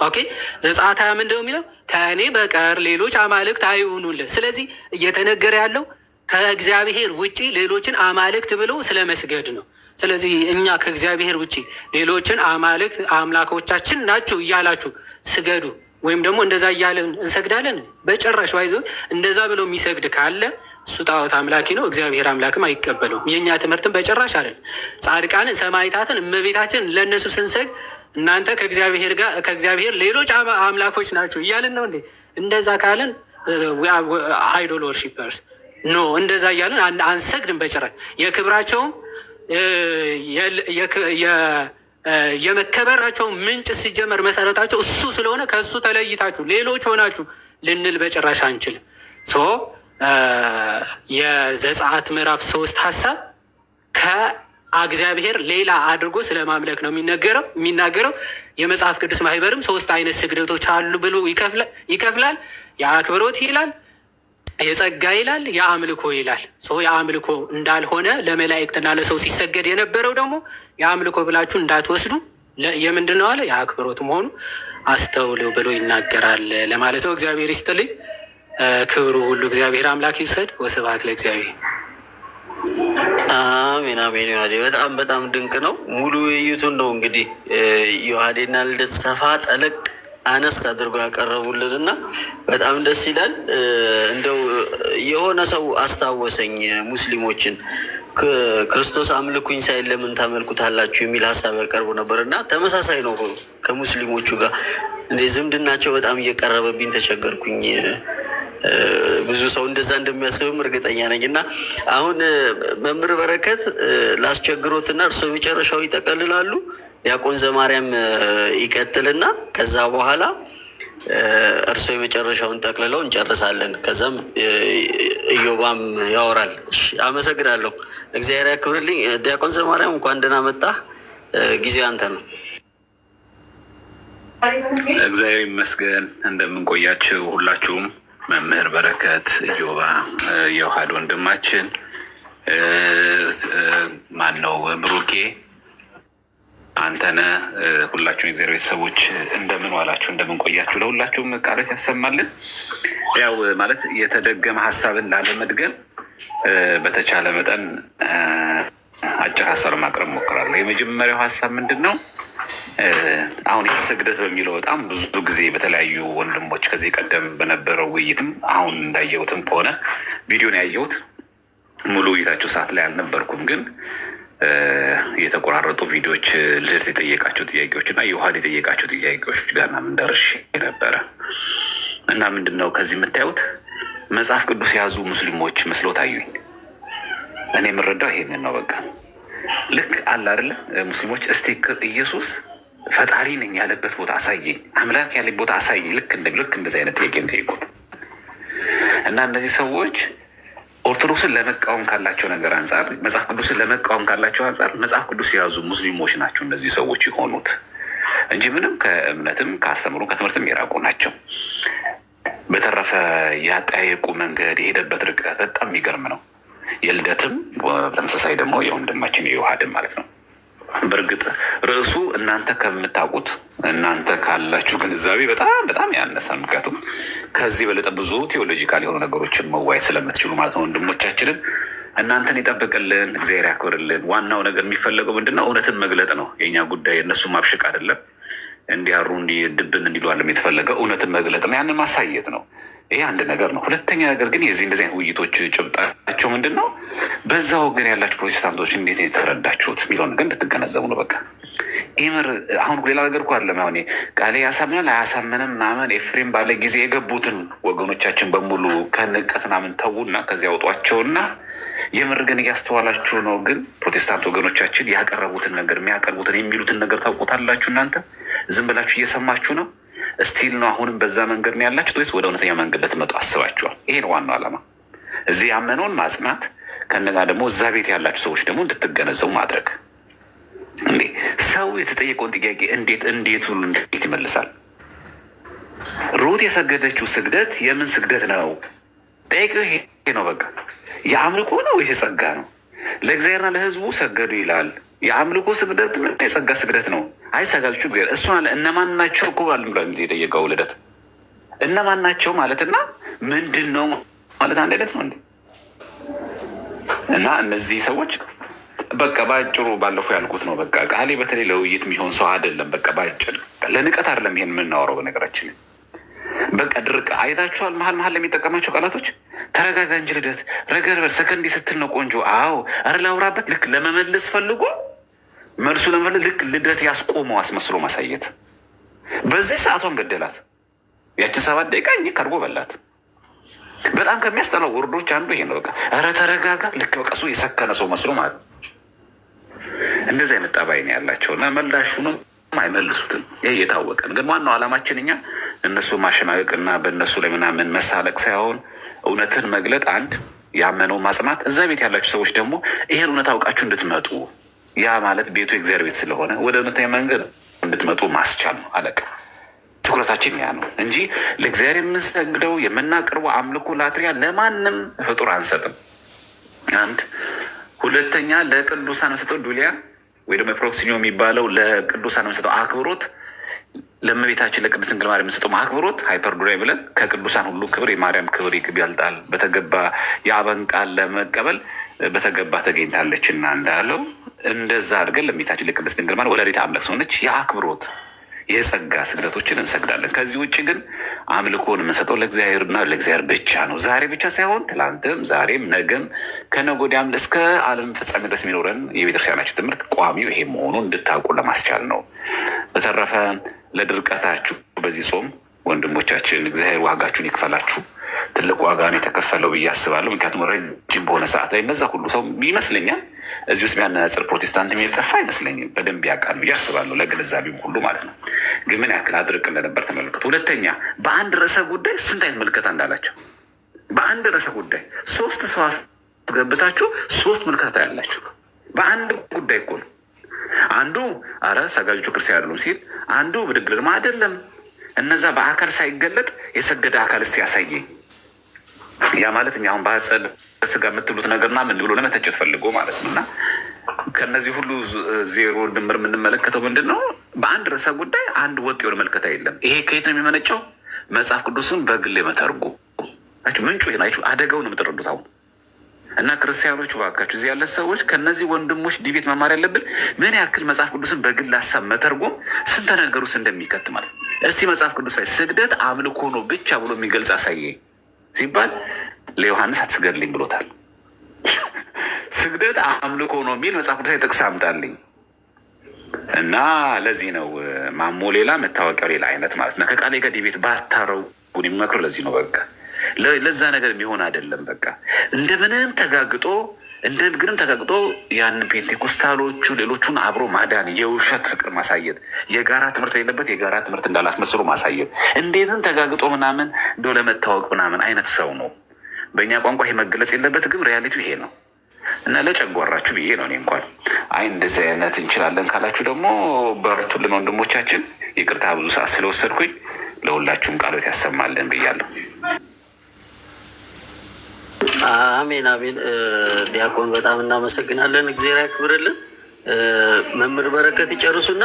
ኦኬ ዘጸአት 20 ምንድነው የሚለው? ከእኔ በቀር ሌሎች አማልክት አይሁኑልህ። ስለዚህ እየተነገረ ያለው ከእግዚአብሔር ውጪ ሌሎችን አማልክት ብሎ ስለ መስገድ ነው። ስለዚህ እኛ ከእግዚአብሔር ውጪ ሌሎችን አማልክት አምላኮቻችን ናቸው እያላችሁ ስገዱ ወይም ደግሞ እንደዛ እያለን እንሰግዳለን? በጭራሽ ባይዞ እንደዛ ብሎ የሚሰግድ ካለ እሱ ጣዖት አምላኪ ነው፣ እግዚአብሔር አምላክም አይቀበለውም። የእኛ ትምህርትን በጭራሽ አይደለም። ጻድቃንን፣ ሰማዕታትን፣ እመቤታችን ለእነሱ ስንሰግድ እናንተ ከእግዚአብሔር ሌሎች አምላኮች ናቸው እያልን ነው እንዴ? እንደዛ ካለን አይዶል ወርሺፐርስ ኖ፣ እንደዛ እያለን አንሰግድም በጭራሽ። የክብራቸውም የመከበራቸው ምንጭ ሲጀመር መሰረታቸው እሱ ስለሆነ ከእሱ ተለይታችሁ ሌሎች ሆናችሁ ልንል በጭራሽ አንችልም። የዘጸአት ምዕራፍ 3 ሀሳብ ከእግዚአብሔር ሌላ አድርጎ ስለ ማምለክ ነው የሚናገረው። የመጽሐፍ ቅዱስ ማህበርም 3 አይነት ስግደቶች አሉ ብሎ ይከፍላል። የአክብሮት ይላል፣ የጸጋ ይላል፣ የአምልኮ ይላል። የአምልኮ እንዳልሆነ ለመላእክትና ለሰው ሲሰገድ የነበረው ደግሞ የአምልኮ ብላችሁ እንዳትወስዱ የምንድን ነው አለ? የአክብሮት መሆኑ አስተውሉ ብሎ ይናገራል ለማለት ነው። እግዚአብሔር ይስጥልኝ። ክብሩ ሁሉ እግዚአብሔር አምላክ ይውሰድ። ወስብሐት ለእግዚአብሔር። አሜን አሜን። ዮሐዴ በጣም ድንቅ ነው። ሙሉ ውይይቱን ነው እንግዲህ ዮሐዴና ልደት ሰፋ ጠለቅ አነስ አድርጎ ያቀረቡልን እና በጣም ደስ ይላል። እንደው የሆነ ሰው አስታወሰኝ ሙስሊሞችን ክርስቶስ አምልኩኝ ሳይል ለምን ታመልኩታላችሁ የሚል ሀሳብ ያቀርቡ ነበር እና ተመሳሳይ ነው ከሙስሊሞቹ ጋር እንደ ዝምድናቸው በጣም እየቀረበብኝ ተቸገርኩኝ። ብዙ ሰው እንደዛ እንደሚያስብም እርግጠኛ ነኝ። እና አሁን መምህር በረከት ላስቸግሮትና እርሶ መጨረሻው ይጠቀልላሉ፣ ዲያቆን ዘማርያም ይቀጥልና ከዛ በኋላ እርሶ የመጨረሻውን ጠቅልለው እንጨርሳለን። ከዛም ኢዮባም ያወራል። አመሰግናለሁ። እግዚአብሔር ያክብርልኝ። ዲያቆን ዘማርያም እንኳን ደህና መጣህ። ጊዜው አንተ ነው። እግዚአብሔር ይመስገን። እንደምንቆያችሁ ሁላችሁም መምህር በረከት፣ ኢዮባ፣ የውሃድ ወንድማችን ማን ነው ብሩኬ፣ አንተነህ፣ ሁላችሁም የእግዚአብሔር ቤተሰቦች እንደምን ዋላችሁ፣ እንደምን ቆያችሁ? ለሁላችሁም ቃሎት ያሰማልን። ያው ማለት የተደገመ ሀሳብን ላለመድገም በተቻለ መጠን አጭር ሀሳብ ማቅረብ ሞክራለሁ። የመጀመሪያው ሀሳብ ምንድን ነው? አሁን ስግደት በሚለው በጣም ብዙ ጊዜ በተለያዩ ወንድሞች ከዚህ ቀደም በነበረው ውይይትም አሁን እንዳየሁትም ከሆነ ቪዲዮን ያየሁት ሙሉ ውይይታቸው ሰዓት ላይ አልነበርኩም፣ ግን የተቆራረጡ ቪዲዮዎች ልደት የጠየቃቸው ጥያቄዎች እና የውሃድ የጠየቃቸው ጥያቄዎች ጋር ምን ደርሼ ነበረ እና ምንድን ነው ከዚህ የምታዩት መጽሐፍ ቅዱስ የያዙ ሙስሊሞች መስሎ ታዩኝ። እኔ የምረዳው ይሄንን ነው። በቃ ልክ አለ አይደለ? ሙስሊሞች እስቲ ኢየሱስ ፈጣሪ ነኝ ያለበት ቦታ አሳየኝ፣ አምላክ ያለበት ቦታ አሳየኝ፣ ልክ እንደዚህ አይነት ጥያቄ ጠይቁት እና እነዚህ ሰዎች ኦርቶዶክስን ለመቃወም ካላቸው ነገር አንጻር፣ መጽሐፍ ቅዱስን ለመቃወም ካላቸው አንጻር መጽሐፍ ቅዱስ የያዙ ሙስሊሞች ናቸው እነዚህ ሰዎች የሆኑት እንጂ ምንም ከእምነትም ከአስተምሮ ከትምህርትም የራቁ ናቸው። በተረፈ ያጠያየቁ መንገድ የሄደበት ርቀት በጣም የሚገርም ነው። የልደትም ተመሳሳይ ደግሞ የወንድማችን የውሃድም ማለት ነው። በእርግጥ ርዕሱ እናንተ ከምታውቁት እናንተ ካላችሁ ግንዛቤ በጣም ያነሳል። ምክንያቱም ከዚህ በለጠ ብዙ ቴዎሎጂካል የሆኑ ነገሮችን መዋየት ስለምትችሉ ማለት ነው። ወንድሞቻችንን እናንተን ይጠብቅልን፣ እግዚአብሔር ያክብርልን። ዋናው ነገር የሚፈለገው ምንድነው? እውነትን መግለጥ ነው። የእኛ ጉዳይ እነሱ ማብሸቅ አይደለም። እንዲያሩ እንዲድብን እንዲሉ አለም የተፈለገው እውነትን መግለጥ ነው። ያንን ማሳየት ነው። ይሄ አንድ ነገር ነው። ሁለተኛ ነገር ግን እንደዚህ አይነት ውይይቶች ጭብጣቸው ምንድን ነው? በዛ ወገን ያላችሁ ፕሮቴስታንቶች እንዴት የተረዳችሁት የሚለውን ነገር እንድትገነዘቡ ነው። በቃ ኢምር አሁን ሌላ ነገር እኮ አለ። አሁን ቃሌ ያሳምናል አያሳምንም ምናምን ኤፍሬም ባለ ጊዜ የገቡትን ወገኖቻችን በሙሉ ከንቀት ምናምን ተዉና ከዚያ ያውጧቸውና የምር ግን እያስተዋላችሁ ነው። ግን ፕሮቴስታንት ወገኖቻችን ያቀረቡትን ነገር የሚያቀርቡትን የሚሉትን ነገር ታውቁታላችሁ። እናንተ ዝም ብላችሁ እየሰማችሁ ነው። እስቲል ነው አሁንም በዛ መንገድ ነው ያላችሁት ወይስ ወደ እውነተኛ መንገድ ልትመጡ አስባችኋል? ይሄን ዋናው ዓላማ እዚህ ያመነውን ማጽናት፣ ከነጋ ደግሞ እዛ ቤት ያላችሁ ሰዎች ደግሞ እንድትገነዘቡ ማድረግ። እንዴ ሰው የተጠየቀውን ጥያቄ እንዴት ይመልሳል? ሩት የሰገደችው ስግደት የምን ስግደት ነው? ጠይቀው ይሄ ነው በቃ የአምልኮ ነው ወይስ የጸጋ ነው? ለእግዚአብሔርና ለሕዝቡ ሰገዱ ይላል። የአምልኮ ስግደት ነው የጸጋ ስግደት ነው? አይ ሰጋጆቹ እግዚአብሔር እሱን አለ። እነማን ናቸው እኮ ባል ብላ የጠየቀው ልደት እነማን ናቸው ማለትና ምንድን ነው ማለት አንድ አይነት ነው እንዴ? እና እነዚህ ሰዎች በቃ በአጭሩ ባለፈው ያልኩት ነው። በቃ ቃሌ በተለይ ለውይይት የሚሆን ሰው አይደለም። በቃ በአጭር ለንቀት አይደለም ይሄን የምናወራው። በነገራችን በቃ ድርቅ አይታችኋል። መሀል ለሚጠቀማቸው ቃላቶች ተረጋጋ እንጂ ልደት ረገርበል ሰከንድ ስትል ነው ቆንጆ። አዎ ኧረ ላውራበት ልክ ለመመለስ ፈልጎ መልሱ ለመመለስ ልክ ልደት ያስቆመው አስመስሎ ማሳየት። በዚህ ሰዓቷን ገደላት። ያችን 7 ደቂቃ እኚህ ከርጎ በላት። በጣም ከሚያስጠላው ወርዶች አንዱ ይሄ ነው። በቃ ኧረ ተረጋጋ ልክ በቃ እሱ የሰከነ ሰው መስሎ ማለት እንደዚህ አይነት ጠባይ ነው ያላቸው እና መላሹንም አይመልሱትም። ይህ የታወቀን ግን ዋናው ዓላማችን እኛ እነሱ ማሸማቀቅና በእነሱ ላይ ምናምን መሳለቅ ሳይሆን እውነትን መግለጥ፣ አንድ ያመነው ማጽናት። እዛ ቤት ያላችሁ ሰዎች ደግሞ ይሄን እውነት አውቃችሁ እንድትመጡ ያ ማለት ቤቱ የእግዚአብሔር ቤት ስለሆነ ወደ እውነተኛ መንገድ እንድትመጡ ማስቻል ነው። አለቀ። ትኩረታችን ያ ነው እንጂ ለእግዚአብሔር የምንሰግደው የምናቀርበው አምልኮ ላትሪያ ለማንም ፍጡር አንሰጥም። አንድ ሁለተኛ ለቅዱሳን ሰጠው ዱሊያ ወይ ደግሞ ፕሮክሲኒዮ የሚባለው ለቅዱሳን የምንሰጠው አክብሮት፣ ለእመቤታችን ለቅድስት ድንግል ማርያም የምንሰጠው አክብሮት ሃይፐርዱሪያ ብለን ከቅዱሳን ሁሉ ክብር የማርያም ክብር ይበልጣል፣ በተገባ የአበን ቃል ለመቀበል በተገባ ተገኝታለችና እንዳለው እንደዛ አድርገን ለእመቤታችን ለቅድስት ድንግል ማርያም ወላዲተ አምላክ ስለሆነች የአክብሮት የጸጋ ስግደቶችን እንሰግዳለን። ከዚህ ውጭ ግን አምልኮን የምንሰጠው ለእግዚአብሔርና ለእግዚአብሔር ብቻ ነው። ዛሬ ብቻ ሳይሆን ትላንትም፣ ዛሬም፣ ነገም ከነገ ወዲያም እስከ ዓለም ፍጻሜ ድረስ የሚኖረን የቤተክርስቲያናችን ትምህርት ቋሚው ይሄ መሆኑን እንድታውቁ ለማስቻል ነው። በተረፈ ለድርቀታችሁ በዚህ ጾም ወንድሞቻችን እግዚአብሔር ዋጋችሁን ይክፈላችሁ። ትልቅ ዋጋ ነው የተከፈለው ብዬ አስባለሁ። ምክንያቱም ረጅም በሆነ ሰዓት ላይ እነዛ ሁሉ ሰው ይመስለኛል እዚህ ውስጥ የሚያነጻጽር ፕሮቴስታንት የጠፋ አይመስለኝም። በደንብ ያውቃል ብዬ አስባለሁ። ለግንዛቤም ሁሉ ማለት ነው። ግን ምን ያክል አድርቅ እንደነበር ተመልከቱ። ሁለተኛ በአንድ ርዕሰ ጉዳይ ስንት አይነት ምልከታ እንዳላቸው በአንድ ርዕሰ ጉዳይ 3 ሰው አስገብታችሁ 3 ምልከታ ያላችሁ በአንድ ጉዳይ እኮ ነው። አንዱ አረ ሰጋጆቹ ክርስቲያን አይደሉም ሲል፣ አንዱ ብድግልማ አይደለም እነዛ በአካል ሳይገለጥ የሰገደ አካል እስቲ ያሳየኝ። ያ ማለት እኛ አሁን በአጸድ ስጋ የምትሉት ነገርና ምን ብሎ ለመተቸት ፈልጎ ማለት ነው። እና ከነዚህ ሁሉ ዜሮ ድምር የምንመለከተው ምንድን ነው? በአንድ ርዕሰ ጉዳይ አንድ ወጥ የሆነ መልከታ የለም። ይሄ ከየት ነው የሚመነጨው? መጽሐፍ ቅዱስን በግል የመተርጎ ምንጩ ናችሁ። አደጋውን የምትረዱት አሁን እና ክርስቲያኖች እባካችሁ እዚህ ያለ ሰዎች ከነዚህ ወንድሞች ዲቤት መማር ያለብን ምን ያክል መጽሐፍ ቅዱስን በግል ሀሳብ መተርጎም ስንት ነገር ውስጥ እንደሚከት ማለት ነው። እስቲ መጽሐፍ ቅዱስ ላይ ስግደት አምልኮ ነው ብቻ ብሎ የሚገልጽ አሳየኝ ሲባል ለዮሐንስ አትስገድልኝ ብሎታል። ስግደት አምልኮ ነው የሚል መጽሐፍ ቅዱስ ላይ ጥቅስ አምጣልኝ። እና ለዚህ ነው ማሞ ሌላ መታወቂያው ሌላ አይነት ማለት ነው። ከቃሌ ጋር ዲቤት ባታረጉን የሚመክሩ ለዚህ ነው። በቃ ለዛ ነገር የሚሆን አይደለም። በቃ እንደምንም ተጋግጦ ያንን ፔንቴኮስታሎቹ ሌሎቹን አብሮ ማዳን፣ የውሸት ፍቅር ማሳየት፣ የጋራ ትምህርት የሌለበት የጋራ ትምህርት እንዳላስመስሉ ማሳየት፣ እንዴትም ተጋግጦ ምናምን እንደው ለመታወቅ ምናምን አይነት ሰው ነው። በእኛ ቋንቋ ይሄ መገለጽ የለበት፣ ግን ሪያሊቲው ይሄ ነው። እና ለጨጓራችሁ ብዬ ነው እኔ እንኳን አይ እንደዚህ አይነት እንችላለን ካላችሁ ደግሞ በርቱልን ወንድሞቻችን። ይቅርታ ብዙ ሰዓት ስለወሰድኩኝ፣ ለሁላችሁም ቃሎት ያሰማልን ብያለሁ። አሜን አሜን። ዲያቆን በጣም እናመሰግናለን። እግዚአብሔር ያክብርልን። መምህር በረከት ይጨርሱና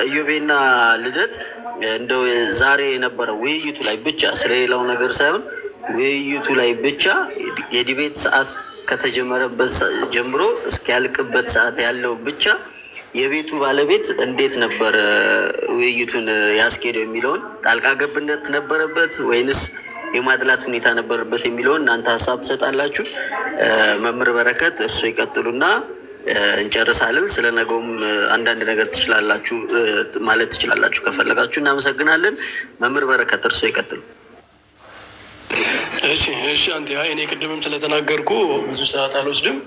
እዮቤና ልደት እንደው ዛሬ የነበረው ውይይቱ ላይ ብቻ ስለሌላው ነገር ሳይሆን ውይይቱ ላይ ብቻ የዲቤት ሰዓት ከተጀመረበት ጀምሮ እስኪያልቅበት ሰዓት ያለው ብቻ የቤቱ ባለቤት እንዴት ነበር ውይይቱን ያስኬደው የሚለውን ጣልቃ ገብነት ነበረበት ወይንስ የማድላት ሁኔታ ነበረበት የሚለውን እናንተ ሀሳብ ትሰጣላችሁ። መምህር በረከት እርሶ ይቀጥሉና እንጨርሳለን። ስለ ነገውም አንዳንድ ነገር ትችላላችሁ ማለት ትችላላችሁ ከፈለጋችሁ። እናመሰግናለን። መምህር በረከት እርሶ ይቀጥሉ። እሺ አንተ እኔ ቅድምም ስለተናገርኩ ብዙ ሰዓት አልወስድም።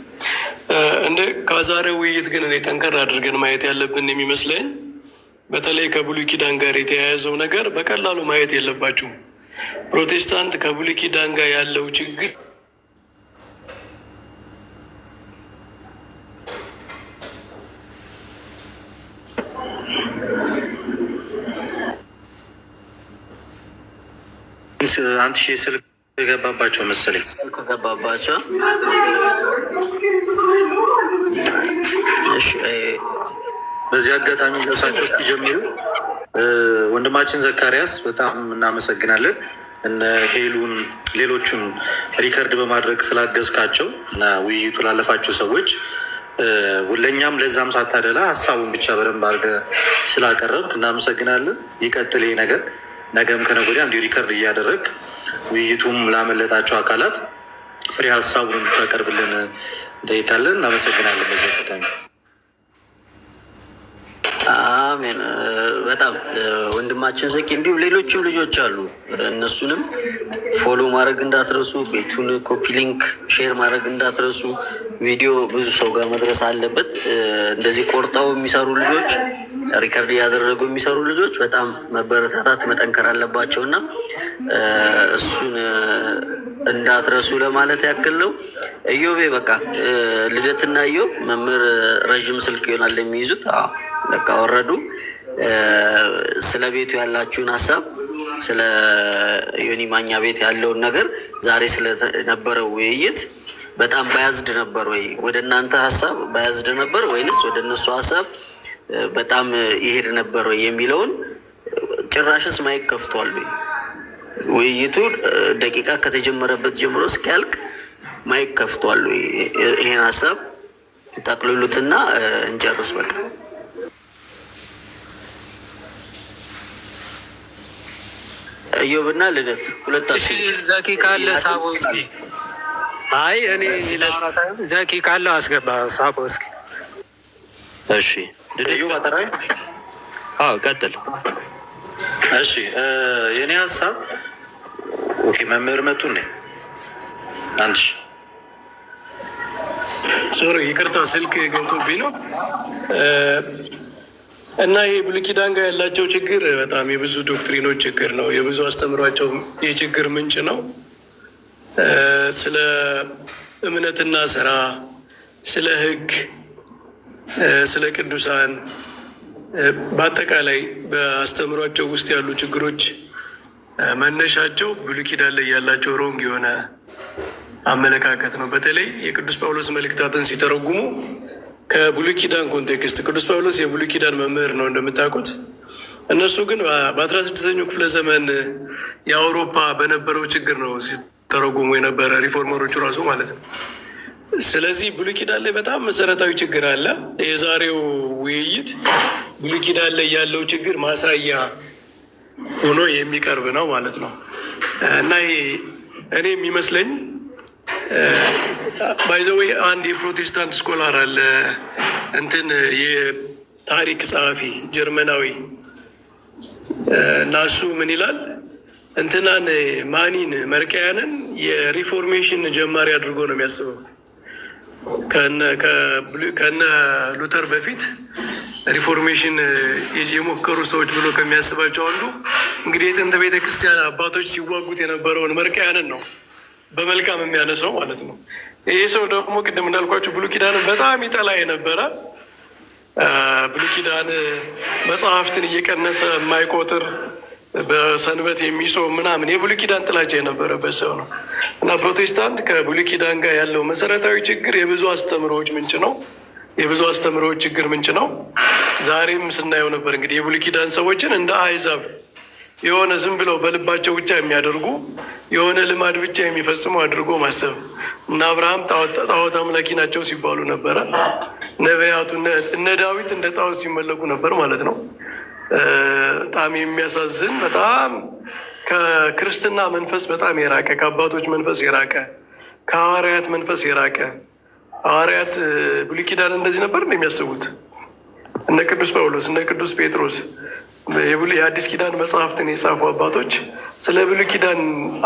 እንደ ከዛሬው ውይይት ግን እኔ ጠንከር አድርገን ማየት ያለብን የሚመስለኝ በተለይ ከብሉይ ኪዳን ጋር የተያያዘው ነገር በቀላሉ ማየት የለባችሁም። ፕሮቴስታንት ከብሉይ ኪዳን ጋር ያለው ችግር አንድ ሺህ ስልክ የገባባቸው መሰለኝ ስልኩ ገባባቸው። በዚህ አጋጣሚ ለሳቸው ሲጀምሩ ወንድማችን ዘካሪያስ በጣም እናመሰግናለን። እነ ሄሉን ሌሎቹን ሪከርድ በማድረግ ስላገዝካቸው እና ውይይቱ ላለፋቸው ሰዎች ለእኛም ለዛም ሳታደላ ሀሳቡን ብቻ በደንብ አድርገህ ስላቀረብክ እናመሰግናለን። ይቀጥል ይሄ ነገር ነገም ከነገ ወዲያ እንዲሁ ሪከርድ እያደረግ ውይይቱም ላመለጣቸው አካላት ፍሬ ሀሳቡን እንድታቀርብልን እንጠይቃለን። እናመሰግናለን። በዚህ አጋጣሚ አሜን። በጣም ወንድማችን ዘኪ እንዲሁም ሌሎችም ልጆች አሉ። እነሱንም ፎሎ ማድረግ እንዳትረሱ፣ ቤቱን ኮፒ ሊንክ ሼር ማድረግ እንዳትረሱ። ቪዲዮ ብዙ ሰው ጋር መድረስ አለበት። እንደዚህ ቆርጠው የሚሰሩ ልጆች፣ ሪከርድ እያደረጉ የሚሰሩ ልጆች በጣም መበረታታት መጠንከር አለባቸው እና እሱን እንዳትረሱ ለማለት ያክል ነው። እዮቤ በቃ ልደትና እዮብ መምህር ረዥም ስልክ ይሆናል የሚይዙት። በቃ ወረዱ። ስለ ቤቱ ያላችሁን ሀሳብ፣ ስለ ዮኒ ማኛ ቤት ያለውን ነገር ዛሬ ስለነበረው ውይይት በጣም ባያዝድ ነበር ወይ? ወደ እናንተ ሀሳብ ባያዝድ ነበር ወይንስ ወደ እነሱ ሀሳብ በጣም ይሄድ ነበር ወይ የሚለውን ጭራሽስ ማይክ ከፍቷል ወይ? ውይይቱ ደቂቃ ከተጀመረበት ጀምሮ እስኪያልቅ ማይክ ከፍቷል ወይ? ይሄን ሀሳብ ጠቅልሉትና እንጨርስ በቃ። እዮብና ልደት ሁለታችሁ ዘኪ ካለ ሳቦ እስኪ። አይ እኔ ዘኪ ካለ አስገባ ሳቦ እስኪ። እሺ እዮብ አጠራይ። ቀጥል። እሺ የኔ ሀሳብ ኦኬ። መምህር መቱን ነኝ አንድ ሶሪ ይቅርታ፣ ስልክ ገብቶብኝ ነው። እና ይህ ብሉይ ኪዳን ጋር ያላቸው ችግር በጣም የብዙ ዶክትሪኖች ችግር ነው። የብዙ አስተምሯቸው የችግር ምንጭ ነው። ስለ እምነትና ስራ፣ ስለ ሕግ፣ ስለ ቅዱሳን በአጠቃላይ በአስተምሯቸው ውስጥ ያሉ ችግሮች መነሻቸው ብሉይ ኪዳን ላይ ያላቸው ሮንግ የሆነ አመለካከት ነው። በተለይ የቅዱስ ጳውሎስ መልእክታትን ሲተረጉሙ ከብሉይ ኪዳን ኮንቴክስት፣ ቅዱስ ጳውሎስ የብሉይ ኪዳን መምህር ነው እንደምታውቁት። እነሱ ግን በ16ኛው ክፍለ ዘመን የአውሮፓ በነበረው ችግር ነው ሲተረጉሙ የነበረ፣ ሪፎርመሮቹ ራሱ ማለት ነው። ስለዚህ ብሉይ ኪዳን ላይ በጣም መሰረታዊ ችግር አለ። የዛሬው ውይይት ብሉይ ኪዳን ላይ ያለው ችግር ማሳያ ሆኖ የሚቀርብ ነው ማለት ነው እና እኔ የሚመስለኝ ባይዘወይ አንድ የፕሮቴስታንት ስኮላር አለ እንትን የታሪክ ጸሐፊ ጀርመናዊ እና እሱ ምን ይላል እንትናን ማኒን መርቀያንን የሪፎርሜሽን ጀማሪ አድርጎ ነው የሚያስበው። ከነ ሉተር በፊት ሪፎርሜሽን የሞከሩ ሰዎች ብሎ ከሚያስባቸው አንዱ እንግዲህ የጥንት ቤተክርስቲያን አባቶች ሲዋጉት የነበረውን መርቀያንን ነው በመልካም የሚያነሳው ማለት ነው። ይህ ሰው ደግሞ ቅድም እንዳልኳቸው ብሉይ ኪዳንን በጣም ይጠላ የነበረ፣ ብሉይ ኪዳን መጽሐፍትን እየቀነሰ የማይቆጥር፣ በሰንበት የሚጾም ምናምን የብሉይ ኪዳን ጥላቻ የነበረበት ሰው ነው እና ፕሮቴስታንት ከብሉይ ኪዳን ጋር ያለው መሰረታዊ ችግር የብዙ አስተምሮዎች ምንጭ ነው። የብዙ አስተምሮዎች ችግር ምንጭ ነው። ዛሬም ስናየው ነበር እንግዲህ የብሉይ ኪዳን ሰዎችን እንደ አሕዛብ የሆነ ዝም ብለው በልባቸው ብቻ የሚያደርጉ የሆነ ልማድ ብቻ የሚፈጽሙ አድርጎ ማሰብ እና አብርሃም ጣዖት አምላኪ ናቸው ሲባሉ ነበረ። ነቢያቱ እነ ዳዊት እንደ ጣዖት ሲመለኩ ነበር ማለት ነው። በጣም የሚያሳዝን፣ በጣም ከክርስትና መንፈስ በጣም የራቀ፣ ከአባቶች መንፈስ የራቀ፣ ከሐዋርያት መንፈስ የራቀ። ሐዋርያት ብሉይ ኪዳን እንደዚህ ነበር እንደሚያስቡት እነ ቅዱስ ጳውሎስ እነ ቅዱስ ጴጥሮስ የአዲስ ኪዳን መጽሐፍትን የጻፉ አባቶች ስለ ብሉይ ኪዳን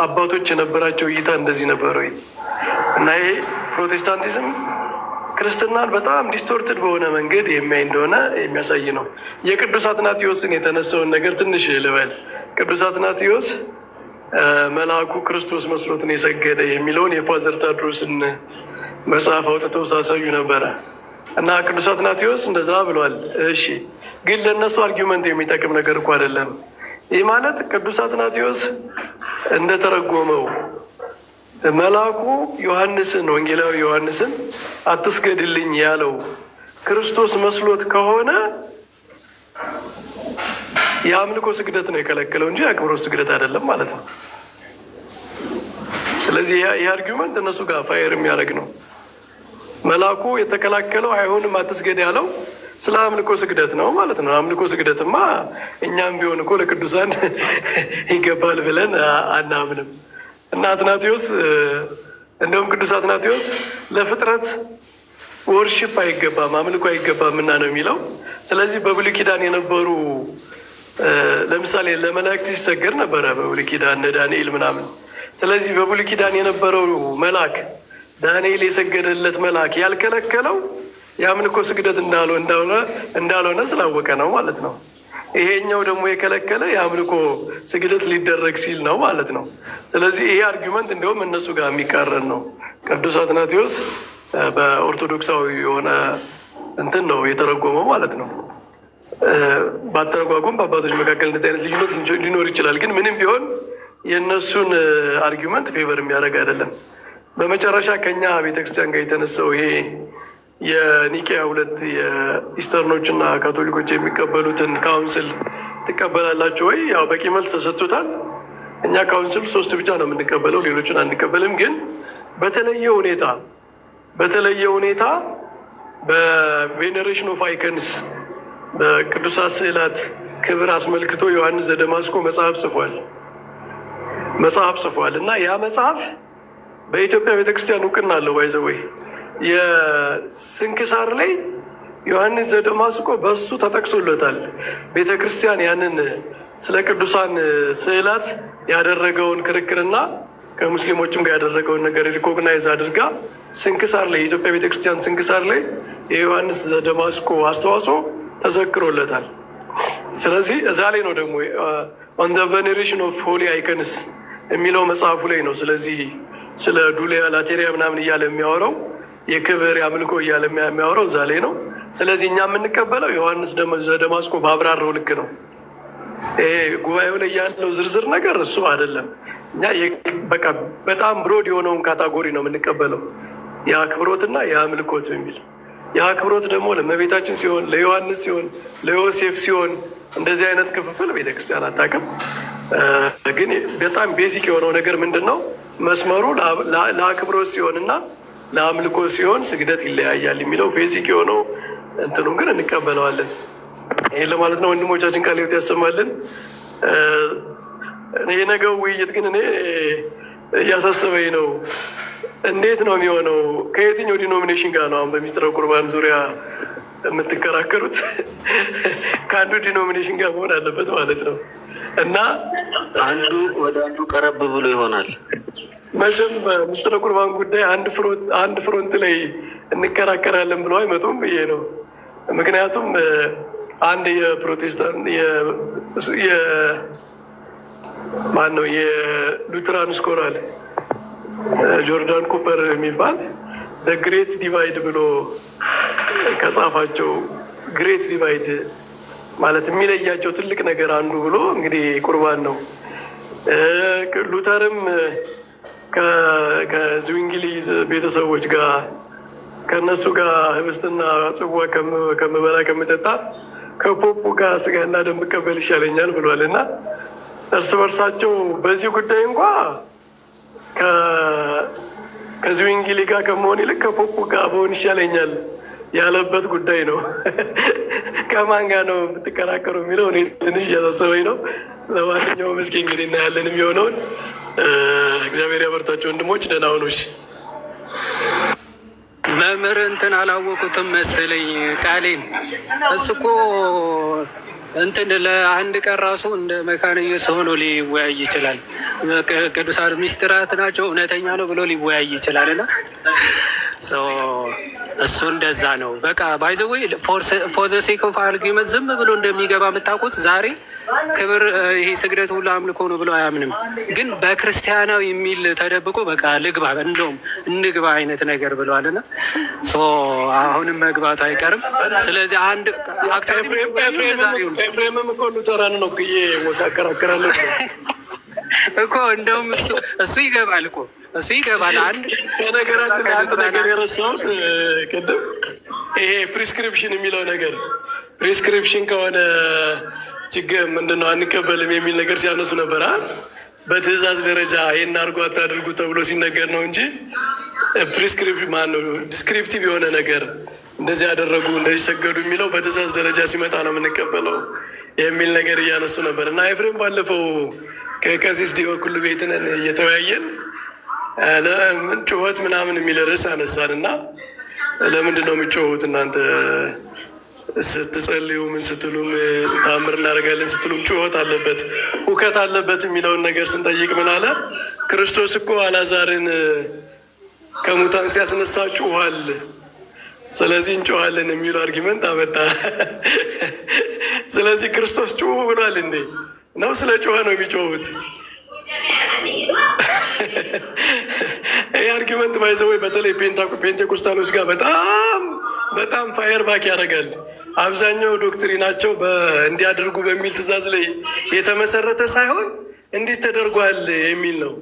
አባቶች የነበራቸው እይታ እንደዚህ ነበር ወይ? እና ይሄ ፕሮቴስታንቲዝም ክርስትናን በጣም ዲስቶርትድ በሆነ መንገድ የሚያይ እንደሆነ የሚያሳይ ነው። የቅዱስ አትናቴዎስን የተነሳውን ነገር ትንሽ ልበል። ቅዱስ አትናቴዎስ መልአኩ ክርስቶስ መስሎትን የሰገደ የሚለውን የፋዘር ታድሮስን መጽሐፍ አውጥተው ሳሳዩ ነበረ እና ቅዱስ አትናቴዎስ እንደዛ ብሏል። እሺ ግን ለእነሱ አርጊመንት የሚጠቅም ነገር እኮ አይደለም። ይህ ማለት ቅዱስ አትናቴዎስ እንደተረጎመው መልአኩ ዮሐንስን ወንጌላዊ ዮሐንስን አትስገድልኝ ያለው ክርስቶስ መስሎት ከሆነ የአምልኮ ስግደት ነው የከለከለው እንጂ የአክብሮት ስግደት አይደለም ማለት ነው። ስለዚህ ይህ አርጊመንት እነሱ ጋር ፋየር የሚያደርግ ነው። መልአኩ የተከላከለው አይሆንም አትስገድ ያለው ስለ አምልኮ ስግደት ነው ማለት ነው። አምልኮ ስግደትማ እኛም ቢሆን እኮ ለቅዱሳን ይገባል ብለን አናምንም። እና አትናቴዎስ እንደውም ቅዱስ አትናቴዎስ ለፍጥረት ወርሽፕ አይገባም አምልኮ አይገባም እና ነው የሚለው። ስለዚህ በብሉይ ኪዳን የነበሩ ለምሳሌ ለመላእክት ሲሰገድ ነበረ በብሉይ ኪዳን እነ ዳንኤል ምናምን። ስለዚህ በብሉይ ኪዳን የነበረው መልአክ ዳንኤል የሰገደለት መልአክ ያልከለከለው የአምልኮ ስግደት እንዳልሆነ ስላወቀ ነው ማለት ነው። ይሄኛው ደግሞ የከለከለ የአምልኮ ስግደት ሊደረግ ሲል ነው ማለት ነው። ስለዚህ ይሄ አርጊመንት እንዲሁም እነሱ ጋር የሚቃረን ነው። ቅዱስ አትናቴዎስ በኦርቶዶክሳዊ የሆነ እንትን ነው የተረጎመው ማለት ነው። ባተረጓጎም በአባቶች መካከል እንደዚህ አይነት ልዩነት ሊኖር ይችላል። ግን ምንም ቢሆን የእነሱን አርጊመንት ፌቨር የሚያደርግ አይደለም። በመጨረሻ ከኛ ቤተክርስቲያን ጋር የተነሳው ይሄ የኒቄያ 2 የኢስተርኖች እና ካቶሊኮች የሚቀበሉትን ካውንስል ትቀበላላችሁ ወይ? ያው በቂ መልስ ተሰጥቶታል። እኛ ካውንስል 3 ብቻ ነው የምንቀበለው፣ ሌሎችን አንቀበልም። ግን በተለየ ሁኔታ በቬኔሬሽን ኦፍ አይከንስ በቅዱሳት ስዕላት ክብር አስመልክቶ ዮሐንስ ዘደማስቆ መጽሐፍ ጽፏል እና ያ መጽሐፍ በኢትዮጵያ ቤተክርስቲያን እውቅና አለው። ባይዘወይ የስንክሳር ላይ ዮሐንስ ዘደማስቆ በሱ ተጠቅሶለታል። ቤተክርስቲያን ያንን ስለ ቅዱሳን ስዕላት ያደረገውን ክርክርና ከሙስሊሞችም ጋር ያደረገውን ነገር ሪኮግናይዝ አድርጋ ስንክሳር ላይ የኢትዮጵያ ቤተክርስቲያን ስንክሳር ላይ የዮሐንስ ዘደማስቆ አስተዋጽኦ ተዘክሮለታል። ስለዚህ እዛ ላይ ነው ደግሞ ኦን ዘ ቬኔሬሽን ኦፍ ሆሊ አይከንስ የሚለው መጽሐፉ ላይ ነው። ስለዚህ ስለ ዱሊያ ላቴሪያ ምናምን እያለ የሚያወራው የክብር የአምልኮ እያለ የሚያወራው እዛ ላይ ነው። ስለዚህ እኛ የምንቀበለው ዮሐንስ ዘደማስቆ ባብራራው ልክ ነው። ይሄ ጉባኤው ላይ ያለው ዝርዝር ነገር እሱ አይደለም። እኛ በቃ በጣም ብሮድ የሆነውን ካታጎሪ ነው የምንቀበለው፣ የአክብሮትና የአምልኮት የሚል። የአክብሮት ደግሞ ለእመቤታችን ሲሆን፣ ለዮሐንስ ሲሆን፣ ለዮሴፍ ሲሆን እንደዚህ አይነት ክፍፍል ቤተክርስቲያን አታውቅም። ግን በጣም ቤሲክ የሆነው ነገር ምንድን ነው? መስመሩ ለአክብሮት ሲሆን እና ለአምልኮ ሲሆን ስግደት ይለያያል የሚለው ቤሲክ የሆነው እንትኑ ግን እንቀበለዋለን። ይህን ለማለት ነው። ወንድሞቻችን ቃለ ሕይወት ያሰማልን። የነገው ውይይት ግን እኔ እያሳሰበኝ ነው። እንዴት ነው የሚሆነው? ከየትኛው ዲኖሚኔሽን ጋር ነው አሁን በሚስጥረ ቁርባን ዙሪያ የምትከራከሩት? ከአንዱ ዲኖሚኔሽን ጋር መሆን አለበት ማለት ነው እና አንዱ ወደ አንዱ ቀረብ ብሎ ይሆናል። መቼም በሚስጥረ ቁርባን ጉዳይ አንድ ፍሮንት ላይ እንከራከራለን ብለው አይመጡም ብዬ ነው። ምክንያቱም አንድ የፕሮቴስታንት ማነው የሉትራን ስኮራል ጆርዳን ኩፐር የሚባል ግሬት ዲቫይድ ብሎ ከጻፋቸው ግሬት ዲቫይድ ማለት የሚለያቸው ትልቅ ነገር አንዱ ብሎ እንግዲህ ቁርባን ነው። ሉተርም ከዝዊንግሊዝ ቤተሰቦች ጋር ከእነሱ ጋር ህብስትና ጽዋ ከምበላ ከምጠጣ ከፖፑ ጋር ስጋና ደም ብቀበል ይሻለኛል ብሏል እና እርስ በርሳቸው በዚህ ጉዳይ እንኳ ከዝዊንግሊ ጋር ከመሆን ይልቅ ከፖፑ ጋር በሆን ይሻለኛል ያለበት ጉዳይ ነው። ከማን ጋር ነው የምትከራከሩ የሚለው እኔ ትንሽ ያሳሰበኝ ነው። ለማንኛውም እስኪ እንግዲህ እናያለን የሚሆነውን። እግዚአብሔር ያበርታቸው ወንድሞች፣ ደህና ሁኑ። መምህር እንትን አላወቁትም መሰለኝ ቃሌን። እሱ እኮ እንትን ለአንድ ቀን ራሱ እንደ መካነ ኢየሱስ ሆኖ ሊወያይ ይችላል። ቅዱሳን ሚስጥራት ናቸው እውነተኛ ነው ብሎ ሊወያይ ይችላል እና እሱ እንደዛ ነው። በቃ ባይዘዌ ፎር ዘ ሴክ ኦፍ አርጊመንት ዝም ብሎ እንደሚገባ የምታውቁት ዛሬ ክብር ይሄ ስግደት ሁሉ አምልኮ ነው ብሎ አያምንም። ግን በክርስቲያናዊ የሚል ተደብቆ በቃ ልግባ እንደውም እንግባ አይነት ነገር ብለዋልና አሁንም መግባቱ አይቀርም። ስለዚህ አንድ ኤፍሬምም እኮ ሉተራን ነው ብዬ አከራከራለሁ። እኮ እንደውም እሱ ይገባል እኮ እሱ ይገባል። አንድ ከነገራችን አንድ ነገር የረሳሁት ቅድም ይሄ ፕሪስክሪፕሽን የሚለው ነገር ፕሪስክሪፕሽን ከሆነ ችግር ምንድነው አንቀበልም የሚል ነገር ሲያነሱ ነበር። በትዕዛዝ ደረጃ ይህን አድርጎ አታድርጉ ተብሎ ሲነገር ነው እንጂ ፕሪስክሪፕሽን ማነው ዲስክሪፕቲቭ የሆነ ነገር እንደዚህ ያደረጉ እንደዚህ ሰገዱ የሚለው በትዕዛዝ ደረጃ ሲመጣ ነው የምንቀበለው የሚል ነገር እያነሱ ነበር። እና ኤፍሬም ባለፈው ከቀሲስ ዲበኩሉ ቤት ነን እየተወያየን ጩኸት ምናምን የሚል ርዕስ አነሳን እና ለምንድን ነው የምትጮሁት እናንተ ስትጸልዩ ምን ስትሉም ታምር እናደርጋለን ስትሉም ጩኸት አለበት ሁከት አለበት የሚለውን ነገር ስንጠይቅ ምን አለ? ክርስቶስ እኮ አልዓዛርን ከሙታን ሲያስነሳ ጩኋል፣ ስለዚህ እንጮኋለን የሚሉ አርጊመንት አመጣ። ስለዚህ ክርስቶስ ጩሁ ብሏል እንዴ? ነው ስለ ጮኸ ነው የሚጮሁት? ይህ አርጊመንት ባይዘወይ በተለይ ፔንቴኮስታሎች ጋር በጣም ፋየር ባክ ያደርጋል። አብዛኛው ዶክትሪናቸው እንዲያደርጉ በሚል ትዕዛዝ ላይ የተመሰረተ ሳይሆን እንዲህ ተደርጓል የሚል ነው።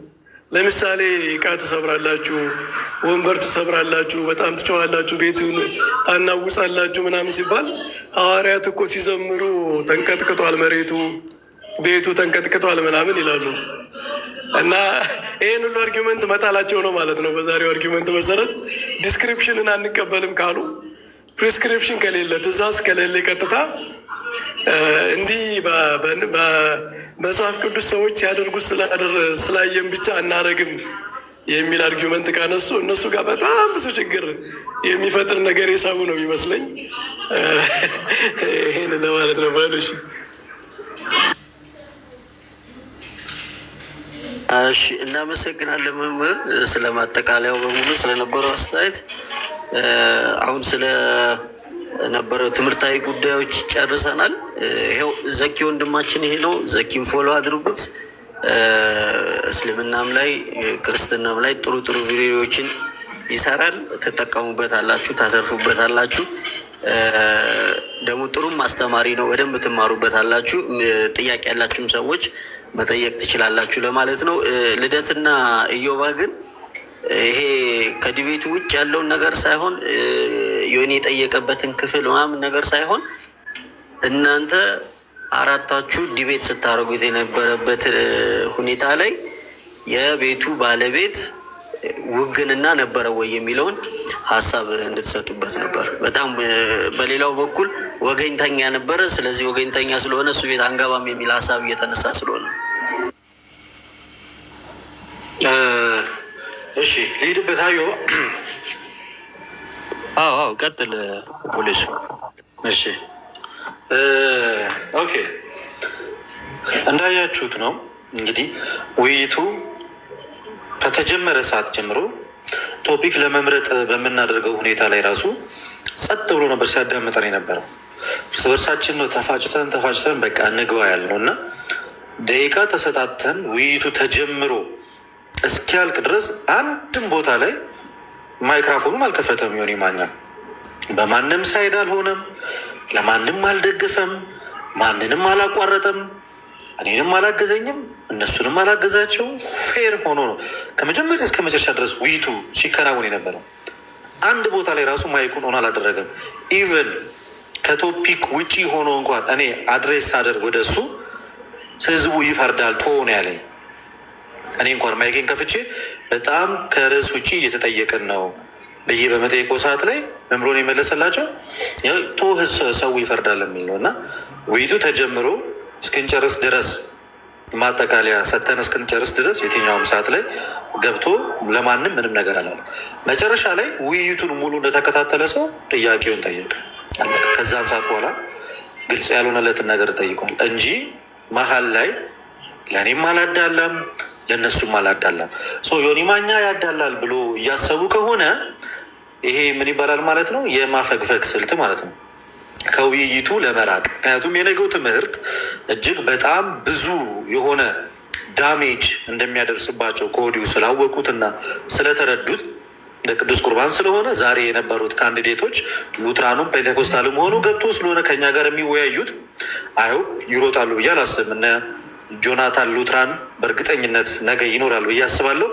ለምሳሌ እቃ ትሰብራላችሁ፣ ወንበር ትሰብራላችሁ፣ በጣም ትጮኻላችሁ፣ ቤቱን ታናውጻላችሁ ምናምን ሲባል ሐዋርያት እኮ ሲዘምሩ ተንቀጥቅጧል መሬቱ፣ ቤቱ ተንቀጥቅጧል ምናምን ይላሉ። እና ይህን ሁሉ አርጊመንት መጣላቸው ነው ማለት ነው። በዛሬው አርጊመንት መሰረት ዲስክሪፕሽንን አንቀበልም ካሉ ፕሪስክሪፕሽን ከሌለ ትእዛዝ ከሌለ ቀጥታ እንዲህ በመጽሐፍ ቅዱስ ሰዎች ሲያደርጉት ስላየን ብቻ አናረግም የሚል አርጊመንት ካነሱ እነሱ ጋር በጣም ብዙ ችግር የሚፈጥር ነገር የሳቡ ነው የሚመስለኝ። ይህን ለማለት ነው። ባሉሽ እሺ፣ እናመሰግናለን መምህር ስለ ማጠቃለያው በሙሉ ስለነበረው አስተያየት። አሁን ስለ ነበረው ትምህርታዊ ጉዳዮች ጨርሰናል። ይኸው ዘኪ ወንድማችን ይሄ ነው። ዘኪን ፎሎ አድርጉት። እስልምናም ላይ ክርስትናም ላይ ጥሩ ጥሩ ቪዲዮዎችን ይሰራል። ትጠቀሙበት አላችሁ፣ ታተርፉበት አላችሁ። ደግሞ ጥሩም አስተማሪ ነው። በደንብ ትማሩበት አላችሁ። ጥያቄ ያላችሁም ሰዎች መጠየቅ ትችላላችሁ ለማለት ነው። ልደትና ኢዮባ ግን ይሄ ከዲቤቱ ውጭ ያለውን ነገር ሳይሆን ዮኒ የጠየቀበትን ክፍል ምናምን ነገር ሳይሆን እናንተ አራታችሁ ዲቤት ስታደርጉት የነበረበት ሁኔታ ላይ የቤቱ ባለቤት ውግንና ነበረ ወይ የሚለውን ሀሳብ እንድትሰጡበት ነበር። በጣም በሌላው በኩል ወገኝተኛ ነበረ። ስለዚህ ወገኝተኛ ስለሆነ እሱ ቤት አንገባም የሚል ሀሳብ እየተነሳ ስለሆነ እሺ ልሂድበት። አዮ አዎ ቀጥል ፖሊሱ። እሺ ኦኬ፣ እንዳያችሁት ነው እንግዲህ ውይይቱ ከተጀመረ ሰዓት ጀምሮ ቶፒክ ለመምረጥ በምናደርገው ሁኔታ ላይ ራሱ ጸጥ ብሎ ነበር ሲያዳምጠን የነበረው። እርስ በርሳችን ነው ተፋጭተን በቃ እንግባ ያልነው እና ደቂቃ ተሰጣተን ውይይቱ ተጀምሮ እስኪያልቅ ድረስ አንድም ቦታ ላይ ማይክራፎኑም አልከፈተም። ዮኒ ማኛ በማንም ሳይድ አልሆነም፣ ለማንም አልደገፈም፣ ማንንም አላቋረጠም፣ እኔንም አላገዘኝም፣ እነሱንም አላገዛቸው። ፌር ሆኖ ነው ከመጀመሪያ እስከ መጨረሻ ድረስ ውይይቱ ሲከናወን የነበረው። አንድ ቦታ ላይ ራሱ ማይኩን ሆኖ አላደረገም። ኢቨን ከቶፒክ ውጪ ሆኖ እንኳን እኔ አድሬስ ሳደርግ ወደ እሱ ህዝቡ ይፈርዳል ቶሆነ ያለኝ እኔ እንኳን ማይኬን ከፍቼ በጣም ከርዕስ ውጭ እየተጠየቅን ነው ብዬ በመጠየቀው ሰዓት ላይ መምሮን የመለሰላቸው ሰው ይፈርዳል የሚል ነው እና ውይይቱ ተጀምሮ እስክንጨርስ ድረስ ማጠቃለያ ሰተን እስክንጨርስ ድረስ የትኛውም ሰዓት ላይ ገብቶ ለማንም ምንም ነገር አላለ። መጨረሻ ላይ ውይይቱን ሙሉ እንደተከታተለ ሰው ጥያቄውን ጠየቀ። ከዛን ሰዓት በኋላ ግልጽ ያልሆነለትን ነገር ጠይቋል እንጂ መሀል ላይ ለእኔም አላዳላም ለእነሱም አላዳላም። ዮኒ ማኛ ያዳላል ብሎ እያሰቡ ከሆነ ይሄ ምን ይባላል ማለት ነው? የማፈግፈግ ስልት ማለት ነው፣ ከውይይቱ ለመራቅ። ምክንያቱም የነገው ትምህርት እጅግ በጣም ብዙ የሆነ ዳሜጅ እንደሚያደርስባቸው ከወዲሁ ስላወቁትና ስለተረዱት ለቅዱስ ቁርባን ስለሆነ ዛሬ የነበሩት ካንዲዴቶች ሉትራኑም ፔንቴኮስታልም ሆኑ ገብቶ ስለሆነ ከኛ ጋር የሚወያዩት አይሆፕ ይሮጣሉ ብዬ አላስብም። እነ ጆናታን ሉትራን በእርግጠኝነት ነገ ይኖራል ብዬ አስባለሁ።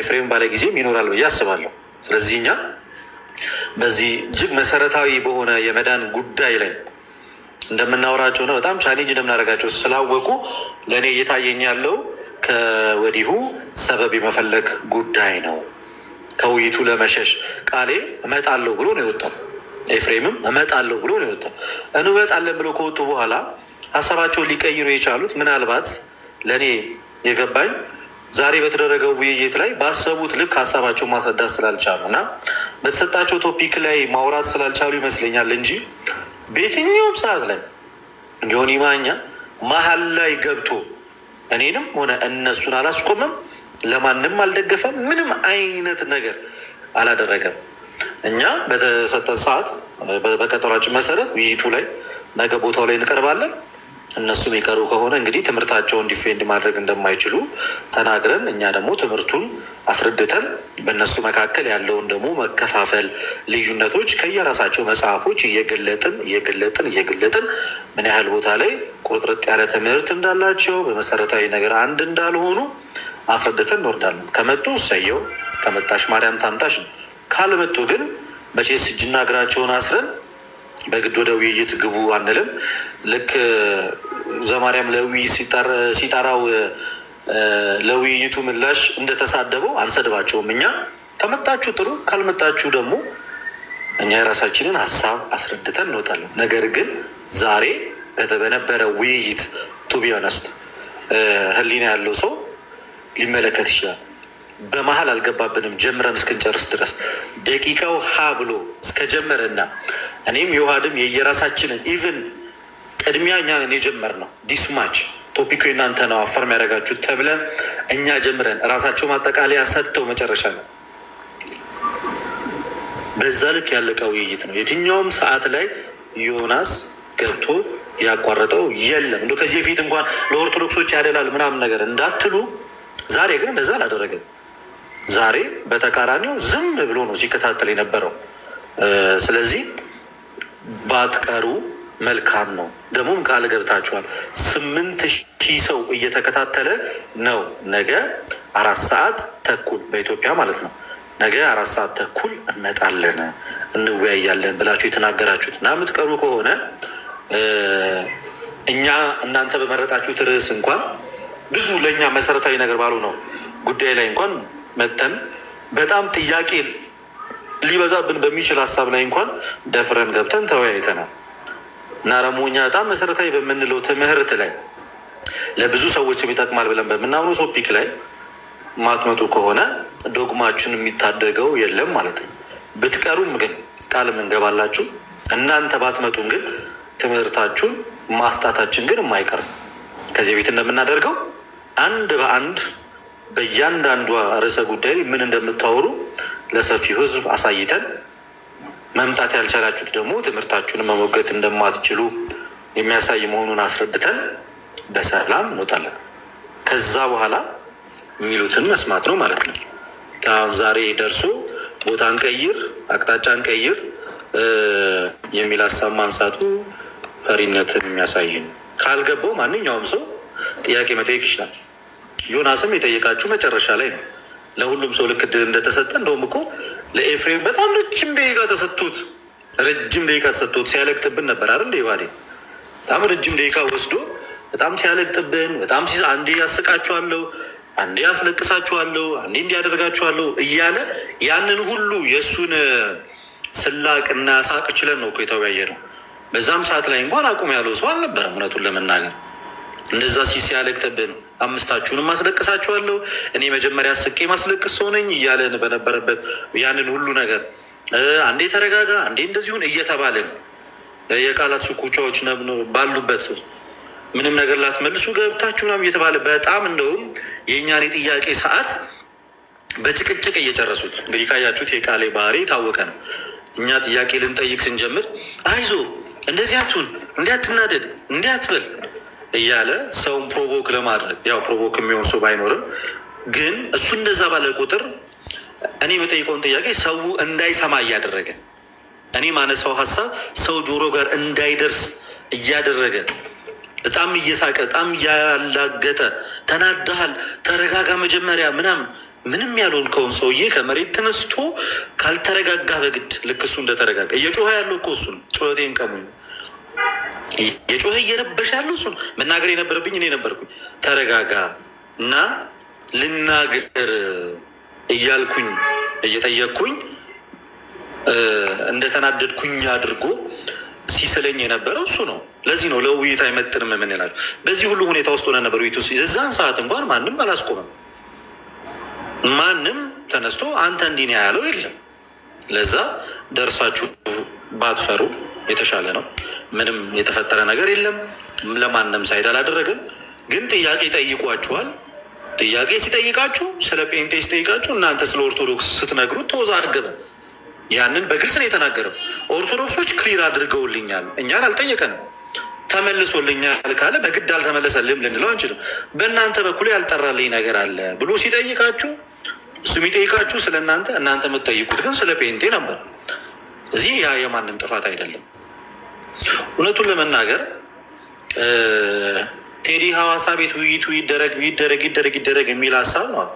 ኤፍሬም ባለጊዜም ይኖራል ብዬ አስባለሁ። ስለዚህ እኛ በዚህ እጅግ መሰረታዊ በሆነ የመዳን ጉዳይ ላይ እንደምናወራቸው ነው በጣም ቻሌንጅ እንደምናደርጋቸው ስላወቁ ለእኔ እየታየኝ ያለው ከወዲሁ ሰበብ የመፈለግ ጉዳይ ነው። ከውይይቱ ለመሸሽ ቃሌ እመጣለሁ ብሎ ነው የወጣው። ኤፍሬምም እመጣለሁ ብሎ ነው የወጣው። እንመጣለን ብሎ ከወጡ በኋላ ሀሳባቸውን ሊቀይሩ የቻሉት ምናልባት ለእኔ የገባኝ ዛሬ በተደረገው ውይይት ላይ ባሰቡት ልክ ሀሳባቸውን ማስረዳት ስላልቻሉ እና በተሰጣቸው ቶፒክ ላይ ማውራት ስላልቻሉ ይመስለኛል እንጂ በየትኛውም ሰዓት ላይ ዮኒ ማኛ መሀል ላይ ገብቶ እኔንም ሆነ እነሱን አላስቆመም፣ ለማንም አልደገፈም፣ ምንም አይነት ነገር አላደረገም። እኛ በተሰጠን ሰዓት በቀጠሯችን መሰረት ውይይቱ ላይ ነገ ቦታው ላይ እንቀርባለን። እነሱም የቀሩ ከሆነ እንግዲህ ትምህርታቸውን ዲፌንድ ማድረግ እንደማይችሉ ተናግረን እኛ ደግሞ ትምህርቱን አስረድተን በእነሱ መካከል ያለውን ደግሞ መከፋፈል፣ ልዩነቶች ከየራሳቸው መጽሐፎች እየገለጥን ምን ያህል ቦታ ላይ ቁርጥርጥ ያለ ትምህርት እንዳላቸው በመሰረታዊ ነገር አንድ እንዳልሆኑ አስረድተን እንወርዳለን። ከመጡ እሰየው፣ ከመጣሽ ማርያም ታምጣሽ ነው። ካልመጡ ግን መቼስ እጅና እግራቸውን አስረን በግድ ወደ ውይይት ግቡ አንልም። ልክ ዘማርያም ለውይይት ሲጠራው ለውይይቱ ምላሽ እንደተሳደበው አንሰድባቸውም። እኛ ከመጣችሁ ጥሩ፣ ካልመጣችሁ ደግሞ እኛ የራሳችንን ሀሳብ አስረድተን እንወጣለን። ነገር ግን ዛሬ በነበረ ውይይት ቱ ቢ ኦነስት ህሊና ያለው ሰው ሊመለከት ይችላል። በመሀል አልገባብንም ጀምረን እስክንጨርስ ድረስ ደቂቃው ሀ ብሎ እስከጀመረና እኔም የውሃድም የየራሳችንን ኢቭን ቅድሚያ እኛን የጀመርነው ዲስማች ቶፒኩ እናንተ ነው አፈርም ያደረጋችሁት ተብለን እኛ ጀምረን እራሳቸው ማጠቃለያ ሰጥተው መጨረሻ ነው። በዛ ልክ ያለቀ ውይይት ነው። የትኛውም ሰዓት ላይ ዮናስ ገብቶ ያቋረጠው የለም። እንደ ከዚህ በፊት እንኳን ለኦርቶዶክሶች ያደላል ምናምን ነገር እንዳትሉ፣ ዛሬ ግን እንደዛ አላደረገም። ዛሬ በተቃራኒው ዝም ብሎ ነው ሲከታተል የነበረው። ስለዚህ ባትቀሩ መልካም ነው። ደግሞም ቃል ገብታችኋል። 8,000 ሰው እየተከታተለ ነው። ነገ 4 ሰዓት ተኩል በኢትዮጵያ ማለት ነው። ነገ 4 ሰዓት ተኩል እንመጣለን እንወያያለን ብላችሁ የተናገራችሁት እና የምትቀሩ ከሆነ እኛ እናንተ በመረጣችሁት ርዕስ እንኳን ብዙ ለእኛ መሰረታዊ ነገር ባሉ ነው ጉዳይ ላይ እንኳን መተን በጣም ጥያቄ ሊበዛብን በሚችል ሀሳብ ላይ እንኳን ደፍረን ገብተን ተወያይተናል እና ደግሞ እኛ በጣም መሰረታዊ በምንለው ትምህርት ላይ ለብዙ ሰዎች የሚጠቅማል ብለን በምናምኑ ቶፒክ ላይ ማትመጡ ከሆነ ዶግማችን የሚታደገው የለም ማለት ነው። ብትቀሩም ግን ቃል እንገባላችሁ። እናንተ ባትመጡም ግን ትምህርታችሁን ማስጣታችን ግን የማይቀር ከዚህ በፊት እንደምናደርገው አንድ በአንድ በእያንዳንዷ ርዕሰ ጉዳይ ምን እንደምታወሩ ለሰፊው ሕዝብ አሳይተን መምጣት ያልቻላችሁት ደግሞ ትምህርታችሁን መሞገት እንደማትችሉ የሚያሳይ መሆኑን አስረድተን በሰላም እንወጣለን። ከዛ በኋላ የሚሉትን መስማት ነው ማለት ነው። አሁን ዛሬ ደርሶ ቦታ እንቀይር፣ አቅጣጫ እንቀይር የሚል ሀሳብ ማንሳቱ ፈሪነትን የሚያሳይ ነው። ካልገባው ማንኛውም ሰው ጥያቄ መጠየቅ ይችላል። ዮናስም የጠየቃችሁ መጨረሻ ላይ ነው። ለሁሉም ሰው ልክ ዕድል እንደተሰጠ እንደውም እኮ ለኤፍሬም በጣም ረጅም ደቂቃ ተሰጥቶት ሲያለቅጥብን ነበር አይደል? ይባዴ በጣም ረጅም ደቂቃ ወስዶ በጣም ሲያለቅጥብን፣ በጣም አንዴ ያስቃችኋለሁ፣ አንዴ ያስለቅሳችኋለሁ፣ አንዴ እንዲያደርጋችኋለሁ እያለ ያንን ሁሉ የእሱን ስላቅና ሳቅ ችለን ነው እኮ የተወያየ ነው። በዛም ሰዓት ላይ እንኳን አቁም ያለው ሰው አልነበረም። እውነቱን ለመናገር እንደዛ ሲያለቅጥብን 5ታችሁንም ማስለቅሳችኋለሁ፣ እኔ መጀመሪያ ስቄ ማስለቅስ ሰው ነኝ እያለን በነበረበት ያንን ሁሉ ነገር አንዴ ተረጋጋ፣ አንዴ እንደዚሁን እየተባለን የቃላት ሽኩቻዎች ባሉበት ምንም ነገር ላትመልሱ ገብታችሁ ምናምን እየተባለ በጣም እንደውም የእኛን የጥያቄ ሰዓት በጭቅጭቅ እየጨረሱት። እንግዲህ ካያችሁት የቃሌ ባህሪ ታወቀ ነው። እኛ ጥያቄ ልንጠይቅ ስንጀምር አይዞ እንደዚህ አትሁን፣ እንዲያትናደድ፣ እንዲያትበል እያለ ሰውን ፕሮቮክ ለማድረግ ያው ፕሮቮክ የሚሆን ሰው ባይኖርም ግን እሱ እንደዛ ባለ ቁጥር እኔ የምጠይቀውን ጥያቄ ሰው እንዳይሰማ እያደረገ እኔ ማነሳው ሀሳብ ሰው ጆሮ ጋር እንዳይደርስ እያደረገ በጣም እየሳቀ በጣም እያላገጠ ተናዳሃል፣ ተረጋጋ መጀመሪያ ምናምን ምንም ያልሆንከውን ሰውዬ ከመሬት ተነስቶ ካልተረጋጋ በግድ ልክ እሱ እንደተረጋጋ እየጮኸ ያለው እኮ እሱ ነው። ጩኸቴን ቀሙኝ። የጮኸ እየረበሸ ያለው እሱ ነው። መናገር የነበረብኝ እኔ ነበርኩኝ። ተረጋጋ እና ልናገር እያልኩኝ እየጠየቅኩኝ እንደተናደድኩኝ አድርጎ ሲስለኝ የነበረው እሱ ነው። ለዚህ ነው ለውይይት አይመጥንም ምን ይላል። በዚህ ሁሉ ሁኔታ ውስጥ ሆነ ነበር ውይይቱ። የዛን ሰዓት እንኳን ማንም አላስቆመም። ማንም ተነስቶ አንተ እንዲህ ነው ያለው የለም። ለዛ ደርሳችሁ ባትፈሩ የተሻለ ነው። ምንም የተፈጠረ ነገር የለም። ለማንም ሳይድ አላደረግም። ግን ጥያቄ ጠይቋችኋል። ጥያቄ ሲጠይቃችሁ ስለ ጴንጤ ሲጠይቃችሁ እናንተ ስለ ኦርቶዶክስ ስትነግሩት ተወዛገበ። ያንን በግልጽ ነው የተናገረው። ኦርቶዶክሶች ክሊር አድርገውልኛል፣ እኛን አልጠየቀንም። ተመልሶልኛል ካለ በግድ አልተመለሰልም ልንለው አንችልም። በእናንተ በኩል ያልጠራልኝ ነገር አለ ብሎ ሲጠይቃችሁ እሱ የሚጠይቃችሁ ስለ እናንተ፣ እናንተ የምትጠይቁት ግን ስለ ጴንጤ ነበር። እዚህ ያ የማንም ጥፋት አይደለም። እውነቱን ለመናገር ቴዲ ሐዋሳ ቤት ውይይቱ ይደረግ የሚል ሀሳብ ነው።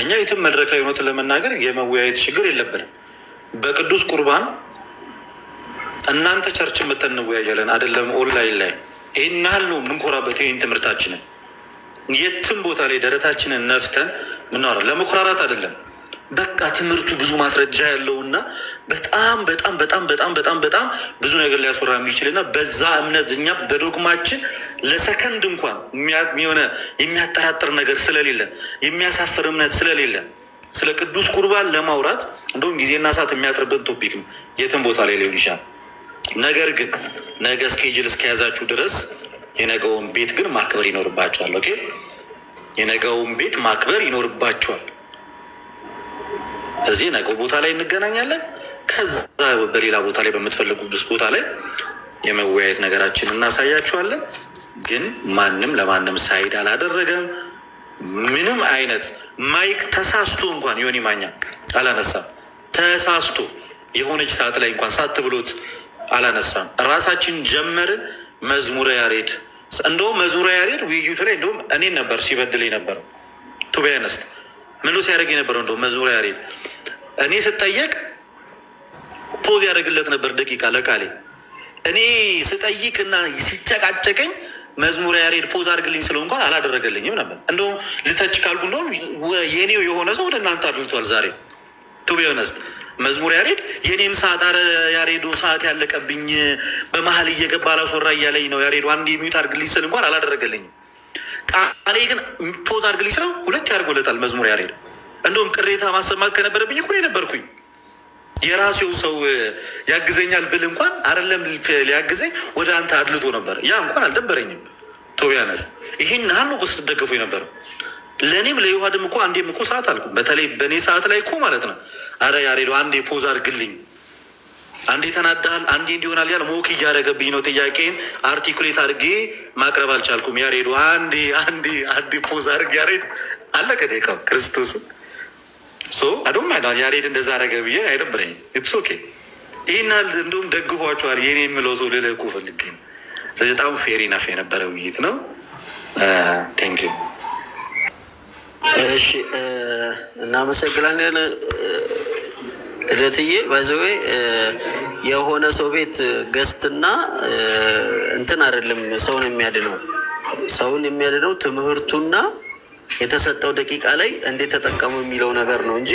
እኛ የትም መድረክ ላይ እውነቱን ለመናገር የመወያየት ችግር የለብንም። በቅዱስ ቁርባን እናንተ ቸርች እንወያያለን አይደለም። ኦንላይን ላይ ይህን ያህል ነው የምንኮራበት። ይህን ትምህርታችንን የትም ቦታ ላይ ደረታችንን ነፍተን ምናወራ ለመኮራራት አይደለም። በቃ ትምህርቱ ብዙ ማስረጃ ያለውና በጣም በጣም በጣም በጣም በጣም በጣም ብዙ ነገር ሊያስወራ የሚችልና በዛ እምነት እኛ በዶግማችን ለሰከንድ እንኳን የሆነ የሚያጠራጥር ነገር ስለሌለን፣ የሚያሳፍር እምነት ስለሌለን ስለ ቅዱስ ቁርባን ለማውራት እንደውም ጊዜና ሰዓት የሚያጥርብን ቶፒክ ነው። የትም ቦታ ላይ ሊሆን ይችላል። ነገር ግን ነገ እስኬጅል እስከያዛችሁ ድረስ የነገውን ቤት ግን ማክበር ይኖርባቸዋል። ኦኬ፣ የነገውን ቤት ማክበር ይኖርባቸዋል። እዚህ ነገው ቦታ ላይ እንገናኛለን። ከዛ በሌላ ቦታ ላይ በምትፈልጉበት ቦታ ላይ የመወያየት ነገራችን እናሳያችኋለን። ግን ማንም ለማንም ሳይድ አላደረገም። ምንም አይነት ማይክ ተሳስቶ እንኳን ዮኒ ማኛ አላነሳም። ተሳስቶ የሆነች ሰዓት ላይ እንኳን ሳት ብሎት አላነሳም። ራሳችን ጀመርን። መዝሙረ ያሬድ እንደውም መዝሙረ ያሬድ ውይይቱ ላይ እንደውም እኔን ነበር ሲበድል የነበረው። ቱቢያነስት ምን ሲያደርግ የነበረው እንደውም መዝሙረ ያሬድ እኔ ስጠየቅ ፖዝ ያደርግለት ነበር ደቂቃ ለቃሌ። እኔ ስጠይቅ እና ሲጨቃጨቀኝ መዝሙረ ያሬድ ፖዝ አድርግልኝ ስለው እንኳን አላደረገልኝም ነበር። እንደውም ልተች ካልኩ እንደውም የኔው የሆነ ሰው ወደ እናንተ አድልቷል። ዛሬ ቱቢያነስት መዝሙር ያሬድ የኔን ሰዓት አረ ያሬዶ ሰዓት ያለቀብኝ በመሀል እየገባ ላስወራ እያለኝ ነው። ያሬዶ አንድ የሚዩት አድርግልኝ ስል እንኳን አላደረገልኝም። ቃሌ ግን ፖዝ አድርግልኝ ስለው ሁለት ያድርጎለታል መዝሙር ያሬድ። እንደውም ቅሬታ ማሰማት ከነበረብኝ እኮ ነበርኩኝ። የራሴው ሰው ያግዘኛል ብል እንኳን አይደለም ሊያግዘኝ ወደ አንተ አድልቶ ነበር። ያ እንኳን አልደበረኝም። ቶቢያነስ ይህን ሀል ነው ስትደገፉ የነበረው። ለእኔም ለዮሐድም እኮ አንዴም እኮ ሰዓት አልኩ። በተለይ በእኔ ሰዓት ላይ እኮ ማለት ነው። አረ ያሬዶ አንዴ ፖዝ አድርግልኝ፣ አንዴ ተናዳሃል፣ አንዴ እንዲሆናል ያለ ሞክ እያደረገብኝ ነው። ጥያቄን አርቲኩሌት አድርጌ ማቅረብ አልቻልኩም። ያሬዶ አንዴ ፖዝ አድርግ ያሬድ አለቀ ደቂቃው። ክርስቶስ አዶማ ያሬድ እንደዛ አረገ ብዬ አይደብረኝ። ኢትስ ኦኬ። ይህን እንደውም ደግፏቸዋል የኔ የምለው ሰው ልልህ እኮ ፈልጌ ነው። ስለዚህ በጣም ፌሪ ናፍ የነበረ ውይይት ነው። ቴንክ ዩ። እሺ እናመሰግናለን ልደትዬ። ባይዘዌ የሆነ ሰው ቤት ገስትና እንትን አይደለም ሰውን የሚያድነው። ሰውን የሚያድነው ትምህርቱና የተሰጠው ደቂቃ ላይ እንዴት ተጠቀሙ የሚለው ነገር ነው እንጂ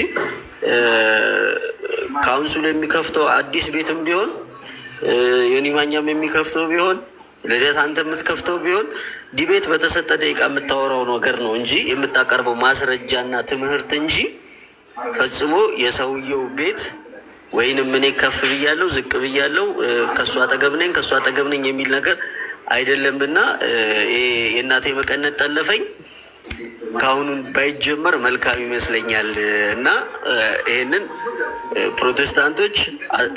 ካውንስሉ የሚከፍተው አዲስ ቤትም ቢሆን ዮኒማኛም የሚከፍተው ቢሆን ልደት አንተ የምትከፍተው ቢሆን ዲቤት በተሰጠ ደቂቃ የምታወራው ነገር ነው እንጂ የምታቀርበው ማስረጃና ትምህርት እንጂ ፈጽሞ የሰውየው ቤት ወይንም እኔ ከፍ ብያለሁ ዝቅ ብያለሁ ከእሱ አጠገብ ነኝ ከእሱ አጠገብ ነኝ የሚል ነገር አይደለምና የእናቴ መቀነት ጠለፈኝ ከአሁኑን ባይጀመር መልካም ይመስለኛል። እና ይሄንን ፕሮቴስታንቶች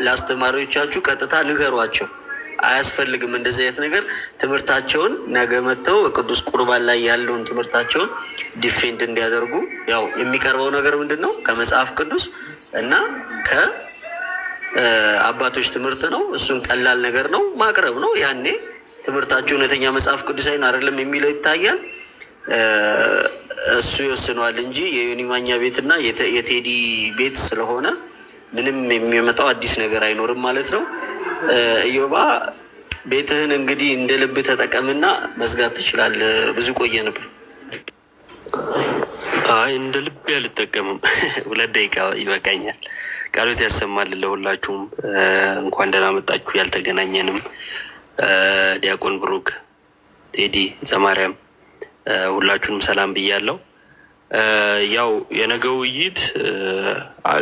ለአስተማሪዎቻችሁ ቀጥታ ንገሯቸው። አያስፈልግም እንደዚህ አይነት ነገር። ትምህርታቸውን ነገ መጥተው በቅዱስ ቁርባን ላይ ያለውን ትምህርታቸውን ዲፌንድ እንዲያደርጉ ያው የሚቀርበው ነገር ምንድን ነው? ከመጽሐፍ ቅዱስ እና ከአባቶች ትምህርት ነው። እሱን ቀላል ነገር ነው ማቅረብ ነው። ያኔ ትምህርታቸው እውነተኛ መጽሐፍ ቅዱሳዊን አይደለም የሚለው ይታያል። እሱ ይወስነዋል እንጂ የዮኒ ማኛ ቤትና የቴዲ ቤት ስለሆነ ምንም የሚመጣው አዲስ ነገር አይኖርም ማለት ነው። ኢዮባ ቤትህን እንግዲህ እንደ ልብ ተጠቀምና መዝጋት ትችላለህ። ብዙ ቆየ ነበር። አይ እንደ ልብ ያልጠቀምም 2 ደቂቃ ይበቃኛል። ቃሎት ያሰማል ለሁላችሁም። እንኳን ደህና መጣችሁ። ያልተገናኘንም ዲያቆን ብሩክ፣ ቴዲ፣ ዘማርያም ሁላችሁንም ሰላም ብያለሁ። ያው የነገው ውይይት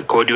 ከወዲሁ